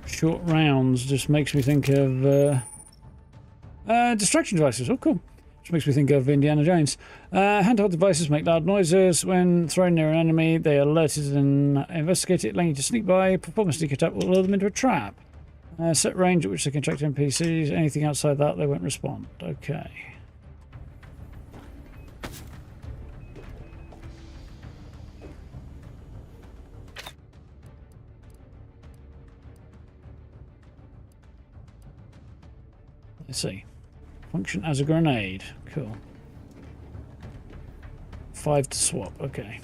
Short rounds just makes me think of distraction devices. Oh, cool. Which makes me think of Indiana Jones. Handheld devices make loud noises. When thrown near an enemy, they are alerted and investigate it, allowing you to sneak by. Perform a sneak attack will lure them into a trap. Set range at which they can track NPCs. Anything outside that, they won't respond. Okay. Let's see. Function as a grenade. Cool. 5 to swap. Okay.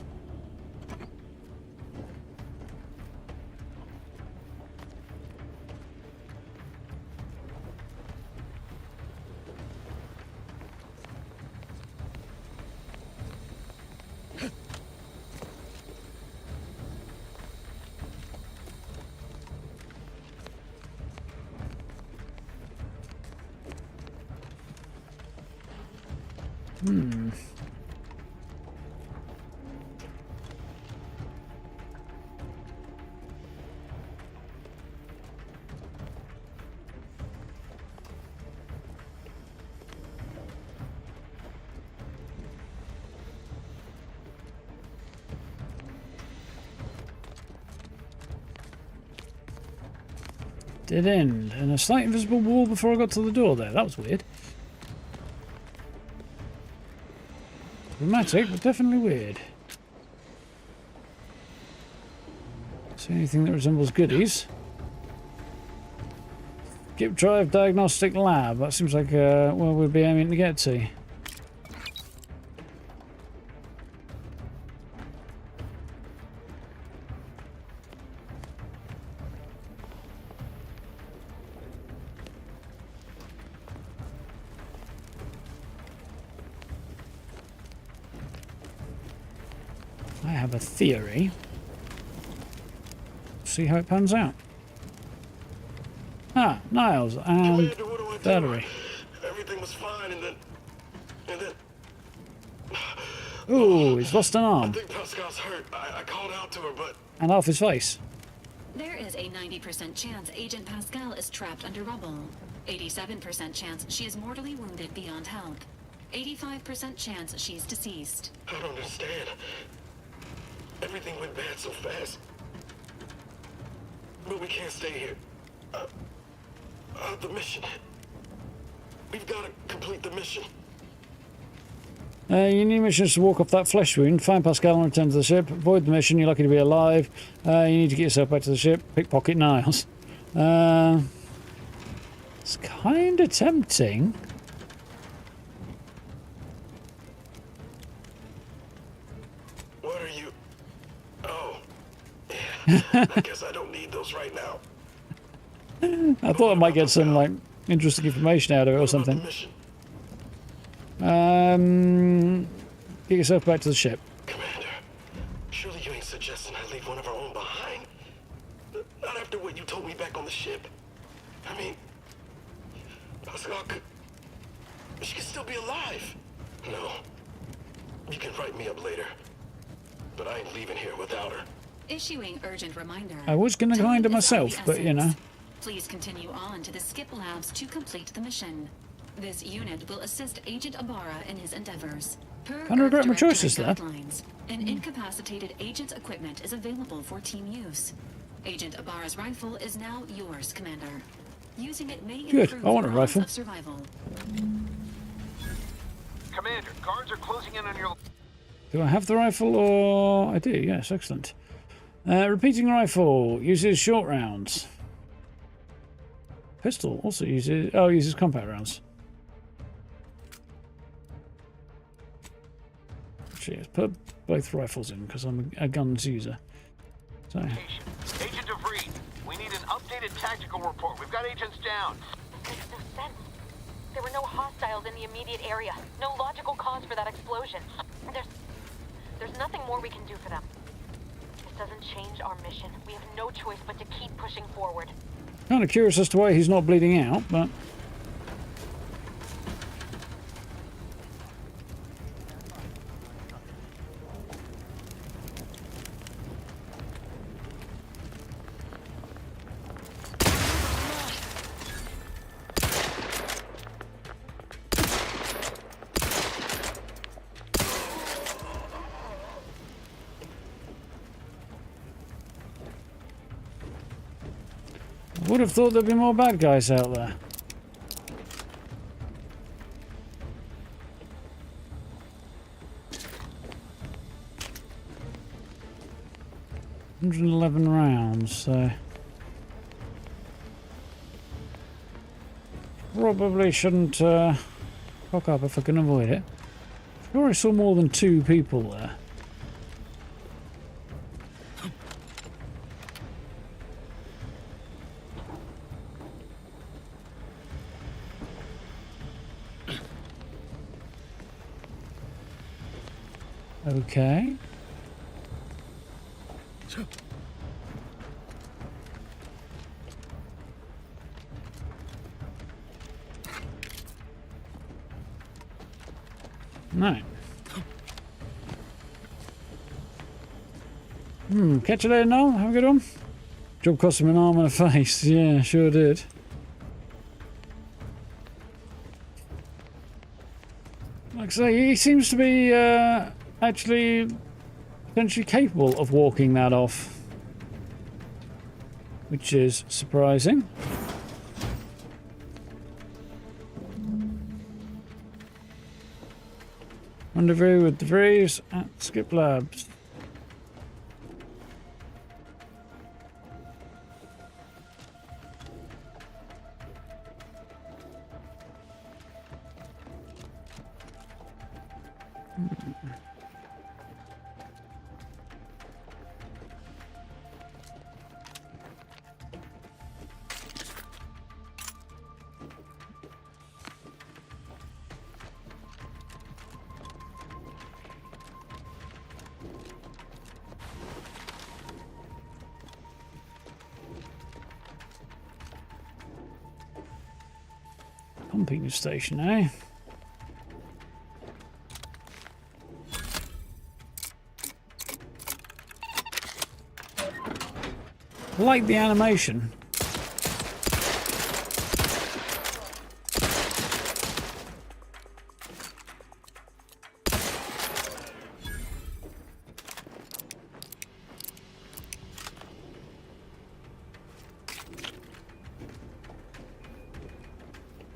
Dead end. And a slight invisible wall before I got to the door there. That was weird. Dramatic, but definitely weird. See anything that resembles goodies? Skip drive diagnostic lab. That seems like where we'd be aiming to get to. I have a theory. See how it pans out. Ah, Niles and Valerie. Everything was fine, and then... Ooh, he's lost an I arm. think Pascal's hurt. I called out to her, but... And half his face. There is a 90% chance Agent Pascal is trapped under rubble. 87% chance she is mortally wounded beyond health. 85% chance she's deceased. I don't understand. Everything went bad so fast. But we can't stay here. The mission. We've got to complete the mission. Your new mission is to walk off that flesh wound, find Pascal and return to the ship. Avoid the mission, you're lucky to be alive. You need to get yourself back to the ship. Pickpocket Niles. It's kind of tempting. What are you... Oh. Yeah. I guess I don't need those right now. I thought I might get some, like, interesting information out of it or something. Get yourself back to the ship. Commander, surely you ain't suggesting I leave one of our own behind? Not after what you told me back on the ship. I mean, Pascal could... She could still be alive. No. You can write me up later. But I ain't leaving here without her. Issuing urgent reminder. I was going to find her myself, but you know. Please continue on to the Skip Labs to complete the mission. This unit will assist Agent Ibarra in his endeavors. Per Kind of regret my Earth choices there. guidelines, an incapacitated agent's equipment is available for team use. Agent Ibarra's rifle is now yours, Commander. Using it may Good, improve I want a the odds rifle. of survival. Commander, guards are closing in on your... Do I have the rifle or... I do, yes, excellent. Repeating rifle uses short rounds. Pistol also uses... Oh, uses compact rounds. Actually, let's put both rifles in because I'm a guns user. So... Agent DeVries, we need an updated tactical report. We've got agents down. This makes no sense. There were no hostiles in the immediate area. No logical cause for that explosion. There's nothing more we can do for them. This doesn't change our mission. We have no choice but to keep pushing forward. Kind of curious as to why he's not bleeding out, but... I would have thought there'd be more bad guys out there. $111 rounds, so probably shouldn't cock up if I can avoid it. I'm sure I saw more than 2 people there. Okay. No. Catch you later, Noel. Have a good one. Job cost him an arm and a face. Yeah, sure did. Like I say, he seems to be actually potentially capable of walking that off, which is surprising. Rendezvous with DeVries at Skip Labs. Pumping station, eh? I like the animation.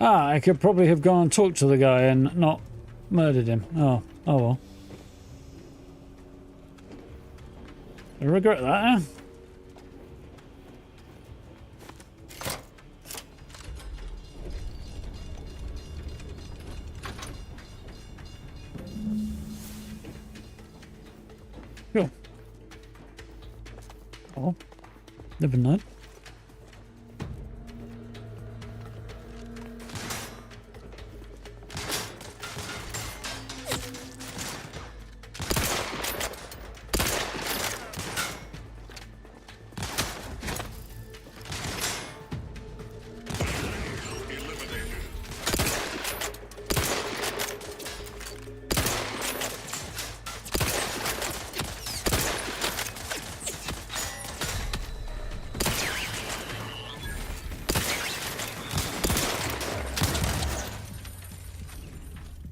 Ah, I could probably have gone and talked to the guy and not murdered him. Oh well. I regret that, eh? Cool. Oh, never known.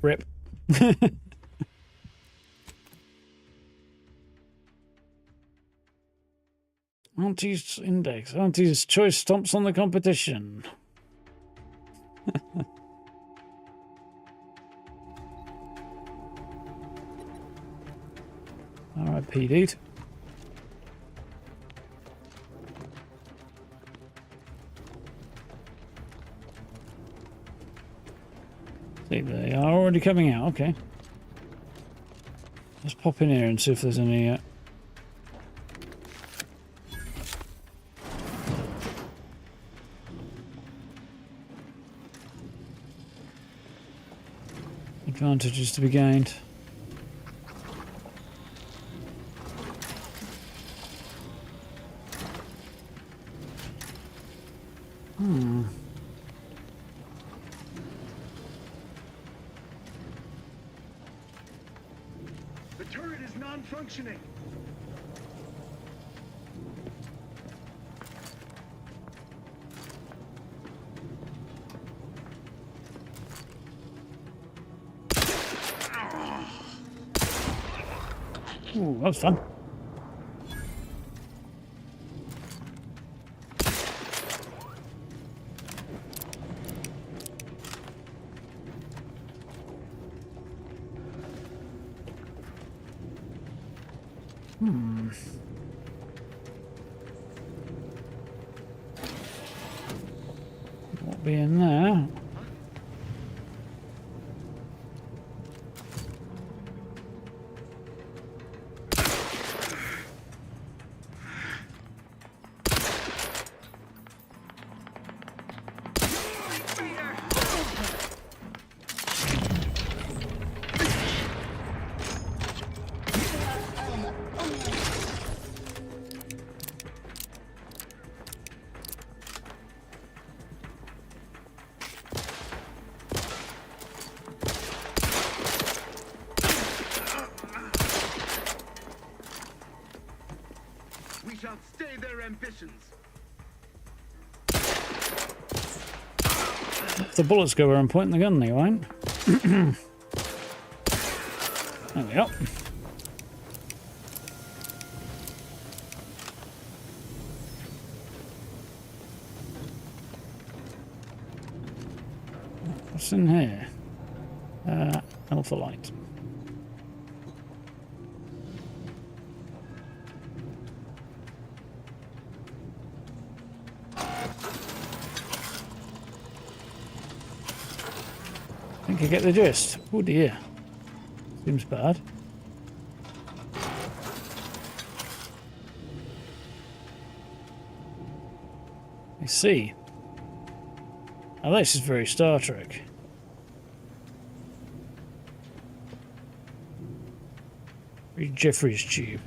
Rip. Auntie's index. Auntie's choice stomps on the competition. Alright, dude. See, they are already coming out. Okay. Let's pop in here and see if there's any... advantages to be gained. The turret is non-functioning. Ooh, that was fun. Won't be in there. We shall stay their ambitions. If the bullets go where I'm pointing the gun, they won't. There we go. What's in here? Alpha light. I think I get the gist. Oh dear. Seems bad. I see. Now this is very Star Trek. Very Jeffrey's tube.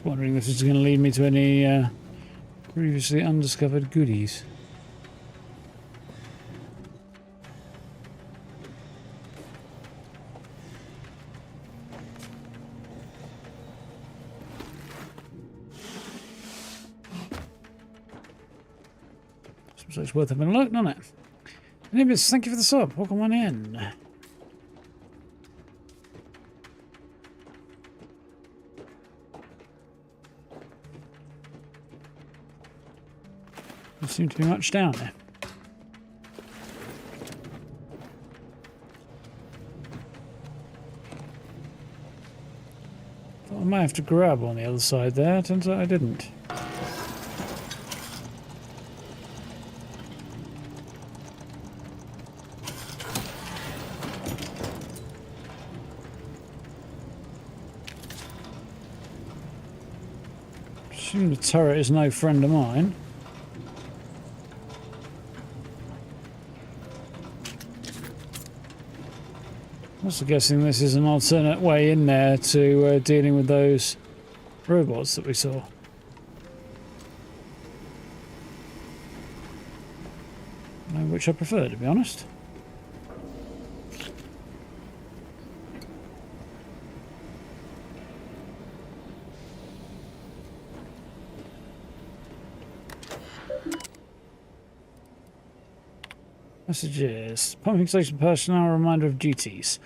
Just wondering if this is going to lead me to any previously undiscovered goodies. So it's worth having a look, doesn't it? Anyways, thank you for the sub. Welcome on in. There seems to be much down there. Thought I might have to grab on the other side there. Turns out I didn't. Assume the turret is no friend of mine. Also guessing this is an alternate way in there to dealing with those robots that we saw. Which I prefer, to be honest. Messages. Pumping station personnel, reminder of duties.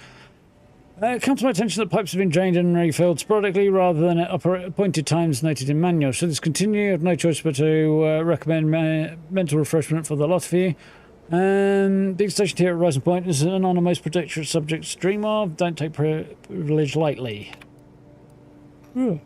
It comes to my attention that pipes have been drained and refilled sporadically rather than at appointed times noted in manual. Should this continue, I have no choice but to recommend mental refreshment for the lot of you. Being stationed here at Rising Point is an honour most protectorate subjects dream of. Don't take privilege lightly. Hmm.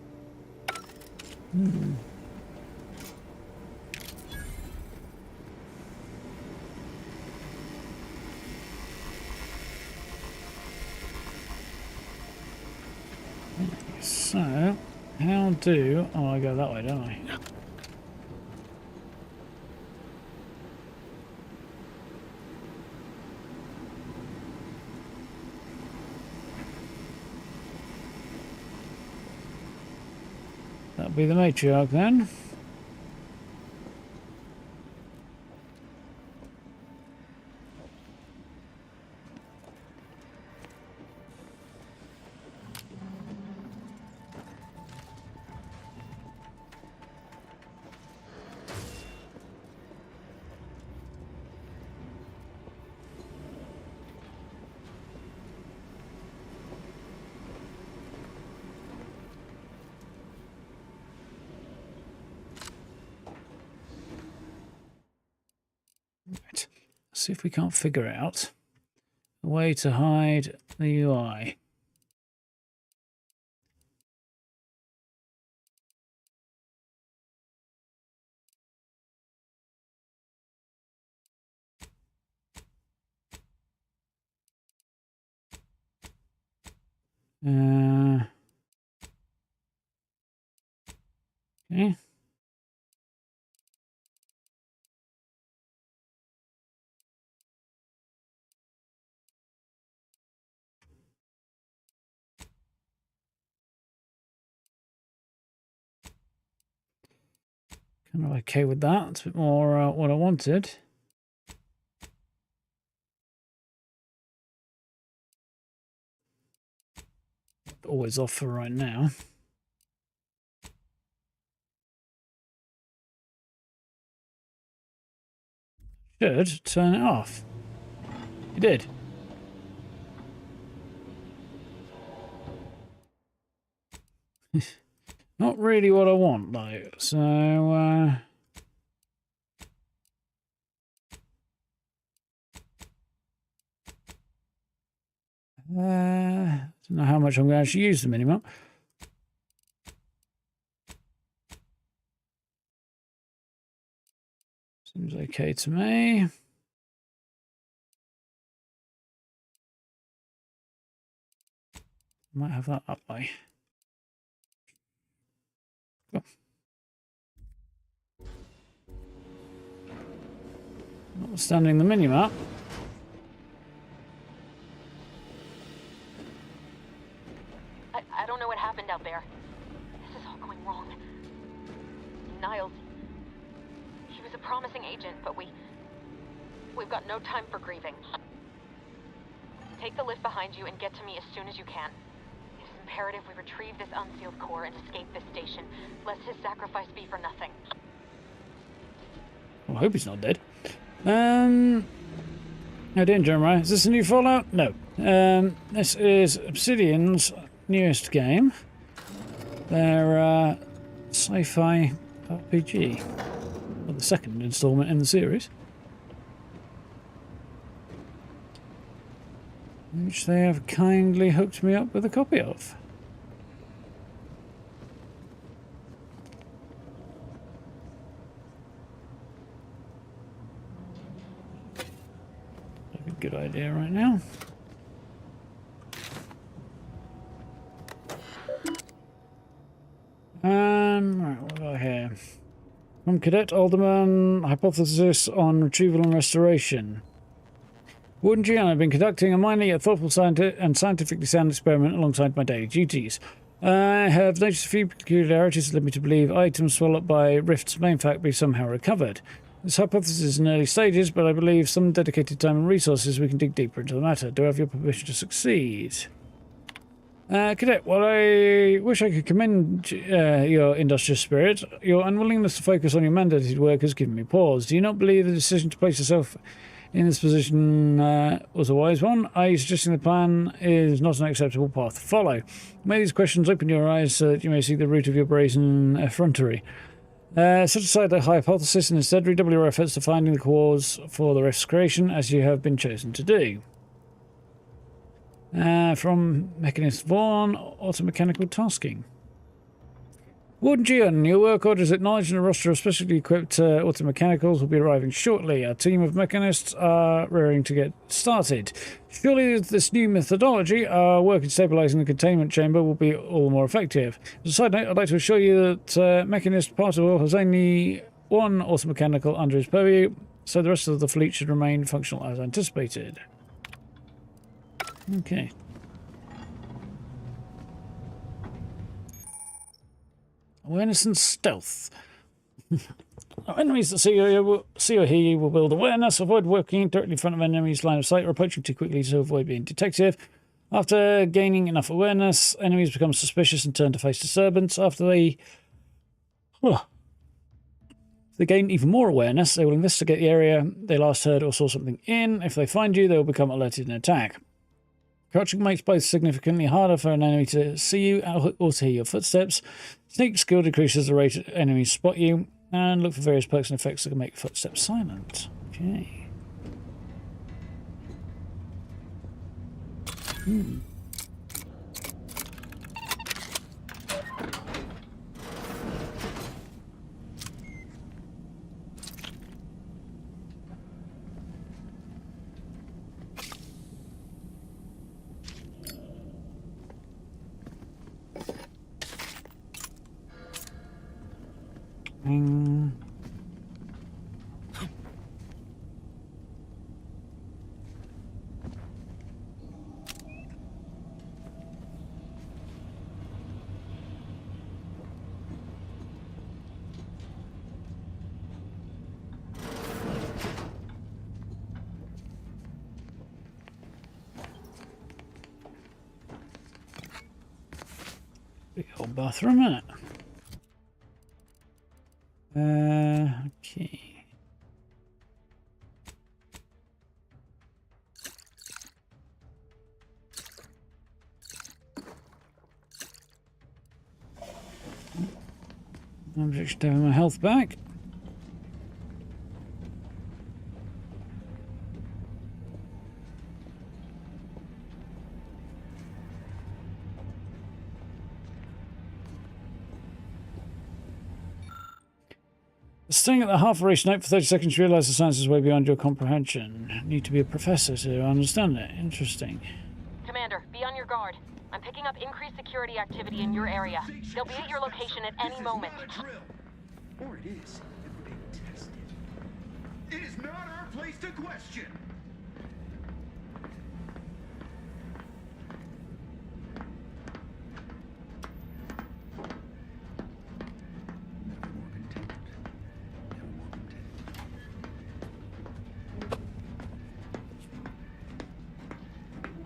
So, how do... Oh, I go that way, don't I? That'll be the matriarch then. Right. See if we can't figure out a way to hide the UI. Okay. Kind of okay with that. It's a bit more what I wanted. Always off for right now. Should turn it off. You did. Not really what I want though, so I don't know how much I'm going to actually use them anymore. Seems okay to me. Might have that up by. Cool. Notwithstanding the minimap. I don't know what happened out there. This is all going wrong. Niles. He was a promising agent, but we've got no time for grieving. Take the lift behind you and get to me as soon as you can. It is imperative we retrieve this unsealed core and escape this station, lest his sacrifice be for nothing. Well, I hope he's not dead. How doing, Jeremiah? Is this a new Fallout? No. This is Obsidian's newest game. Their sci-fi RPG. Well, the second installment in the series. Which they have kindly hooked me up with a copy of. A good idea right now. Right, what have I here? From Cadet Alderman, hypothesis on retrieval and restoration. Warden Xion, I've been conducting a minor yet thoughtful and scientifically sound experiment alongside my daily duties. I have noticed a few peculiarities that lead me to believe items swallowed by rifts may in fact be somehow recovered. This hypothesis is in early stages, but I believe some dedicated time and resources we can dig deeper into the matter. Do I have your permission to succeed? Cadet, while I wish I could commend your industrious spirit, your unwillingness to focus on your mandated work has given me pause. Do you not believe the decision to place yourself in this position was a wise one? Are you suggesting the plan is not an acceptable path to follow? May these questions open your eyes so that you may see the root of your brazen effrontery. Set aside the hypothesis and instead redouble your efforts to finding the cause for the rift's creation, as you have been chosen to do. From Mechanist Vaughn, automechanical tasking. Warden Xion, your work orders acknowledged and a roster of specially equipped automechanicals will be arriving shortly. Our team of mechanists are raring to get started. Surely with this new methodology, our work in stabilizing the containment chamber will be all the more effective. As a side note, I'd like to assure you that Mechanist Parzival has only one automechanical under his purview, so the rest of the fleet should remain functional as anticipated. Okay. Awareness and stealth. Enemies that see or hear you will build awareness. Avoid working directly in front of enemies' line of sight or approaching too quickly to avoid being detected. After gaining enough awareness, enemies become suspicious and turn to face disturbance. After they gain even more awareness, they will investigate the area they last heard or saw something in. If they find you, they will become alerted and attack. Crouching makes both significantly harder for an enemy to see you or to hear your footsteps. Sneak skill decreases the rate enemies spot you. And look for various perks and effects that can make footsteps silent. Okay. Big old bathroom, isn't it? Okay. I'm just having my health back. Staying at the half race note for 30 seconds, you realise the science is way beyond your comprehension. Need to be a professor to understand it. Interesting. Commander, be on your guard. I'm picking up increased security activity in your area. They'll be at your location at any moment. Or it is, if we're being tested. It is not our place to question.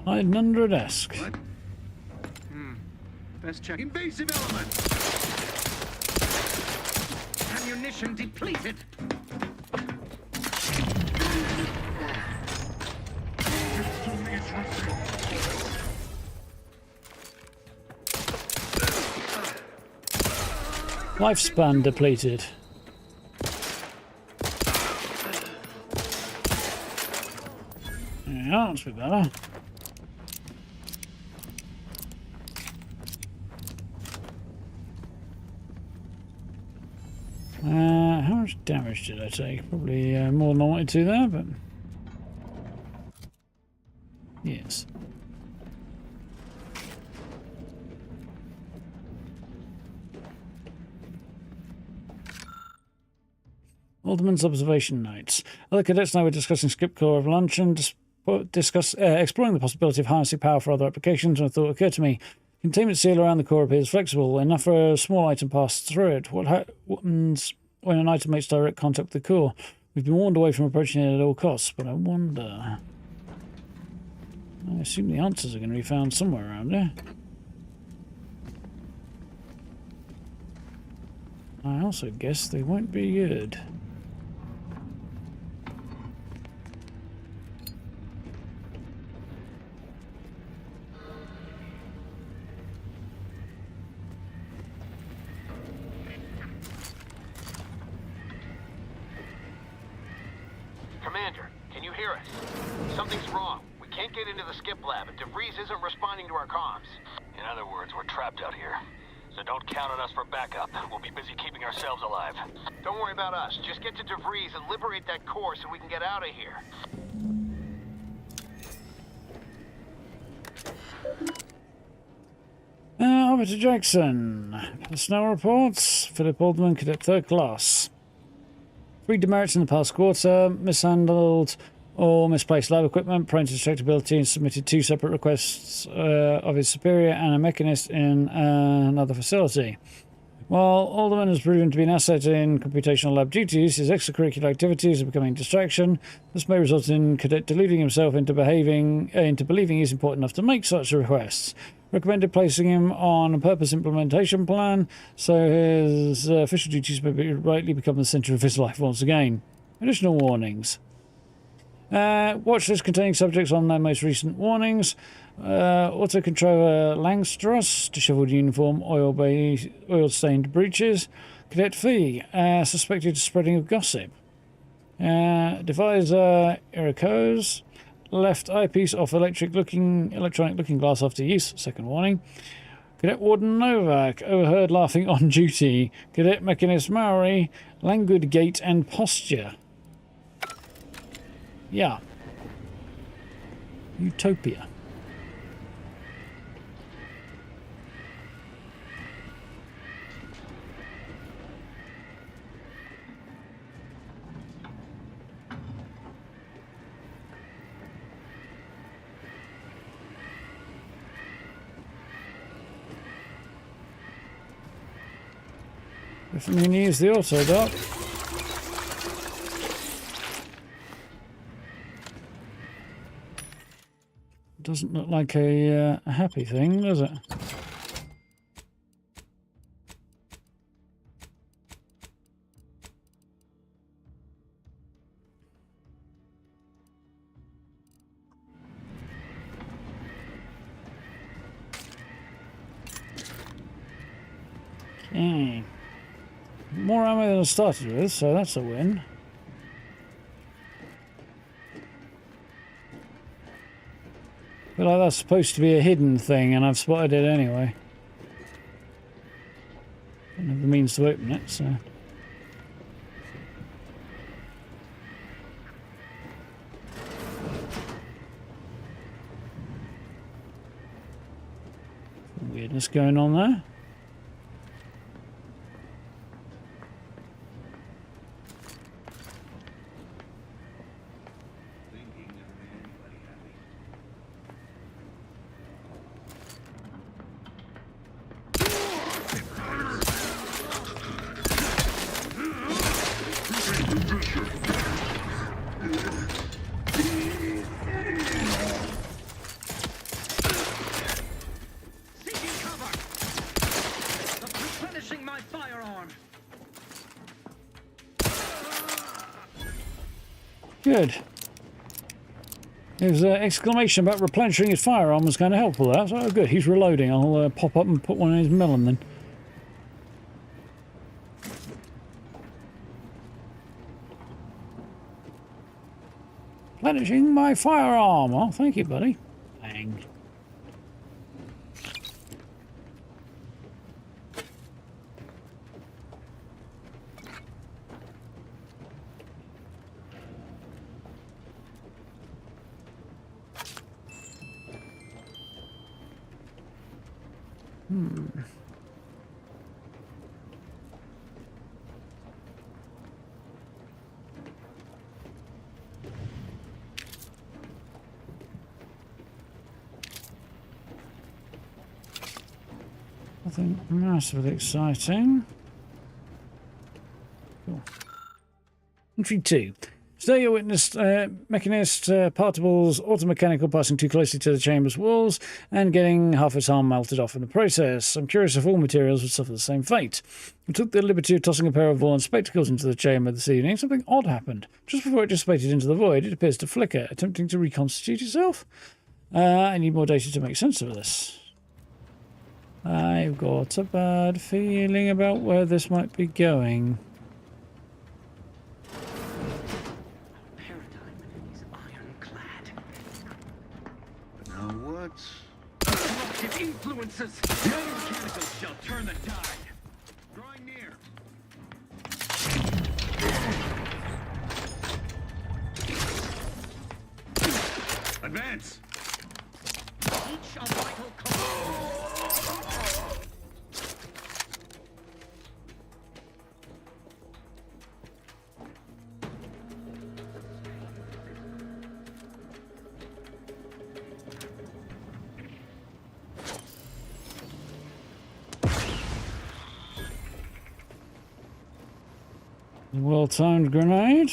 Hiding under a desk. What? Best check. Invasive element! Ammunition depleted! Lifespan depleted. Yeah, that's a bit better. How much damage did I take? Probably more than I wanted to there, but... Yes. Alderman's observation notes. Other cadets and I were discussing script core of lunch and exploring the possibility of harnessing power for other applications, and a thought occurred to me. Containment seal around the core appears flexible, enough for a small item pass through it. What happens when an item makes direct contact with the core? We've been warned away from approaching it at all costs, but I wonder... I assume the answers are going to be found somewhere around here. I also guess they won't be good. Commander, can you hear us? Something's wrong. We can't get into the skip lab, and DeVries isn't responding to our comms. In other words, we're trapped out here. So don't count on us for backup. We'll be busy keeping ourselves alive. Don't worry about us. Just get to DeVries and liberate that core so we can get out of here. Officer Jackson. Personnel reports. Philip Alderman, Cadet 3rd Class. 3 demerits in the past quarter. Mishandled or misplaced lab equipment, prone to destructibility, and submitted 2 separate requests of his superior and a mechanist in another facility. While Alderman has proven to be an asset in computational lab duties, his extracurricular activities are becoming a distraction. This may result in Cadet deluding himself into believing he's important enough to make such requests. Recommended placing him on a purpose implementation plan so his official duties may rightly become the centre of his life once again. Additional warnings. Watch list containing subjects on their most recent warnings. Autocontroller Langstros, disheveled uniform, oil-stained breeches. Cadet Fee, suspected of spreading of gossip. Deviser Irikos, left eyepiece off electronic looking glass after use, second warning. Cadet Warden Novak, overheard laughing on duty. Cadet Mechanist Maori, languid gait and posture. Yeah. Utopia. If we can use the auto dock. Doesn't look like a happy thing, does it? Okay. More ammo than I started with, so that's a win. But like that's supposed to be a hidden thing, and I've spotted it anyway. Don't have the means to open it, so... Some weirdness going on there. Good. His exclamation about replenishing his firearm was kind of helpful there. So, oh, good. He's reloading. I'll pop up and put one in his melon then. Replenishing my firearm. Oh, thank you, buddy. Bang. Nothing massively exciting. Cool. Entry 2. Today you witnessed mechanist particles, automechanical passing too closely to the chamber's walls and getting half its arm melted off in the process. I'm curious if all materials would suffer the same fate. We took the liberty of tossing a pair of Vaughan spectacles into the chamber this evening. Something odd happened. Just before it dissipated into the void, it appears to flicker, attempting to reconstitute itself. I need more data to make sense of this. I've got a bad feeling about where this might be going. Now what? Corruptive influences! No chemicals shall turn the tide! Drawing near. Advance! Each a vital component. Well-timed grenade.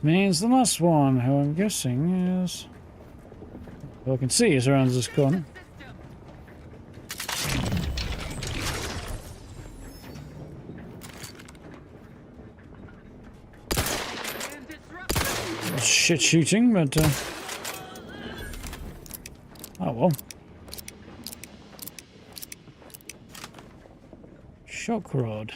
Means the last one, who I'm guessing is... Well, I can see is around this corner. Shit shooting, but... Oh well. Shock rod.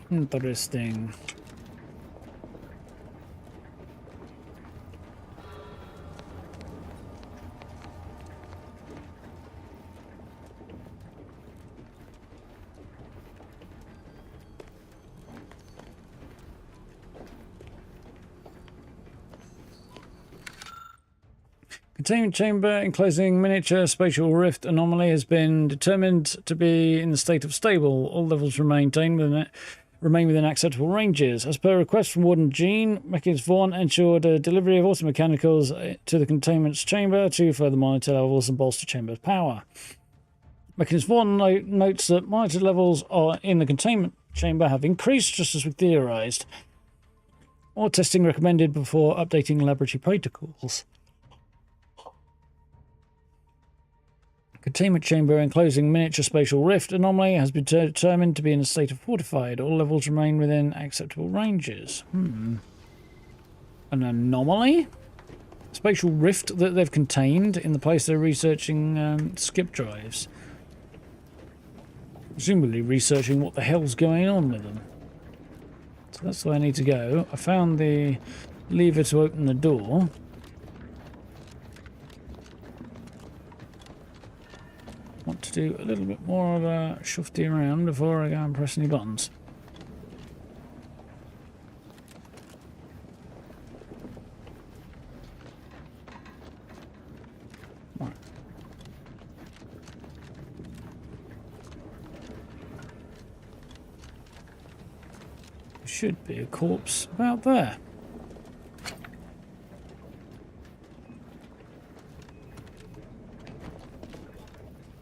Interesting. Containment chamber enclosing miniature spatial rift anomaly has been determined to be in the state of stable. All levels remain within acceptable ranges. As per request from Warden Jean, Mechanist Vaughn ensured a delivery of automechanicals to the containment chamber to further monitor levels and bolster chamber power. Mechanist Vaughn notes that monitor levels in the containment chamber have increased just as we theorized. More testing recommended before updating laboratory protocols. Containment chamber enclosing miniature spatial rift anomaly has been determined to be in a state of fortified. All levels remain within acceptable ranges. An anomaly? spatial rift that they've contained in the place they're researching skip drives. Presumably researching what the hell's going on with them. So that's where I need to go. I found the lever to open the door. Want to do a little bit more of a shufty around before I go and press any buttons. Right. There should be a corpse about there.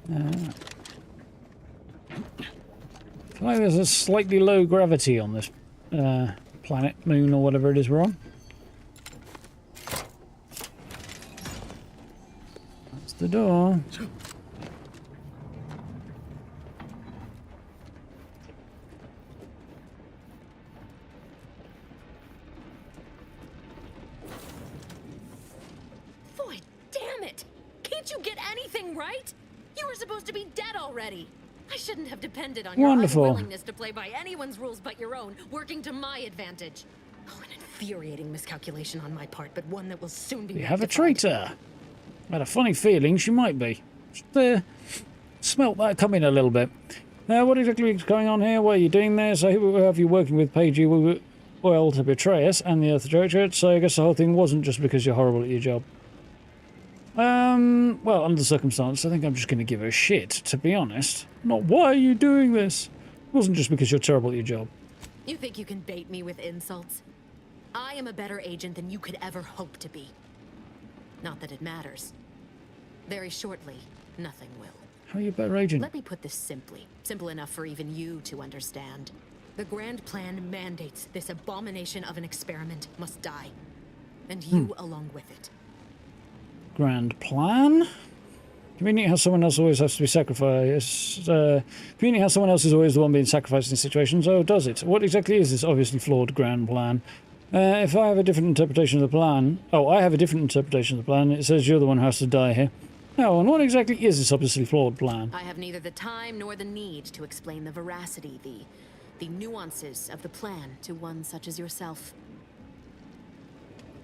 I feel like there's a slightly low gravity on this planet, moon, or whatever it is we're on. That's the door. Boy, damn it! Can't you get anything right? You were supposed to be dead already. I shouldn't have depended on your unwillingness to play by anyone's rules but your own, working to my advantage. Oh, an infuriating miscalculation on my part, but one that will soon be We have a rectified. traitor. I had a funny feeling she might be. Just, smelt that coming a little bit. What exactly is going on here? Why are you doing this? I have you working with Paige Oil to betray us and the Earth Directorate, so I guess the whole thing wasn't just because you're horrible at your job. Well, under the circumstance, I think I'm just going to give her shit, to be honest. Not, why are you doing this? It wasn't just because you're terrible at your job. You think you can bait me with insults? I am a better agent than you could ever hope to be. Not that it matters. Very shortly, nothing will. How are you a better agent? Let me put this simply. Simple enough for even you to understand. The grand plan mandates this abomination of an experiment must die. And you along with it. Grand plan? Convenient how someone else always has to be sacrificed. Convenient how someone else is always the one being sacrificed in situations. Oh, does it? What exactly is this obviously flawed grand plan? If I have a different interpretation of the plan... Oh, I have a different interpretation of the plan. It says you're the one who has to die here. Oh, and what exactly is this obviously flawed plan? I have neither the time nor the need to explain the veracity, the nuances of the plan to one such as yourself.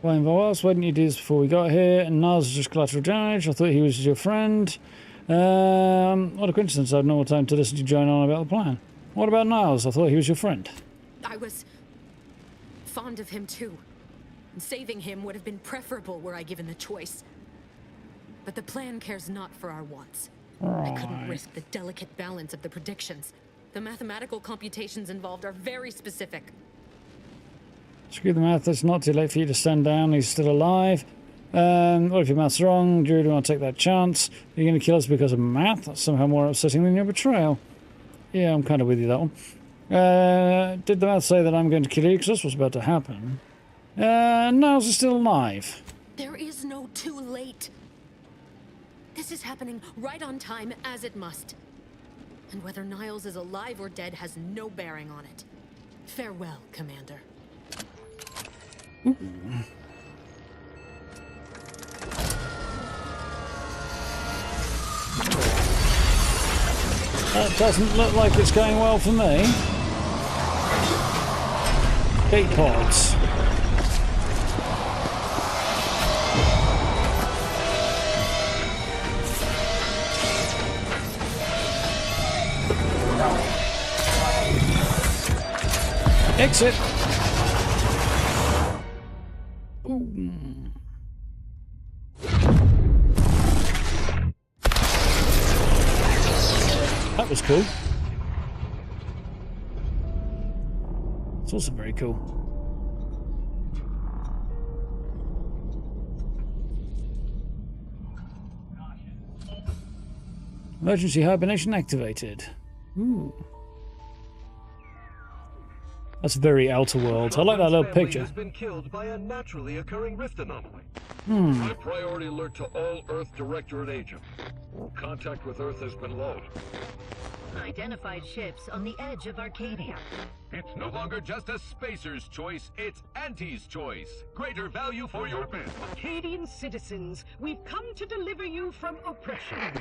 Why involve us? Why didn't you do this before we got here? And Niles is just collateral damage. I thought he was your friend. What a coincidence. I had no more time to listen to you join on about the plan. What about Niles? I thought he was your friend. I was fond of him too. And saving him would have been preferable were I given the choice. But the plan cares not for our wants. I couldn't risk the delicate balance of the predictions. The mathematical computations involved are very specific. Screw the math, it's not too late for you to stand down, he's still alive. What if your math's wrong? Do you want to take that chance? Are you going to kill us because of math? That's somehow more upsetting than your betrayal. Yeah, I'm kind of with you, that one. Did the math say that I'm going to kill you? Because that's what's about to happen. Niles is still alive. There is no too late. This is happening right on time, as it must. And whether Niles is alive or dead has no bearing on it. Farewell, Commander. Ooh. That doesn't look like it's going well for me. Gate pods. Exit. Ooh. That was cool. It's also very cool. Emergency hibernation activated. Ooh. That's very Outer Worlds. I like that little picture. Has been killed by a naturally occurring rift anomaly. High priority alert to all Earth Directorate agents. Contact with Earth has been low. Unidentified ships on the edge of Arcadia. It's no longer just a spacer's choice, it's Auntie's choice. Greater value for your men. Arcadian citizens, we've come to deliver you from oppression.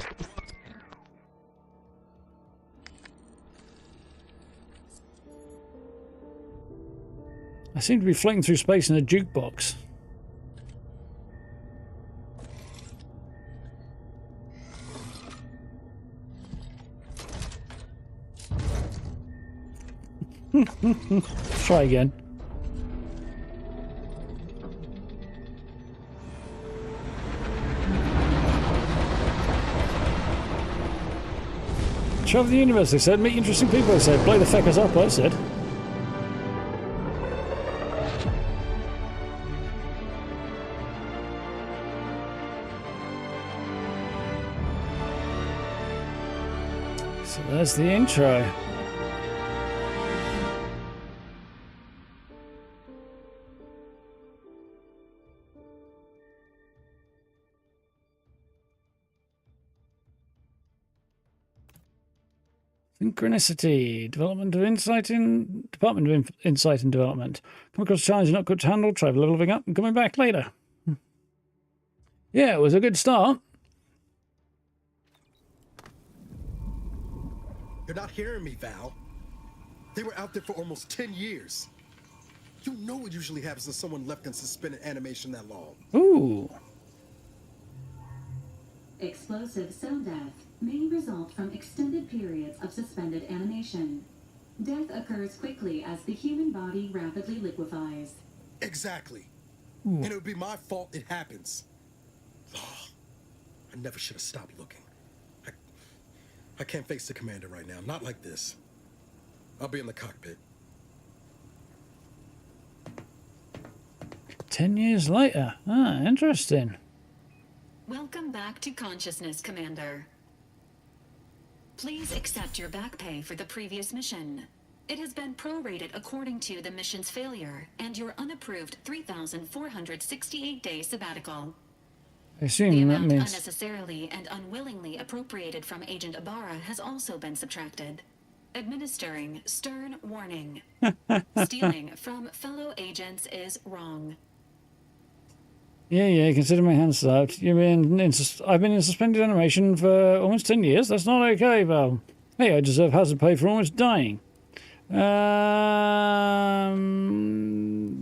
I seem to be floating through space in a jukebox. Try again. Travel the universe, they said. Meet interesting people, they said. Blow the feckers up, I said. So there's the intro. Synchronicity, Department of Insight and Development. Come across a challenge not good to handle, try leveling up and coming back later. Yeah, it was a good start. You're not hearing me, Val. They were out there for almost 10 years. You know what usually happens when someone left in suspended animation that long. Ooh. Explosive cell death may result from extended periods of suspended animation. Death occurs quickly as the human body rapidly liquefies. Exactly. Ooh. And it would be my fault it happens. Oh, I never should have stopped looking. I can't face the commander right now. Not like this. I'll be in the cockpit. 10 years later. Ah, interesting. Welcome back to consciousness, Commander. Please accept your back pay for the previous mission. It has been prorated according to the mission's failure and your unapproved 3,468-day sabbatical. I assume the that amount means unnecessarily and unwillingly appropriated from Agent Ibarra has also been subtracted. Administering stern warning. Stealing from fellow agents is wrong. Yeah, consider my hand slapped. I've been in suspended animation for almost 10 years. That's not okay, Val. Hey, I deserve hazard pay for almost dying.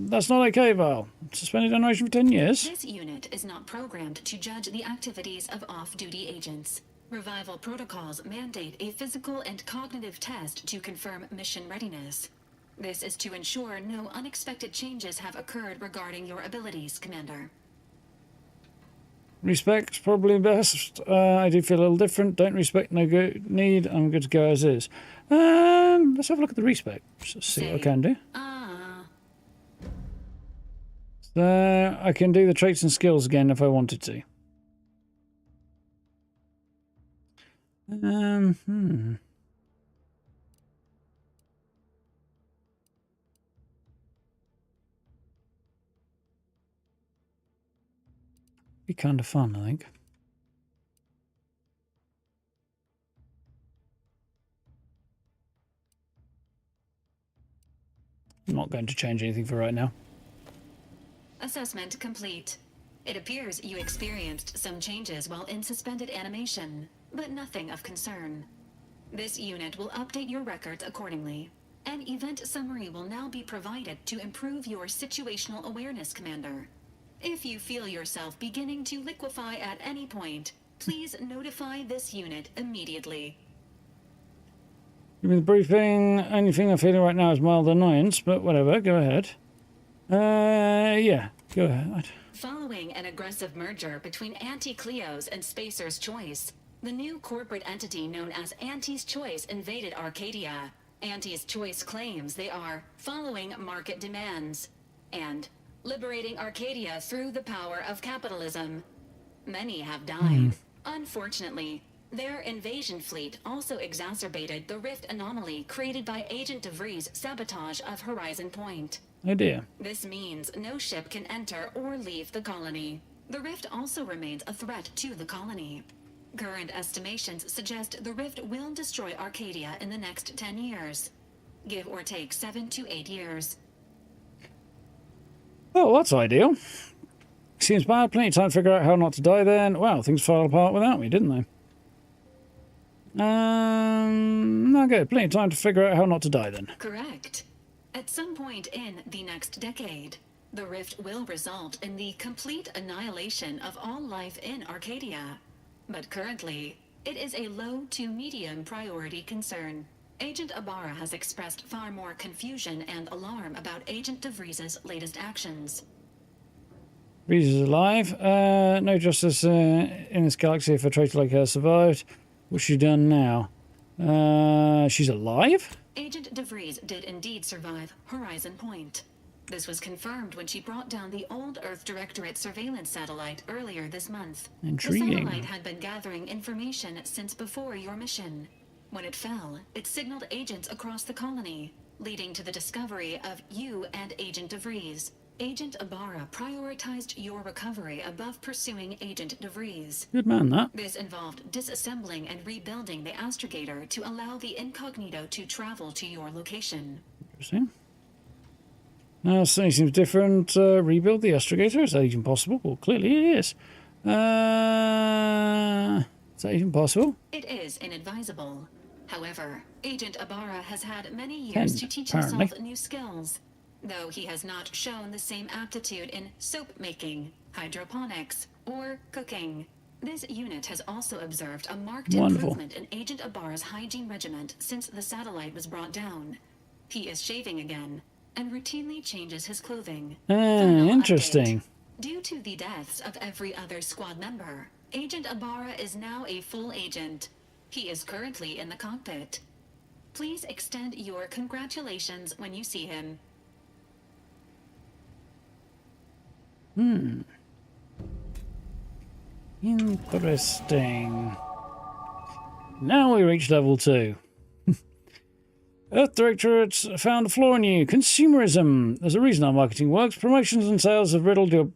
That's not okay, Val. Suspended animation for 10 years. This unit is not programmed to judge the activities of off-duty agents. Revival protocols mandate a physical and cognitive test to confirm mission readiness. This is to ensure no unexpected changes have occurred regarding your abilities, Commander. Respect's probably best. I do feel a little different. Don't respect, no good need. I'm good to go as is. Let's have a look at the respect. Let's see what I can do. So I can do the traits and skills again if I wanted to. Be kind of fun, I think. I'm not going to change anything for right now. Assessment complete. It appears you experienced some changes while in suspended animation, but nothing of concern. This unit will update your records accordingly. An event summary will now be provided to improve your situational awareness, Commander. If you feel yourself beginning to liquefy at any point, please notify this unit immediately. Give me the briefing. Only thing I'm feeling right now is mild annoyance, but whatever, go ahead. Yeah, go ahead. Following an aggressive merger between Anti-Cleo's and Spacer's Choice, the new corporate entity known as Auntie's Choice invaded Arcadia. Auntie's Choice claims they are following market demands and liberating Arcadia through the power of capitalism. Many have died. Unfortunately, their invasion fleet also exacerbated the rift anomaly created by Agent DeVries' sabotage of Horizon Point. Oh dear. This means no ship can enter or leave the colony. The rift also remains a threat to the colony. Current estimations suggest the rift will destroy Arcadia in the next 10 years. Give or take 7 to 8 years. Oh, that's ideal. Seems bad. Plenty of time to figure out how not to die then. Wow, things fell apart without me, didn't they? Okay, plenty of time to figure out how not to die then. Correct. At some point in the next decade, the rift will result in the complete annihilation of all life in Arcadia. But currently, it is a low to medium priority concern. Agent Ibarra has expressed far more confusion and alarm about Agent DeVries' latest actions. DeVries is alive. No justice in this galaxy if a traitor like her survived. What's she done now? She's alive? Agent DeVries did indeed survive Horizon Point. This was confirmed when she brought down the old Earth Directorate surveillance satellite earlier this month. Intriguing. The satellite had been gathering information since before your mission. When it fell, it signaled agents across the colony, leading to the discovery of you and Agent DeVries. Agent Ibarra prioritized your recovery above pursuing Agent DeVries. Good man, that. This involved disassembling and rebuilding the astrogator to allow the incognito to travel to your location. Interesting. Now, something seems different. Rebuild the astrogator? Is that even possible? Well, clearly it is. Is that even possible? It is inadvisable. However, Agent Ibarra has had many years to teach apparently. himself new skills, though he has not shown the same aptitude in soap making, hydroponics, or cooking. This unit has also observed a marked improvement in Agent Ibarra's hygiene regiment since the satellite was brought down. He is shaving again, and routinely changes his clothing. Interesting. Due to the deaths of every other squad member, Agent Ibarra is now a full agent. He is currently in the cockpit. Please extend your congratulations when you see him. Interesting. Now we reach level 2. Earth Directorate found a flaw in you. Consumerism. There's a reason our marketing works. Promotions and sales have riddled your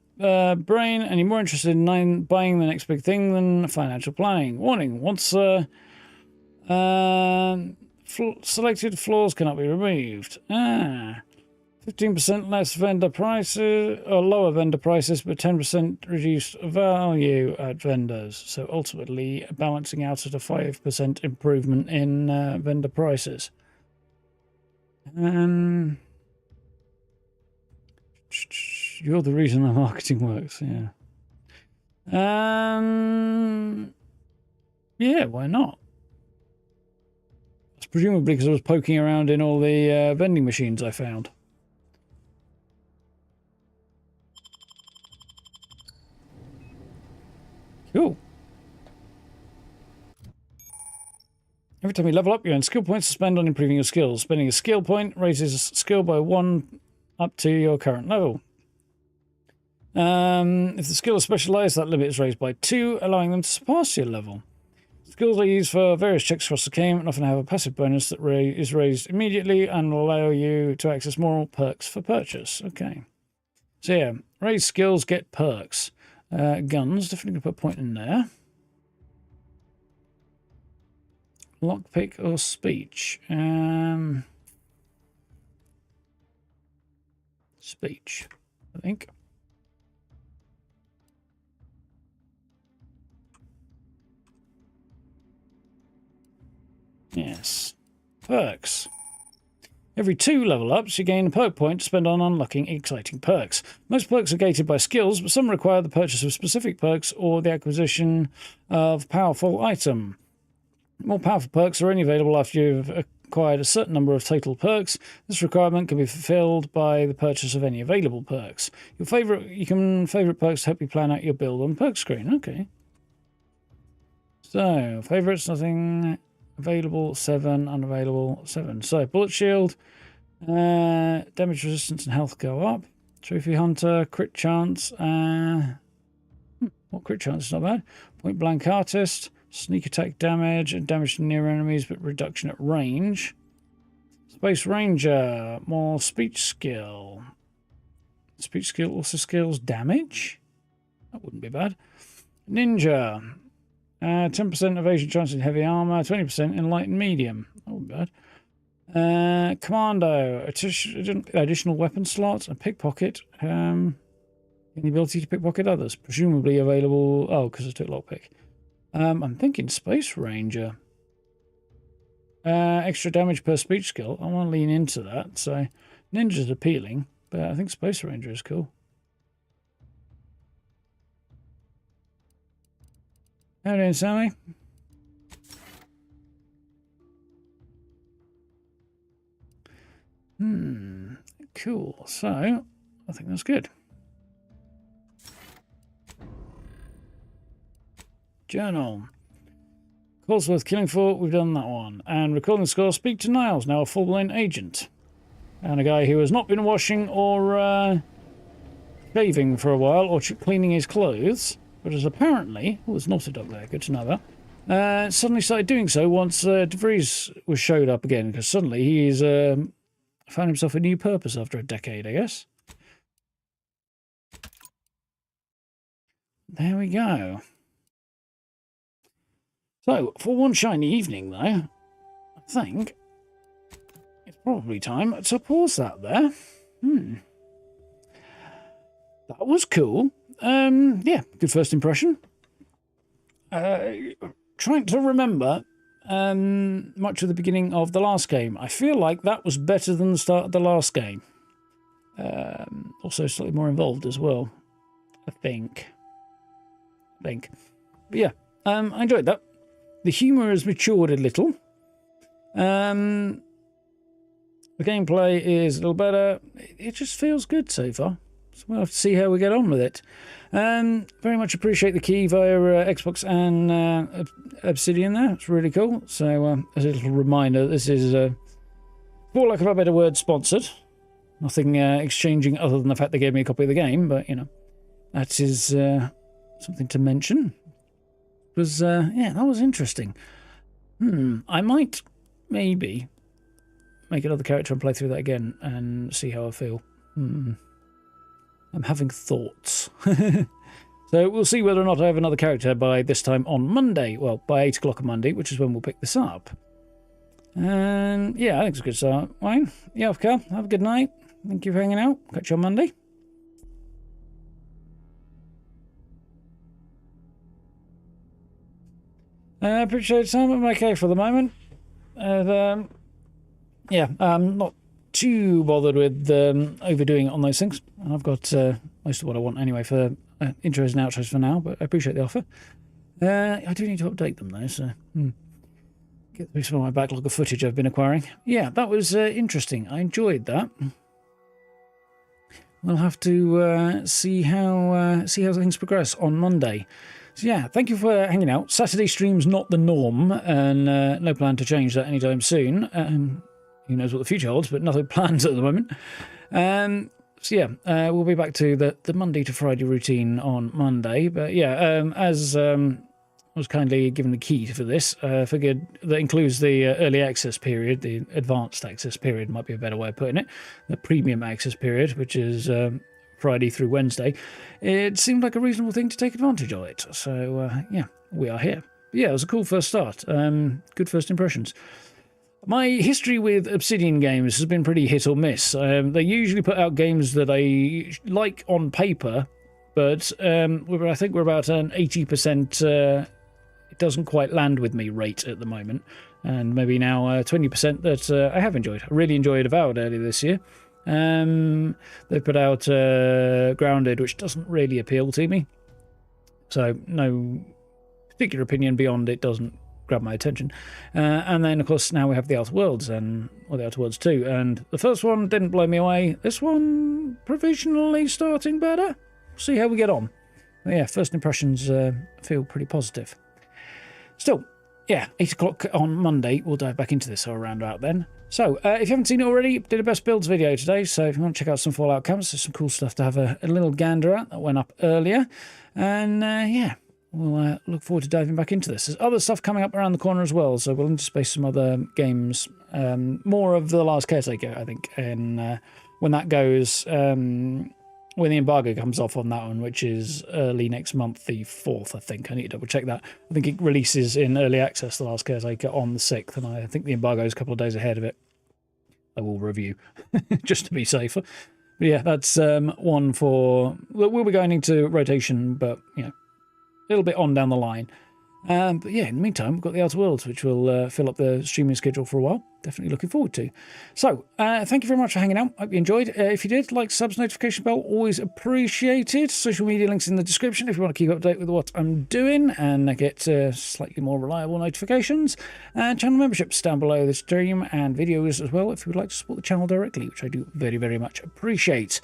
brain, and you're more interested in buying the next big thing than financial planning. Warning. Once selected flaws cannot be removed. 15% less vendor prices, or lower vendor prices, but 10% reduced value at vendors. So ultimately balancing out at a 5% improvement in vendor prices. You're the reason our marketing works, yeah. Yeah, why not? It's presumably because I was poking around in all the vending machines I found. Cool. Every time you level up, you earn skill points to spend on improving your skills. Spending a skill point raises skill by 1 up to your current level. If the skill is specialized, that limit is raised by 2, allowing them to surpass your level. Skills are used for various checks across the game and often have a passive bonus that is raised immediately and will allow you to access more perks for purchase. Okay. So yeah, raise skills, get perks. Guns, definitely going to put a point in there. Lockpick or speech? Speech, I think. Yes. Perks. Every 2 level ups, you gain a perk point to spend on unlocking exciting perks. Most perks are gated by skills, but some require the purchase of specific perks or the acquisition of powerful item. More powerful perks are only available after you've acquired a certain number of total perks. This requirement can be fulfilled by the purchase of any available perks. You can favorite perks to help you plan out your build on the perk screen. Okay. So, favorites, nothing available, 7, unavailable, 7. So, bullet shield, damage resistance and health go up. Trophy hunter, crit chance, well, crit chance is not bad. Point blank artist, sneak attack damage and damage to near enemies, but reduction at range. Space ranger, more speech skill. Speech skill also scales damage. That wouldn't be bad. Ninja. 10% evasion chance in heavy armor, 20% in light and medium. Oh, bad. Commando, additional weapon slots, a pickpocket, and the ability to pickpocket others, presumably available. Oh, because I took lockpick. I'm thinking Space Ranger. Extra damage per speech skill. I want to lean into that. So Ninja's appealing, but I think Space Ranger is cool. How are you doing, Sammy? Cool. So, I think that's good. Journal. Calls worth killing for, we've done that one. And recording the score, speak to Niles, now a full-blown agent. And a guy who has not been washing or shaving for a while, or cleaning his clothes, but has apparently, oh, there's knotted up there, good to know that, suddenly started doing so once DeVries was showed up again, because suddenly he's found himself a new purpose after a decade, I guess. There we go. So, for one shiny evening, though, I think it's probably time to pause that there. That was cool. Yeah, good first impression. Trying to remember much of the beginning of the last game. I feel like that was better than the start of the last game. Also slightly more involved as well, I think. But yeah, I enjoyed that. The humour has matured a little. The gameplay is a little better. It just feels good so far. So we'll have to see how we get on with it. Very much appreciate the key via Xbox and Obsidian there. It's really cool. So as a little reminder, this is, for lack of a better word, sponsored. Nothing exchanging other than the fact they gave me a copy of the game, but, you know, that is something to mention. It was, yeah, that was interesting. I might, maybe, make another character and play through that again and see how I feel. I'm having thoughts. So we'll see whether or not I have another character by this time on Monday. Well, by 8 o'clock on Monday, which is when we'll pick this up. And yeah, I think it's a good start. Wayne, yeah, okay. Have a good night. Thank you for hanging out. Catch you on Monday. I appreciate it, Sam. I'm okay for the moment. Yeah, I'm not too bothered with overdoing it on those things. And I've got most of what I want anyway for intros and outros for now, but I appreciate the offer. I do need to update them though, so get through some of my backlog of footage I've been acquiring. Yeah, that was interesting. I enjoyed that. We'll have to see how things progress on Monday. So yeah, thank you for hanging out. Saturday stream's not the norm, and no plan to change that anytime soon. Who knows what the future holds, but nothing planned at the moment. So yeah, we'll be back to the Monday to Friday routine on Monday. But yeah, as I was kindly given the key for this, figured that includes the early access period, the advanced access period might be a better way of putting it, the premium access period, which is Friday through Wednesday. It seemed like a reasonable thing to take advantage of it. So yeah, we are here. But yeah, it was a cool first start. Good first impressions. My history with Obsidian games has been pretty hit or miss. They usually put out games that I like on paper, but I think we're about an 80% it doesn't quite land with me rate at the moment, and maybe now 20% that I have enjoyed. I really enjoyed Avowed earlier this year. They put out Grounded, which doesn't really appeal to me, so no particular opinion beyond it doesn't grab my attention. And then of course now we have the Outer Worlds the Outer Worlds 2, and the first one didn't blow me away. This one provisionally starting better. See how we get on. But yeah, first impressions feel pretty positive. Still, yeah, 8 o'clock on Monday we'll dive back into this around about then. So if you haven't seen it already, did a best builds video today, so if you want to check out some Fallout camps, there's some cool stuff to have a little gander at that went up earlier. And yeah, we'll look forward to diving back into this. There's other stuff coming up around the corner as well, so we'll interspace some other games. More of The Last Caretaker, I think. And when that goes, when the embargo comes off on that one, which is early next month, the 4th, I think. I need to double check that. I think it releases in early access, The Last Caretaker, on the 6th, and I think the embargo is a couple of days ahead of it. I will review, just to be safer. But yeah, that's one for... We'll be going into rotation, but, you know, a little bit on down the line. But yeah, in the meantime, we've got the Outer Worlds, which will fill up the streaming schedule for a while. Definitely looking forward to. So, thank you very much for hanging out. Hope you enjoyed. If you did, like, subs, notification bell, always appreciated. Social media links in the description if you want to keep up to date with what I'm doing and get slightly more reliable notifications. And channel memberships down below the stream and videos as well if you would like to support the channel directly, which I do very, very much appreciate.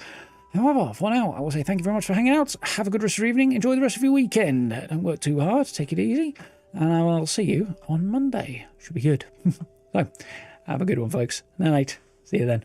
However, for now, I will say thank you very much for hanging out. Have a good rest of your evening. Enjoy the rest of your weekend. Don't work too hard. Take it easy. And I will see you on Monday. Should be good. So, have a good one, folks. Night night. See you then.